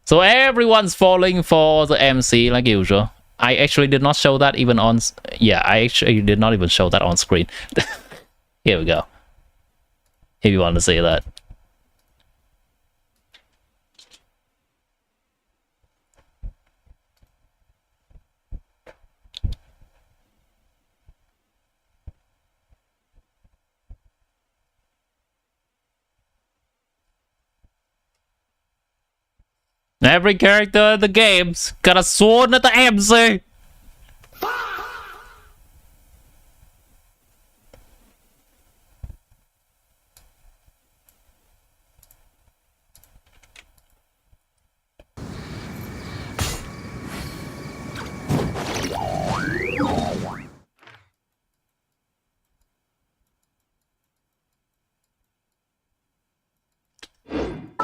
So everyone's falling for the MC like usual. I actually did not show that even on... Yeah, I actually did not even show that on screen. Here we go. If you want to see that. Every character in the game's got a sword at the MC.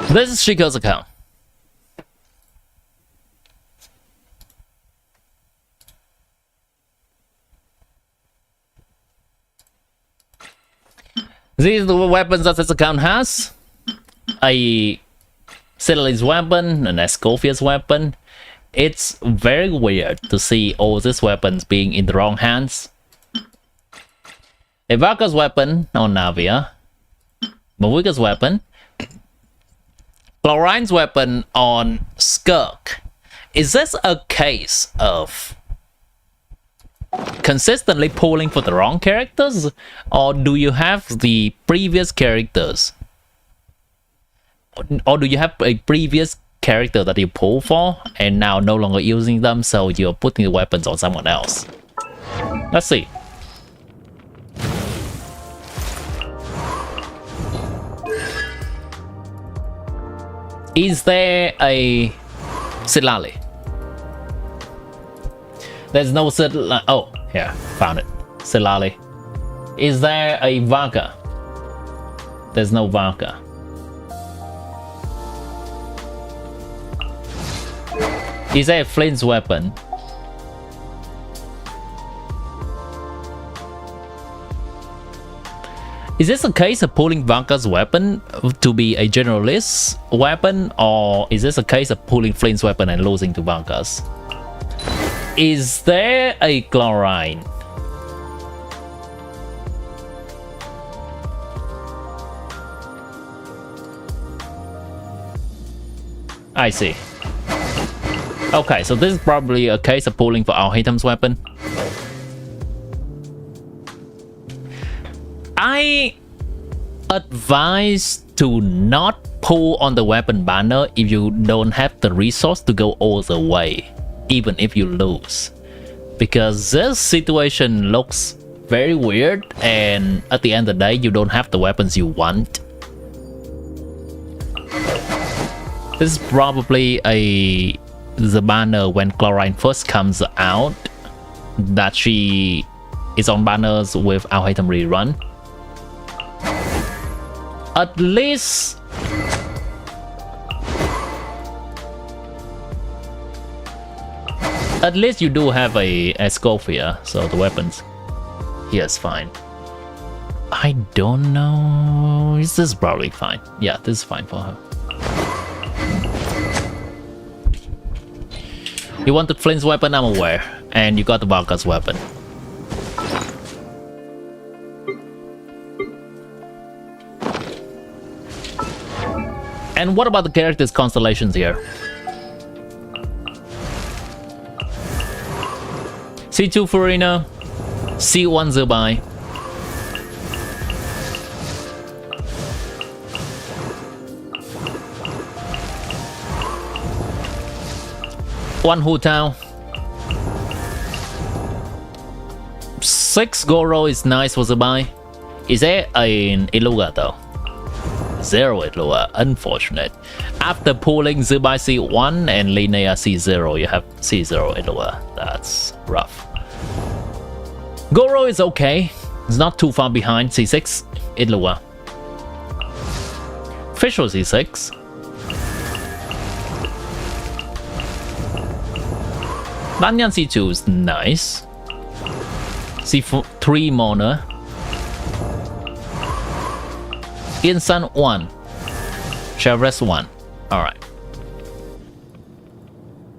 This is Shiko's account. These are the weapons that this account has. A Citadel's weapon, an Escofia's weapon. It's very weird to see all these weapons being in the wrong hands. Evaka's weapon on Navia. Mawika's weapon. Chlorine's weapon on Skirk. Is this a case of consistently pulling for the wrong characters, or do you have the previous characters, or do you have a previous character that you pull for and now no longer using them, so you're putting the weapons on someone else? Let's see. Is there a Silali? There's no Silali. Oh, yeah, found it. Silali. Is there a Vaka? There's no Vaka. Is there a Flint's weapon? Is this a case of pulling Vaka's weapon to be a generalist weapon, or is this a case of pulling Flint's weapon and losing to Vaka's? Is there a chlorine? I see. Okay, so this is probably a case of pulling for Al-Haytham's weapon. I advise to not pull on the weapon banner if you don't have the resource to go all the way, even if you lose. Because this situation looks very weird, and at the end of the day, you don't have the weapons you want. This is probably the banner when Chlorine first comes out, that she is on banners with Al-Haytham rerun. At least you do have a scope here, so the weapons here is fine. I don't know. This is probably fine. Yeah, this is fine for her. You wanted Flint's weapon, I'm aware. And you got the Valka's weapon. And what about the characters' constellations here? C2 Farina, C1 Zubai. One Hu Tao. 6 Goro is nice for Zubai. Is there an Iluga though? 0 Iluga, unfortunate. After pulling Zubai C1 and Linnea C0, you have C0 Iluga. That's rough. Goro is okay. It's not too far behind. C6 Iluga. Fischl C6. Banyan C2 is nice. C3 Mona. Insan 1. Chevres 1. Alright.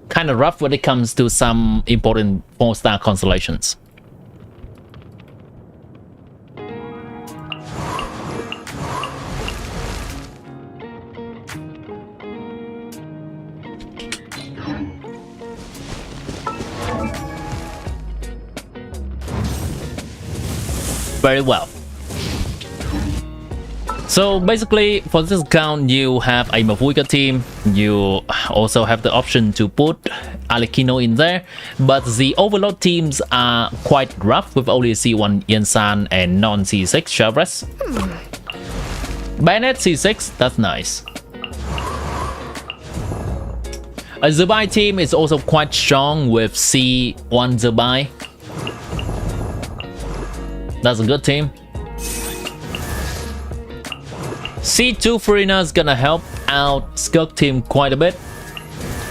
Kind of rough when it comes to some important 4-star constellations. Very well. So basically, for this account, you have a Mavuika team. You also have the option to put Alekino in there, but the Overlord teams are quite rough with only C1 Yensan and non-C6 Chavres. Bayonet C6, that's nice. A Zubai team is also quite strong with C1 Zubai. That's a good team. C2 Farina is gonna help out Skirk team quite a bit.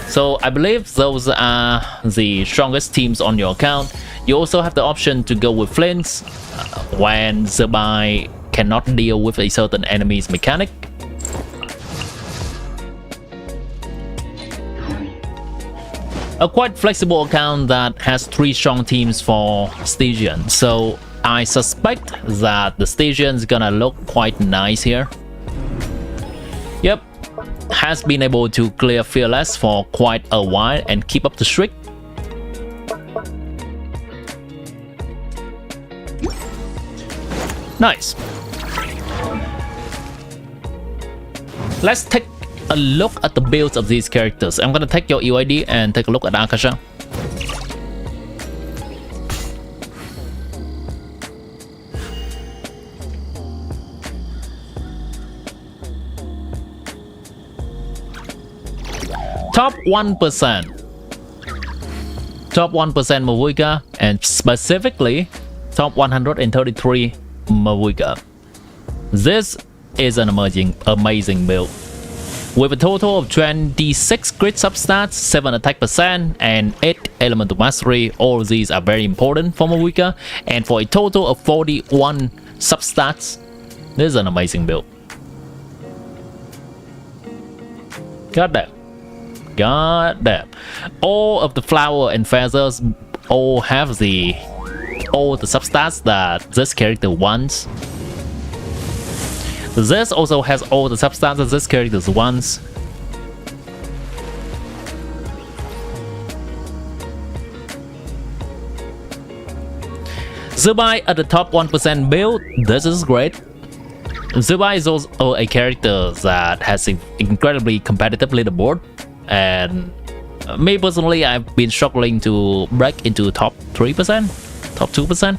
So I believe those are the strongest teams on your account. You also have the option to go with Flints when Zubai cannot deal with a certain enemy's mechanic. A quite flexible account that has 3 strong teams for Stygian. So I suspect that the Stygian is gonna look quite nice here. Yep, has been able to clear Fearless for quite a while and keep up the streak. Nice. Let's take a look at the builds of these characters. I'm gonna take your UID and take a look at Akasha. Top 1%. Top 1% Mavuika, and specifically top 133 Mavuika. This is an amazing build. With a total of 26 crit substats, 7 attack percent, and 8 elemental mastery, all of these are very important for Mavuika, and for a total of 41 substats, this is an amazing build. Got that. god damn. All of the flower and feathers all have all the substats that this character wants. This also has all the substats that this character wants. Zubai at the top 1% build, this is great. Zubai is also a character that has an incredibly competitive leaderboard, and me personally, I've been struggling to break into top 3%, top 2%.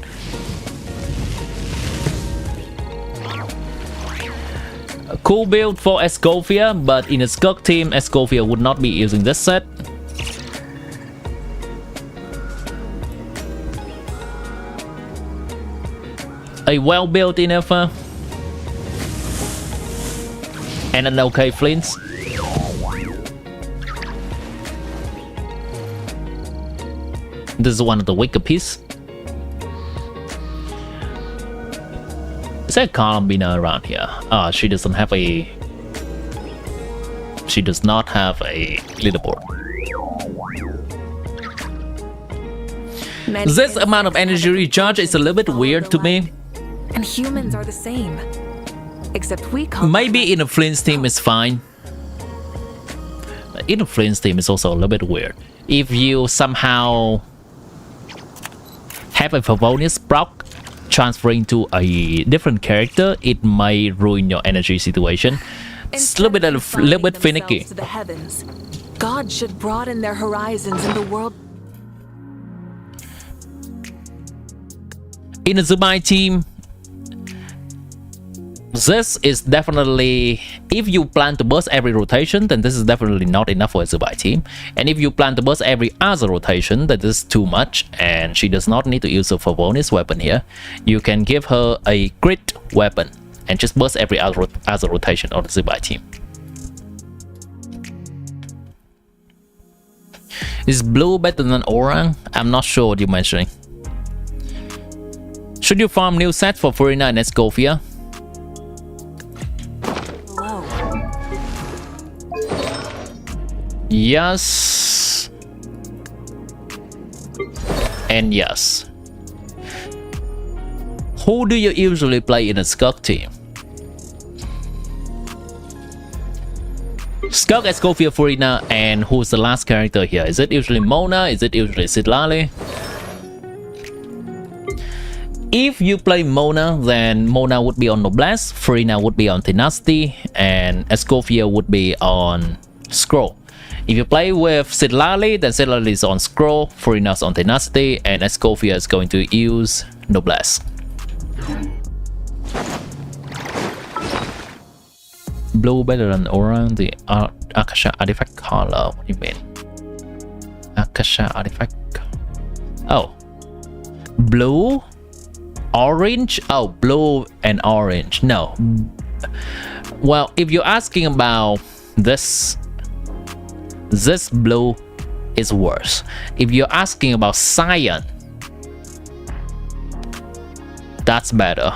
A cool build for Escofia, but in a Skirk team, Escofia would not be using this set. A well-built Inferno and an okay Flint. This is one of the weaker pieces. Is there a Columbina around here? Ah, she doesn't have a... She does not have a leaderboard. This amount of energy recharge is a little bit weird to me. And humans are the same. Except we call maybe in a Flint's team is fine. But in a Flint's team is also a little bit weird. If you somehow have a Favonius proc transferring to a different character, it may ruin your energy situation. It's a little bit finicky. To the heavens, God should broaden their horizons in the world. In a Zubai team, this is definitely, if you plan to burst every rotation, then this is definitely not enough for a Zubai team. And if you plan to burst every other rotation, then this is too much, and she does not need to use a Favonius weapon here. You can give her a crit weapon and just burst every other rotation on the Zubai team. Is blue better than orang? I'm not sure what you're mentioning. Should you farm new sets for Furina and Escofia? Yes. And yes. Who do you usually play in a Skirk team? Skirk, Escofia, Furina, and who's the last character here? Is it usually Mona? Is it usually Sidlali? If you play Mona, then Mona would be on Noblesse, Furina would be on Tenacity, and Escofia would be on Scroll. If you play with Sidlali, then Sidlali is on Scroll, Furina's on Tenacity, and Escofia is going to use Noblesse. Blue better than orang, the Akasha artifact color. What do you mean? Akasha artifact. Oh. Blue? Orange? Oh, blue and orange. No. Well, if you're asking about this blue is worse. If you're asking about cyan, that's better.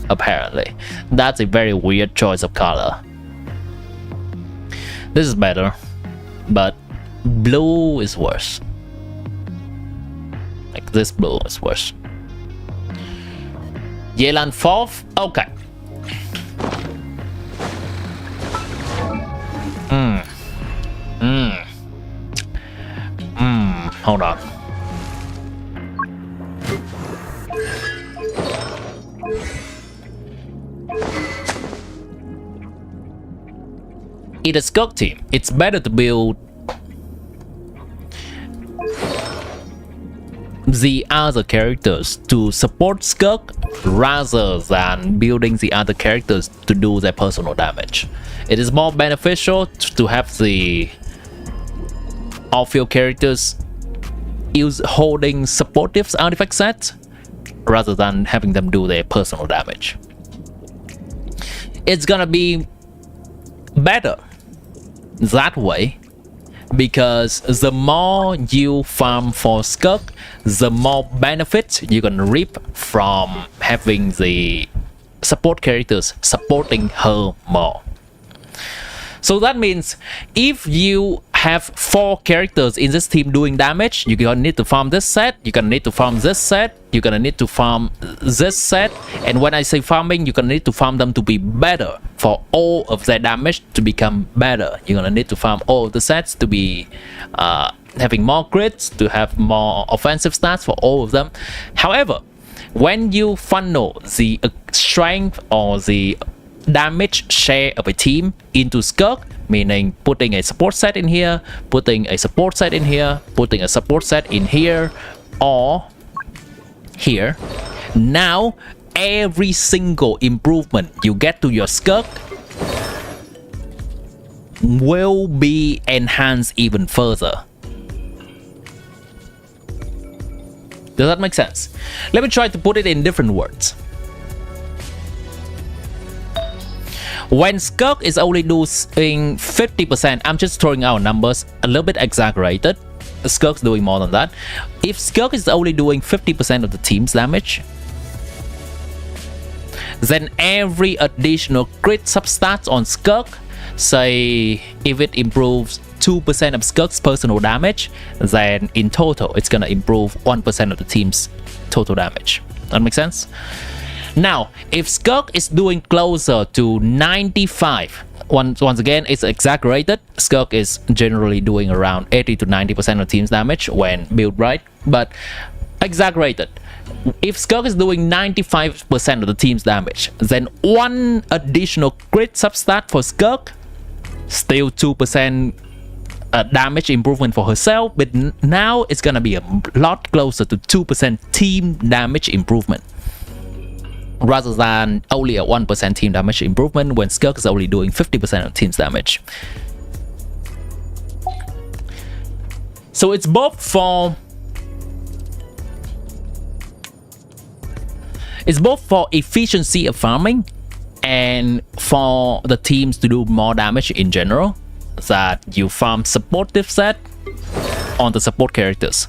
Apparently. That's a very weird choice of color. This is better, but blue is worse. Like this blue is worse. Yelan 4th? Okay. Hold on. In a Skirk team, it's better to build the other characters to support Skirk rather than building the other characters to do their personal damage. It is more beneficial to have the off-field characters holding supportive artifact sets rather than having them do their personal damage. It's gonna be better that way, because the more you farm for Skirk, the more benefits you're gonna reap from having the support characters supporting her more. So that means if you have 4 characters in this team doing damage, you're gonna need to farm this set, you're gonna need to farm this set, you're gonna need to farm this set, and when I say farming, you're gonna need to farm them to be better for all of their damage to become better. You're gonna need to farm all of the sets to be having more crits, to have more offensive stats for all of them. However, when you funnel the strength or the damage share of a team into Skirk, meaning putting a support set in here, putting a support set in here, putting a support set in here or here, now every single improvement you get to your Skirk will be enhanced even further. Does that make sense? Let me try to put it in different words. When Skirk is only doing 50%, I'm just throwing out numbers a little bit exaggerated. Skirk's doing more than that. If Skirk is only doing 50% of the team's damage, then every additional crit substats on Skirk, say if it improves 2% of Skirk's personal damage, then in total it's gonna improve 1% of the team's total damage. That makes sense? Now, if Skirk is doing closer to 95, once again, it's exaggerated. Skirk is generally doing around 80 to 90% of team's damage when built right, but exaggerated. If Skirk is doing 95% of the team's damage, then one additional crit substat for Skirk, still 2% damage improvement for herself, but now it's gonna be a lot closer to 2% team damage improvement, rather than only a 1% team damage improvement when Skirk is only doing 50% of team's damage. So it's both for efficiency of farming and for the teams to do more damage in general, that you farm supportive set on the support characters.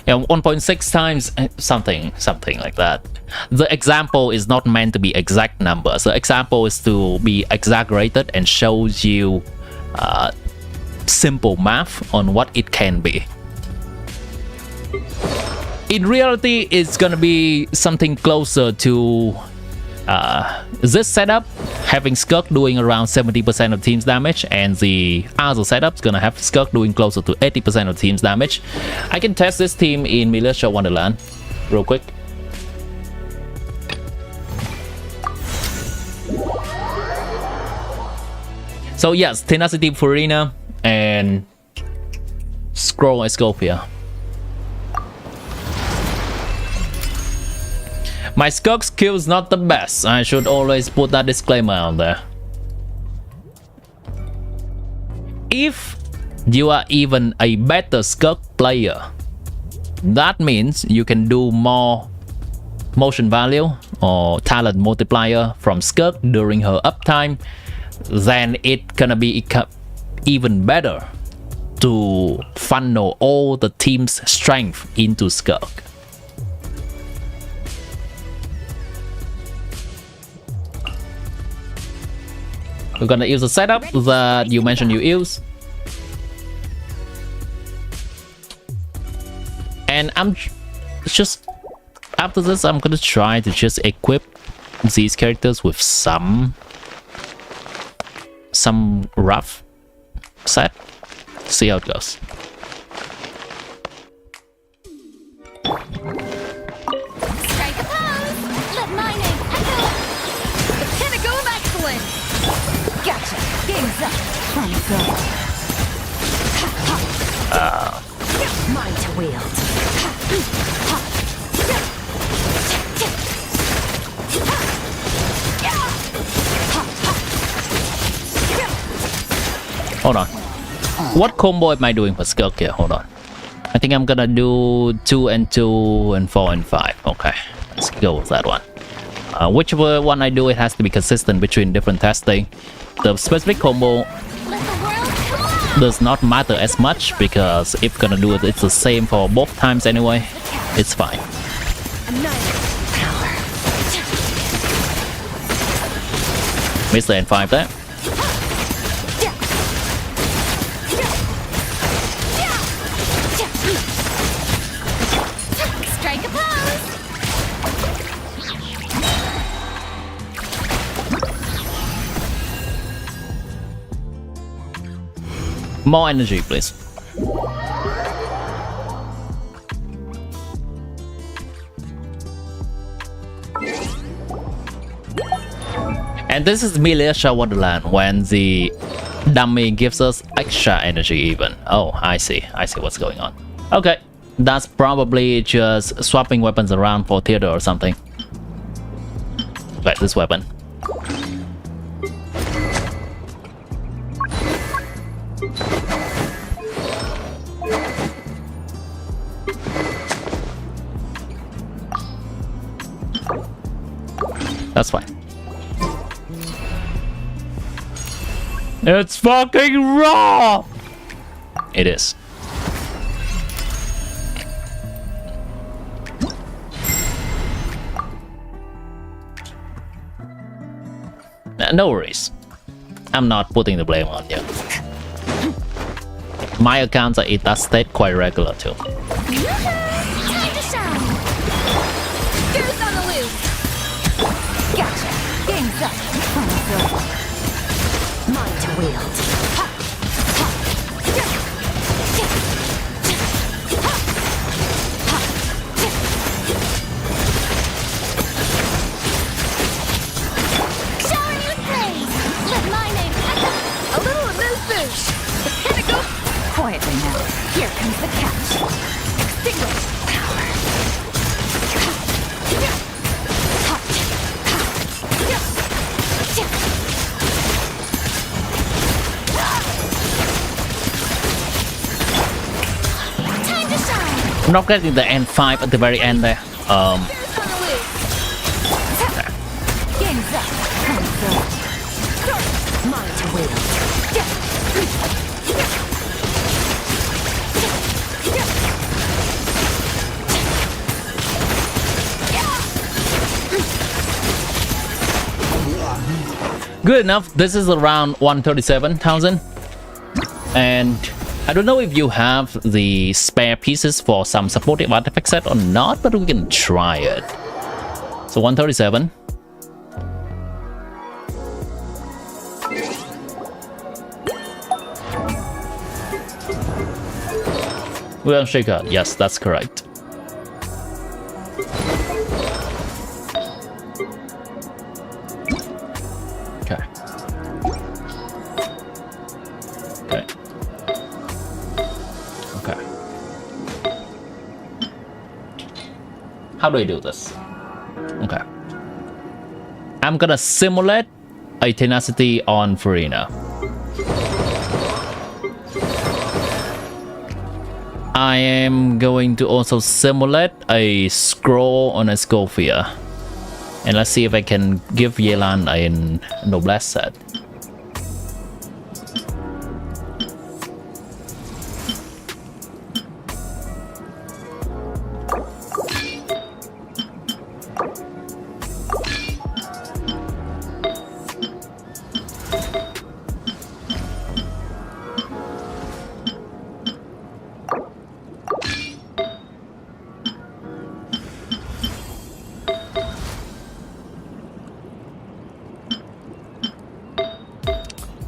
Yeah, 1.6 times something like that. The example is not meant to be exact numbers. The example is to be exaggerated and shows you simple math on what it can be. In reality, it's gonna be something closer to this setup, having Skirk doing around 70% of team's damage, and the other setup's gonna have Skirk doing closer to 80% of team's damage. I can test this team in Militia Wonderland real quick. So yes, Tenacity Furina and Scroll Escopia. My Skirk skill is not the best. I should always put that disclaimer out there. If you are even a better Skirk player, that means you can do more motion value or talent multiplier from Skirk during her uptime, then it's gonna be even better to funnel all the team's strength into Skirk. We're gonna use the setup that you mentioned you use. And I'm just, after this, I'm gonna try to just equip these characters with some rough set. See how it goes. Strike a pose! Let my name echo! The pinnacle of excellence! Gotcha. Game's up. From go. Mine to wield. Hold on. What combo am I doing for Skirk here? Hold on. I think I'm gonna do 2 and 2 and 4 and 5. Okay, let's go with that one. Whichever one I do, it has to be consistent between different testing. The specific combo does not matter as much because if gonna do it, it's the same for both times anyway. It's fine. Mr. N5 there. More energy, please. And this is Miniature Wonderland when the dummy gives us extra energy even. Oh, I see what's going on. Okay, that's probably just swapping weapons around for theater or something. Like this weapon. That's fine. It's fucking raw! It is. No worries. I'm not putting the blame on you. My accounts are in that state quite regular too. Time to shine! Goose on the loose! Gotcha! Game's up! Mine to wield. Showering with praise! Let my name echo! A little amuse-bouche. The pinnacle. Quietly now. Here comes the catch. Extinguish power. Time to shine! I'm not getting the N5 at the very end there. Goose on the loose! Game's up. Mine to wield. Good enough. This is around 137,000. And I don't know if you have the spare pieces for some supportive artifact set or not, but we can try it. So 137. Well, shaker. Yes, that's correct. Okay. Okay. Okay. How do I do this? Okay. I'm gonna simulate a tenacity on Farina. I am going to also simulate a scroll on a Scophia. And let's see if I can give Yelan a noblesse set.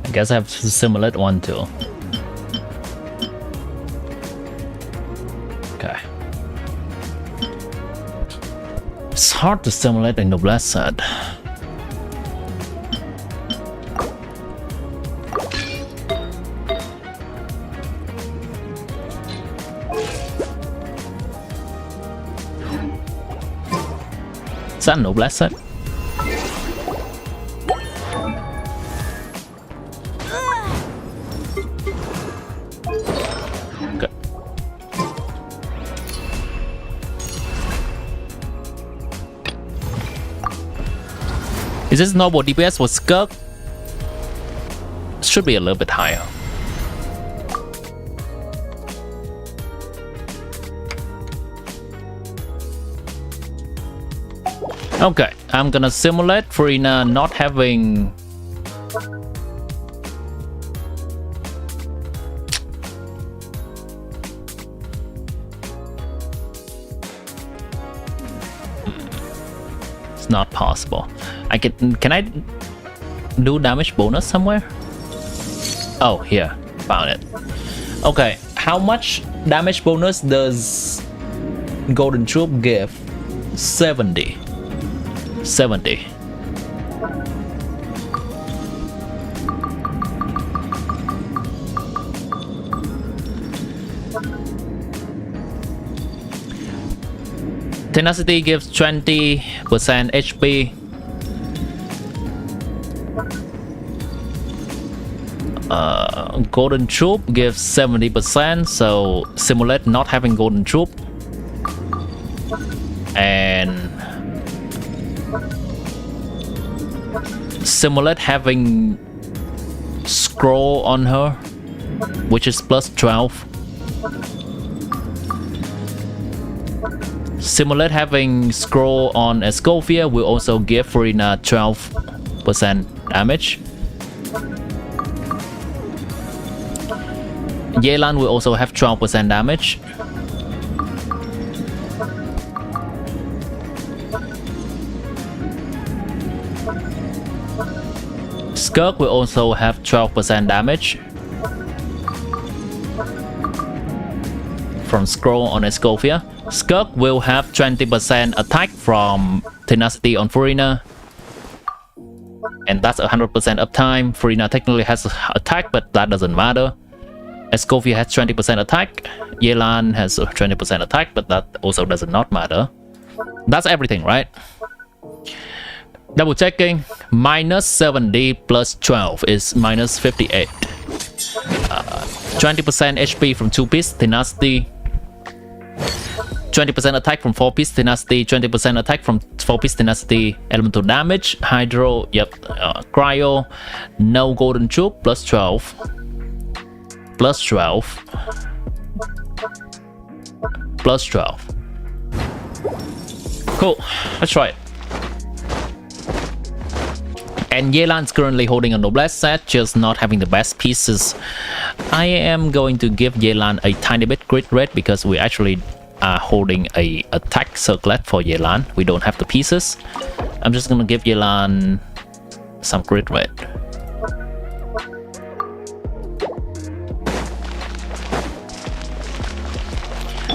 I guess I have to simulate one too. Okay. It's hard to simulate a noblesse set. Is that a noblesse set? Is this normal DPS with Skirk? Should be a little bit higher. Okay, I'm gonna simulate Farina not having... It's not possible. Can I do damage bonus somewhere? Oh, here. Found it. Okay, how much damage bonus does Golden Troop give? 70. 70. Tenacity gives 20% HP. Golden Troop gives 70%, so simulate not having Golden Troop. And simulate having scroll on her, which is plus 12. Simulate having scroll on Escovia will also give Furina 12% damage. Yelan will also have 12% damage. Skirk will also have 12% damage from scroll on Escovia. Skirk will have 20% attack from Tenacity on Furina, and that's 100% uptime. Furina technically has attack, but that doesn't matter. Escovia has 20% attack. Yelan has 20% attack, but that also does not matter. That's everything, right? Double checking. Minus 70 plus 12 is minus 58. 20% HP from 2-piece Tenacity. 20% attack from 4-piece Tenacity, 20% attack from 4-piece Tenacity, elemental damage, Hydro, yep, Cryo, no Golden Troop, plus 12, plus 12, plus 12. Cool, let's try it. And Yelan's currently holding a Noblesse set, just not having the best pieces. I am going to give Yelan a tiny bit crit rate because we actually are holding a attack circlet for Yelan. We don't have the pieces. I'm just gonna give Yelan some crit rate.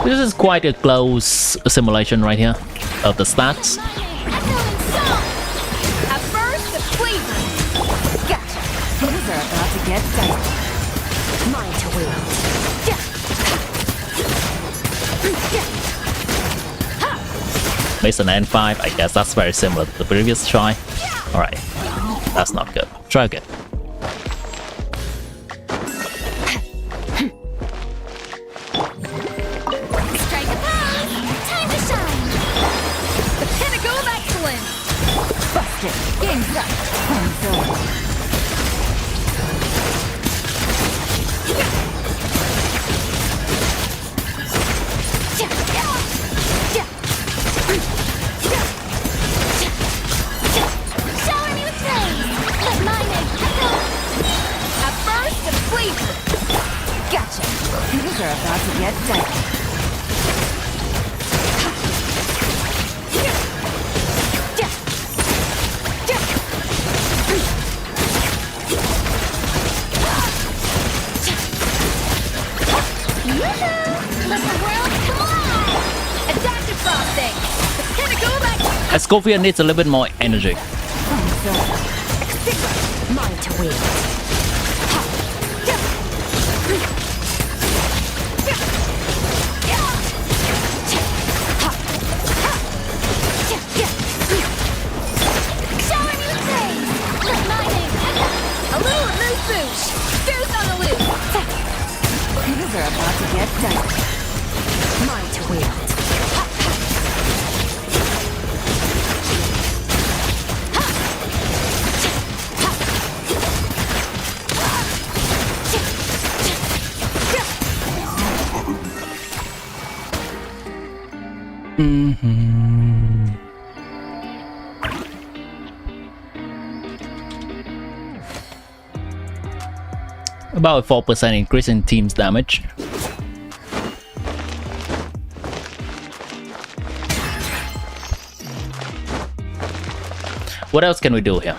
This is quite a close simulation right here of the stats. At first, the flavor. Gotcha. Things are about to get dicey. Mine to wield. Based on N5, I guess that's very similar to the previous try. Alright, that's not good. Try again. Strike a pose! Time to shine! The pinnacle of excellence! Busted! Game's up! Gotcha. Things are about to get dicey. Let the world collide! Adaptive frosting! The pinnacle of excellence! Escovia needs a little bit more energy. Mine to wield. Things are about to get dicey. Mine to wield. About a 4% increase in team's damage. What else can we do here?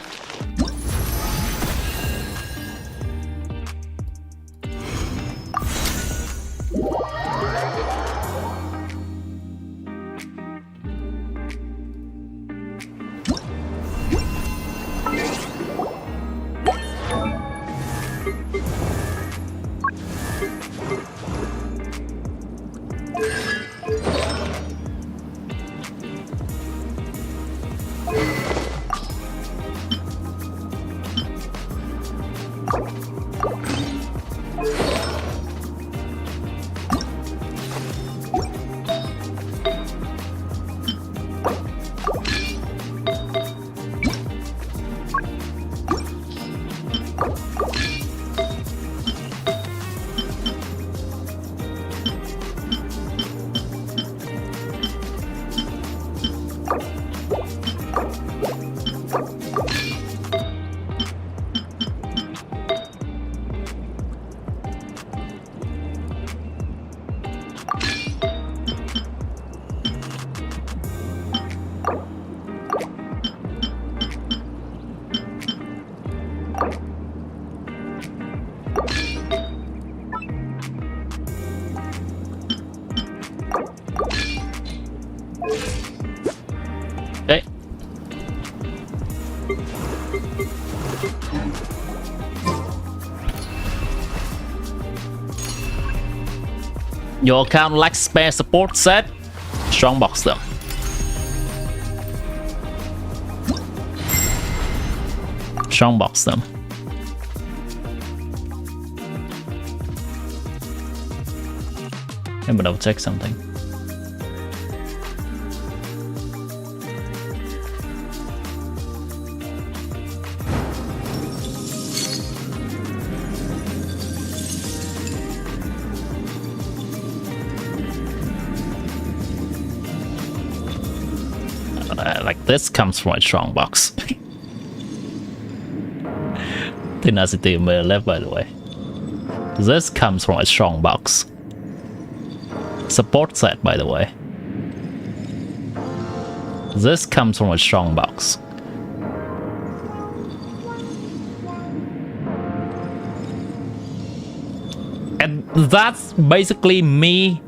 Your account lacks spare support set. Strongbox them. Strongbox them. I'm gonna check something. Like this comes from a strongbox. Tenacity left, by the way. This comes from a strongbox. Support set, by the way. This comes from a strongbox. And that's basically me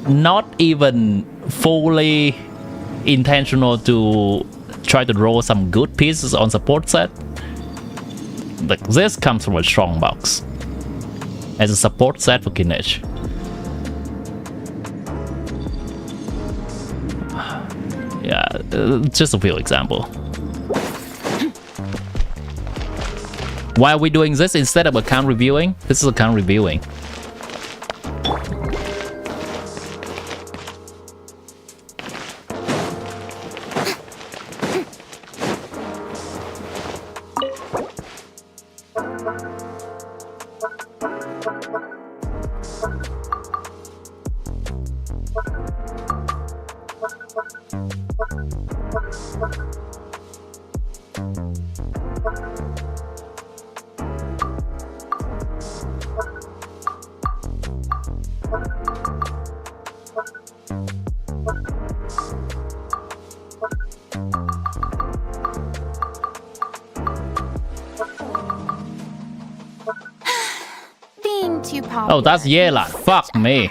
not even fully intentional to try to roll some good pieces on support set. Like this comes from a strongbox as a support set for Kinech. Yeah, just a few examples. Why are we doing this instead of account reviewing? This is account reviewing. Oh, that's Yela. Fuck me.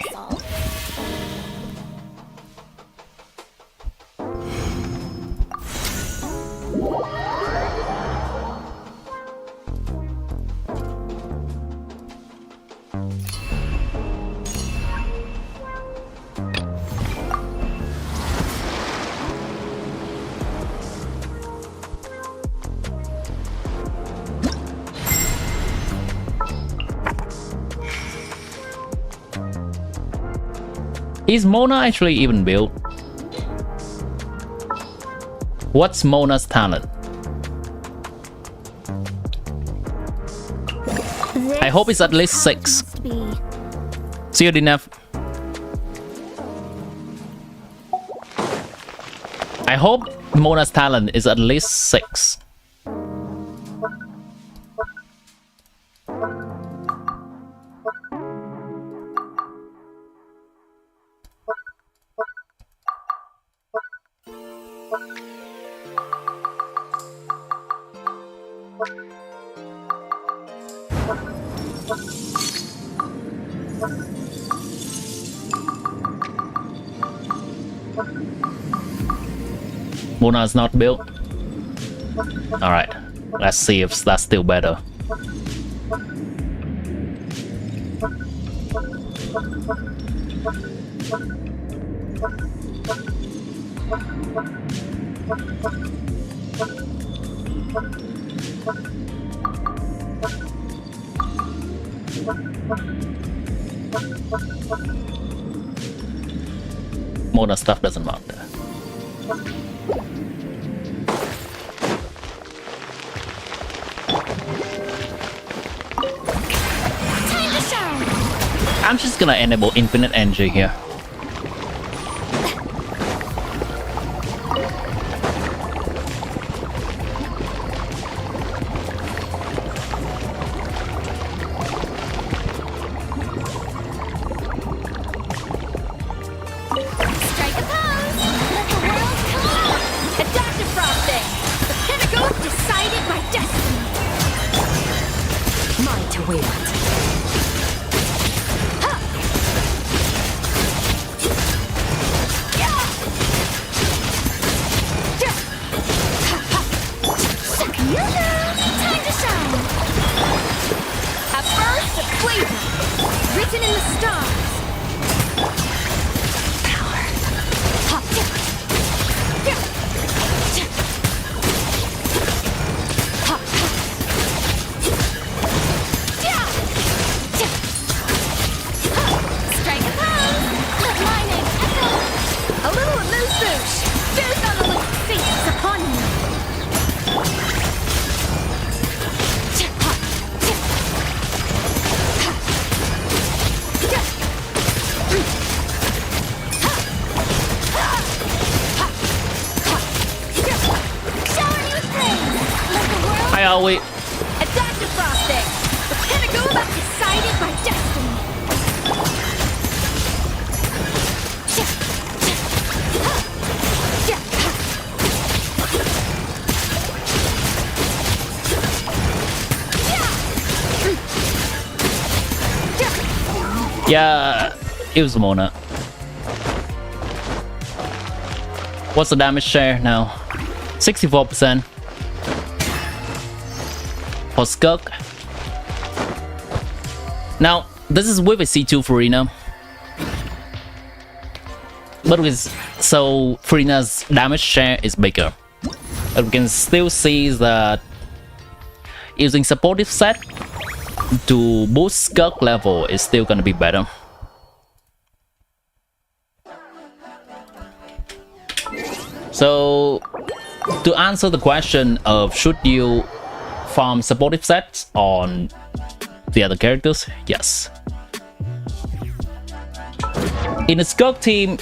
Is Mona actually even built? What's Mona's talent? I hope it's at least 6. See you, Dinef. I hope Mona's talent is at least 6. Mona is not built. Alright, let's see if that's still better. Mona stuff doesn't matter. I'm just gonna enable infinite energy here. written in the stars. Power. Hop. Hop. Strike a pose. Let my name echo. A little amuse-bouche. There's not a little face upon you. Hi, Alwi. Adapt to frosting. The pinnacle that's decided by destiny. Yeah, it was Mona. What's the damage share now? 64%. For Skirk. Now, this is with a C2 Farina. But so Farina's damage share is bigger. But we can still see that using supportive set to boost Skirk level is still gonna be better. So to answer the question of should you farm supportive sets on the other characters, yes. In a Skirk team,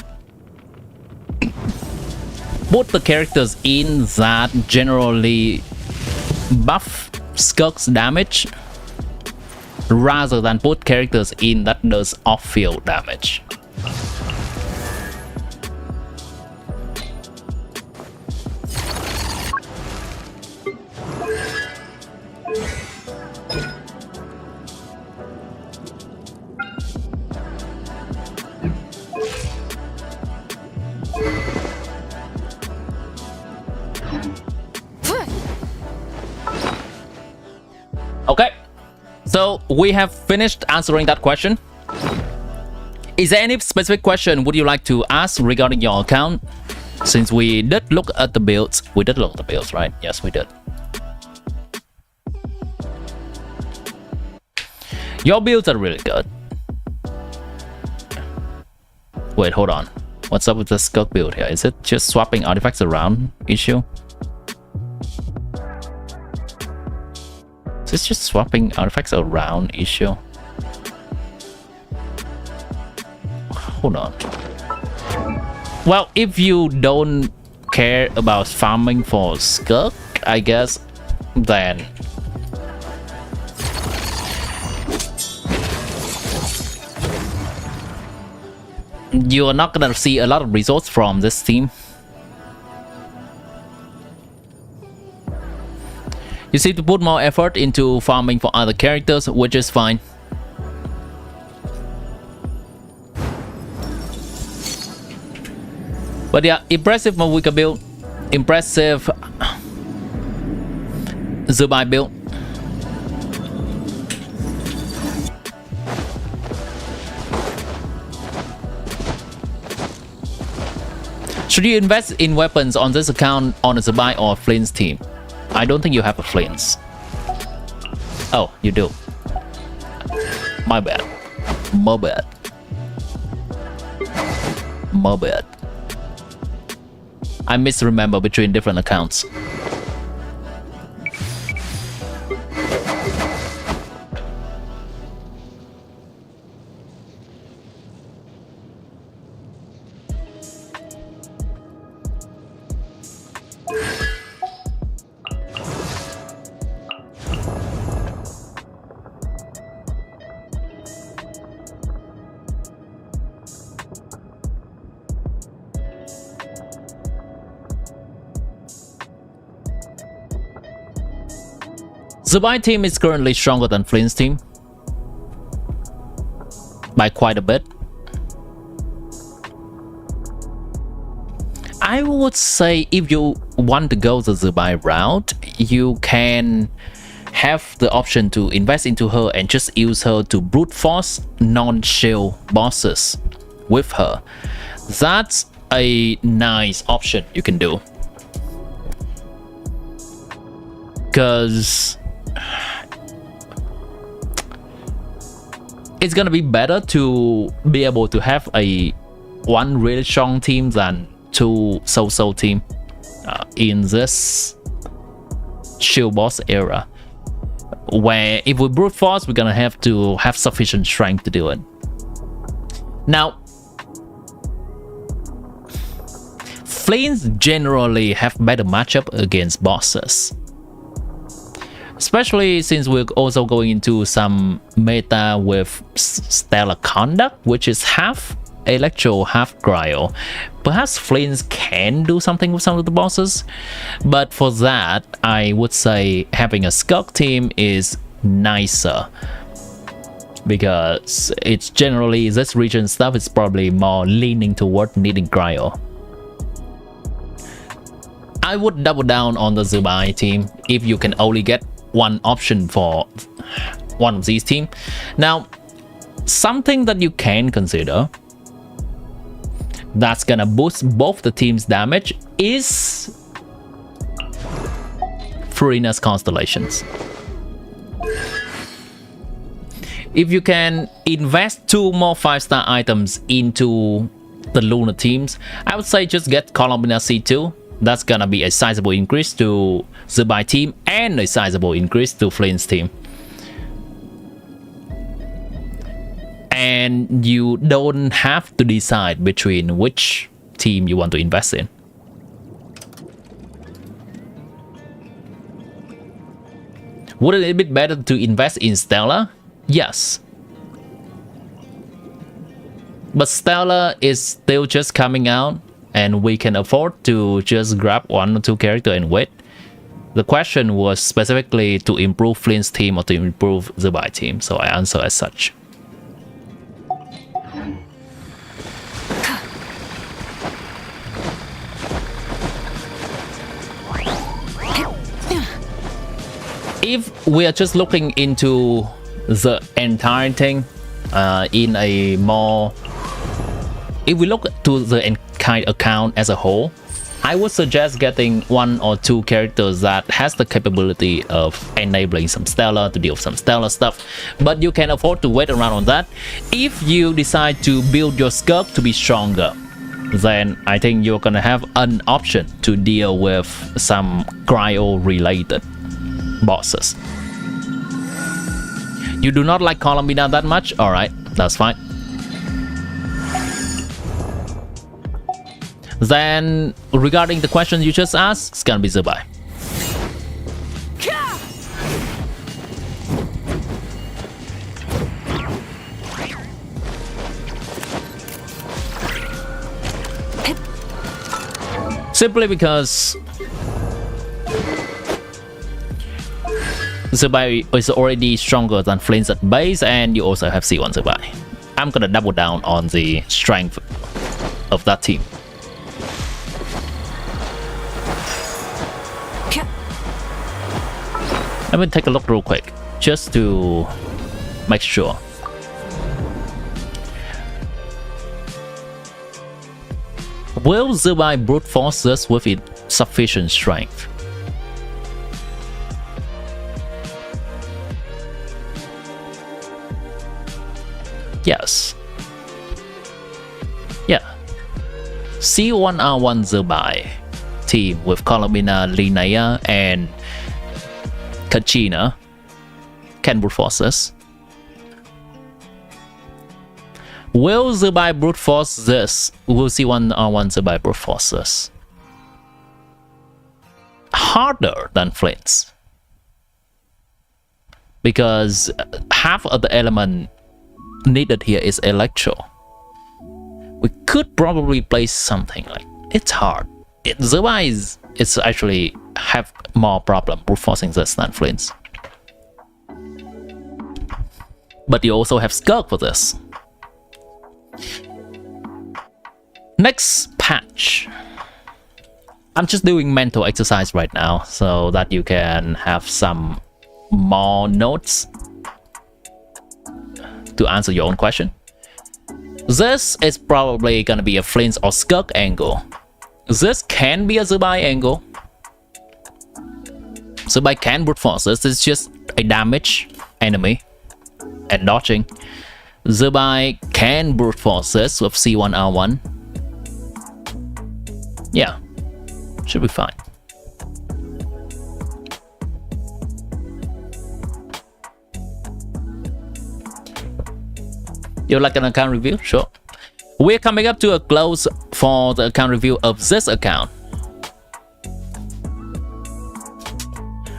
put the characters in that generally buff Skirk's damage rather than put characters in that does off-field damage. Okay, so we have finished answering that question. Is there any specific question would you like to ask regarding your account? Since we did look at the builds, right? Yes, we did. Your builds are really good. Wait, hold on. What's up with the Skirk build here? Is it just swapping artifacts around issue? Is this just swapping artifacts around issue? Hold on. Well, if you don't care about farming for Skirk, I guess, then you are not gonna see a lot of results from this team. You seem to put more effort into farming for other characters, which is fine. But yeah, impressive Mawika build. Impressive Zubai build. Should you invest in weapons on this account on a Zubai or Flint's team? I don't think you have a Flint's. Oh, you do. My bad. My bad. My bad. I misremember between different accounts. Zubai team is currently stronger than Flint's team by quite a bit. I would say if you want to go the Zubai route, you can have the option to invest into her and just use her to brute force non-shield bosses with her. That's a nice option you can do, because it's gonna be better to be able to have a one really strong team than two so-so team in this shield boss era, where if we brute force, we're gonna have to have sufficient strength to do it. Now, Flames generally have better matchup against bosses, especially since we're also going into some meta with stellar conduct, which is half electro, half cryo. Perhaps Flames can do something with some of the bosses, but for that, I would say having a Skulk team is nicer, because it's generally this region stuff is probably more leaning toward needing cryo. I would double down on the Zubai team if you can only get one option for one of these teams. Now, something that you can consider that's gonna boost both the team's damage is Furina's Constellations. If you can invest 2 more 5-star items into the Lunar teams, I would say just get Columbina C2. That's gonna be a sizable increase to Zubai team and a sizable increase to Flame's team. And you don't have to decide between which team you want to invest in. Wouldn't it be better to invest in Stella? Yes. But Stella is still just coming out, and we can afford to just grab 1 or 2 characters and wait. The question was specifically to improve Flynn's team or to improve Zubai team, so I answer as such. If we are just looking into the entire thing in a more... If we look to the entire account as a whole, I would suggest getting 1 or 2 characters that has the capability of enabling some Stellar to deal with some Stellar stuff, but you can afford to wait around on that. If you decide to build your Skulk to be stronger, then I think you're gonna have an option to deal with some cryo related bosses. You do not like Columbina that much? Alright, that's fine. Then, regarding the question you just asked, it's gonna be Zubai. Simply because Zubai is already stronger than Flames at base, and you also have C1 Zubai. I'm gonna double down on the strength of that team. Let me take a look real quick, just to make sure. Will Zubai brute force us with sufficient strength? Yes. Yeah. C1R1 Zubai team with Columbina, SNEZHNAYA, and Kachina can brute force us. Will Zubai brute force this? Will C1R1 Zubai brute force us? Harder than Flint's, because half of the element needed here is electro. We could probably place something like it's hard. Zubai is it's actually have more problem brute forcing this than Flint's. But you also have Skulk for this. Next patch. I'm just doing mental exercise right now so that you can have some more notes to answer your own question. This is probably gonna be a Flint or Skirk angle. This can be a Zubai angle. Zubai can brute force. This is just a damage enemy and dodging. Zubai can brute force this with C1R1. Yeah, should be fine. You like an account review? Sure. We're coming up to a close for the account review of this account.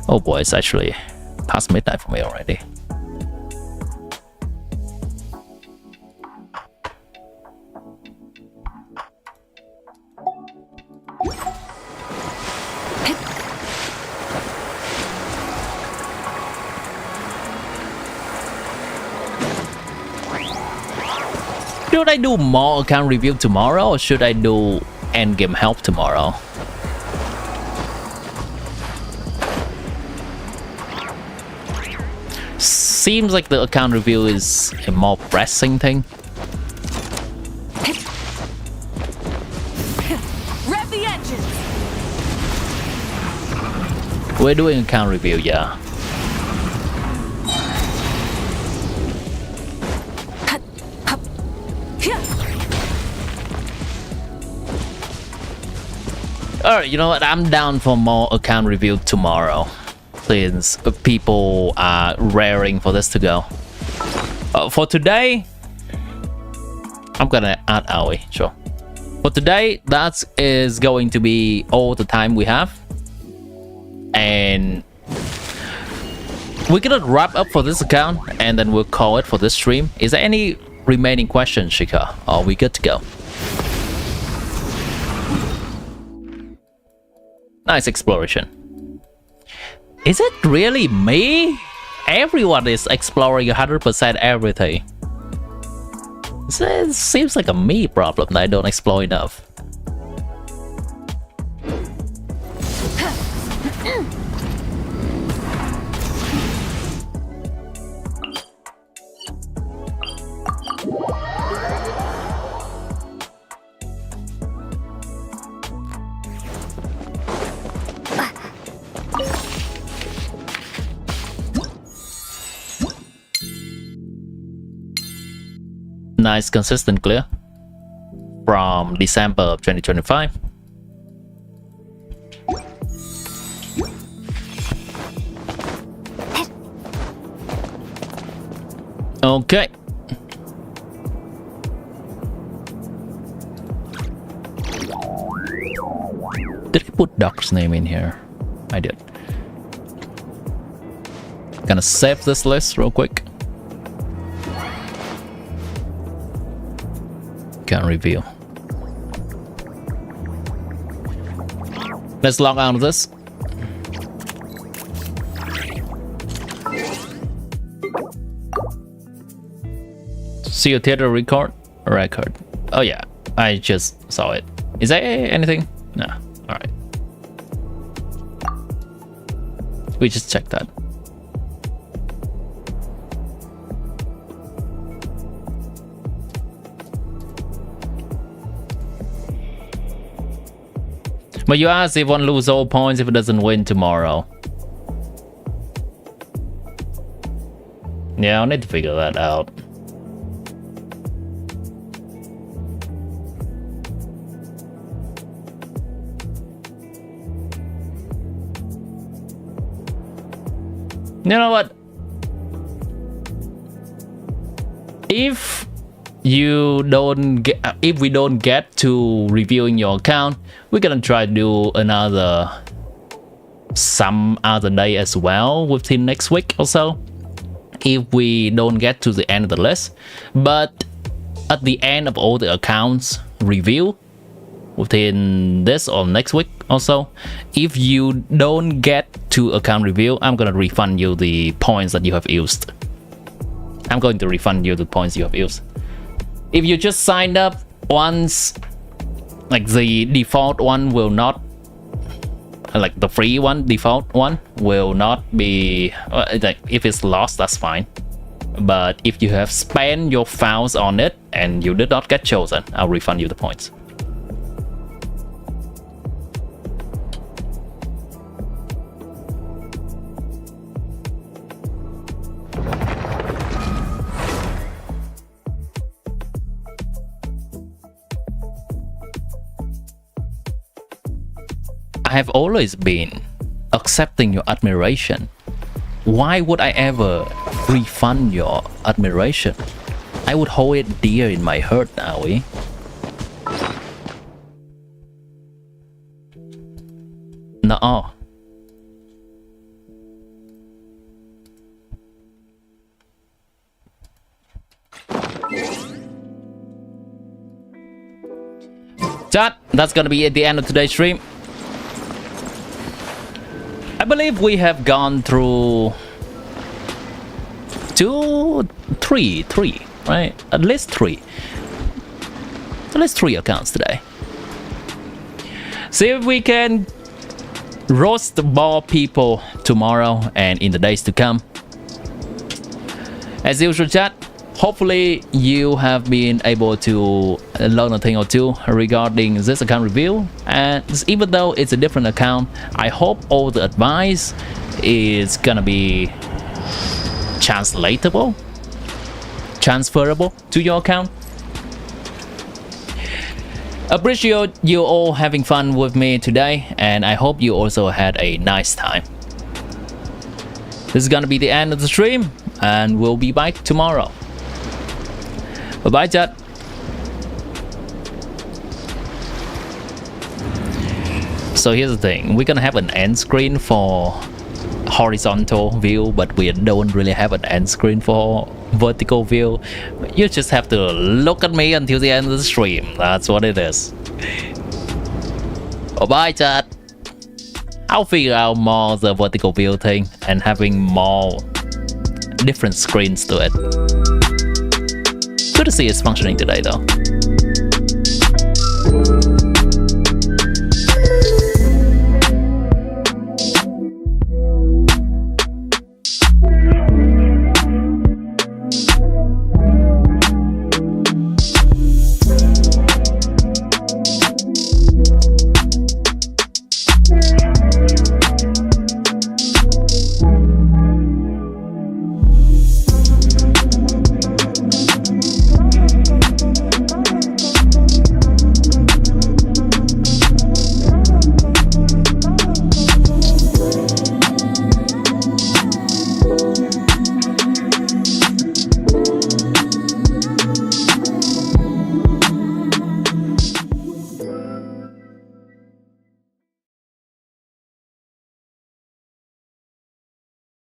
Oh boy, it's actually past midnight for me already. Should I do more account review tomorrow or should I do endgame help tomorrow? Seems like the account review is a more pressing thing. Rev the engines. We're doing account review, yeah. Alright, you know what? I'm down for more account review tomorrow. Since people are raring for this to go. For today, I'm gonna add Aoi, sure. For today, that is going to be all the time we have. And we're gonna wrap up for this account and then we'll call it for this stream. Is there any remaining questions, Shika? Or are we good to go? Nice exploration. Is it really me? Everyone is exploring 100% everything. It seems like a me problem that I don't explore enough. Nice consistent clear from December of 2025. Okay. Did I put Doc's name in here? I did. Gonna save this list real quick. Can review. Let's log out of this. See your theater record? Oh yeah, I just saw it. Is there anything? No. Alright. We just checked that. But you asked if one lose all points if it doesn't win tomorrow. Yeah, I'll need to figure that out. You know what? If we don't get to reviewing your account, we're gonna try to do some other day as well within next week or so, if we don't get to the end of the list. But at the end of all the accounts review within this or next week or so, if you don't get to account review, I'm gonna refund you the points that you have used. I'm going to refund you the points you have used. If you just signed up once, like the default one will not like the free one, default one, will not be like if it's lost, that's fine. But if you have spent your Fowls on it and you did not get chosen, I'll refund you the points. I have always been accepting your admiration. Why would I ever refund your admiration? I would hold it dear in my heart, Aoi. No. Chat, that's gonna be at the end of today's stream. I believe we have gone through three, right? At least three accounts today. See if we can roast more people tomorrow and in the days to come. As usual, chat, hopefully you have been able to learn a thing or two regarding this account review, and even though it's a different account, I hope all the advice is gonna be transferable to your account. Appreciate you all having fun with me today, and I hope you also had a nice time. This is gonna be the end of the stream, and we'll be back tomorrow. Bye bye, chat. So here's the thing, we're gonna have an end screen for horizontal view, but we don't really have an end screen for vertical view. You just have to look at me until the end of the stream. That's what it is. Bye bye, chat. I'll figure out more the vertical view thing and having more different screens to it. Good to see it's functioning today though.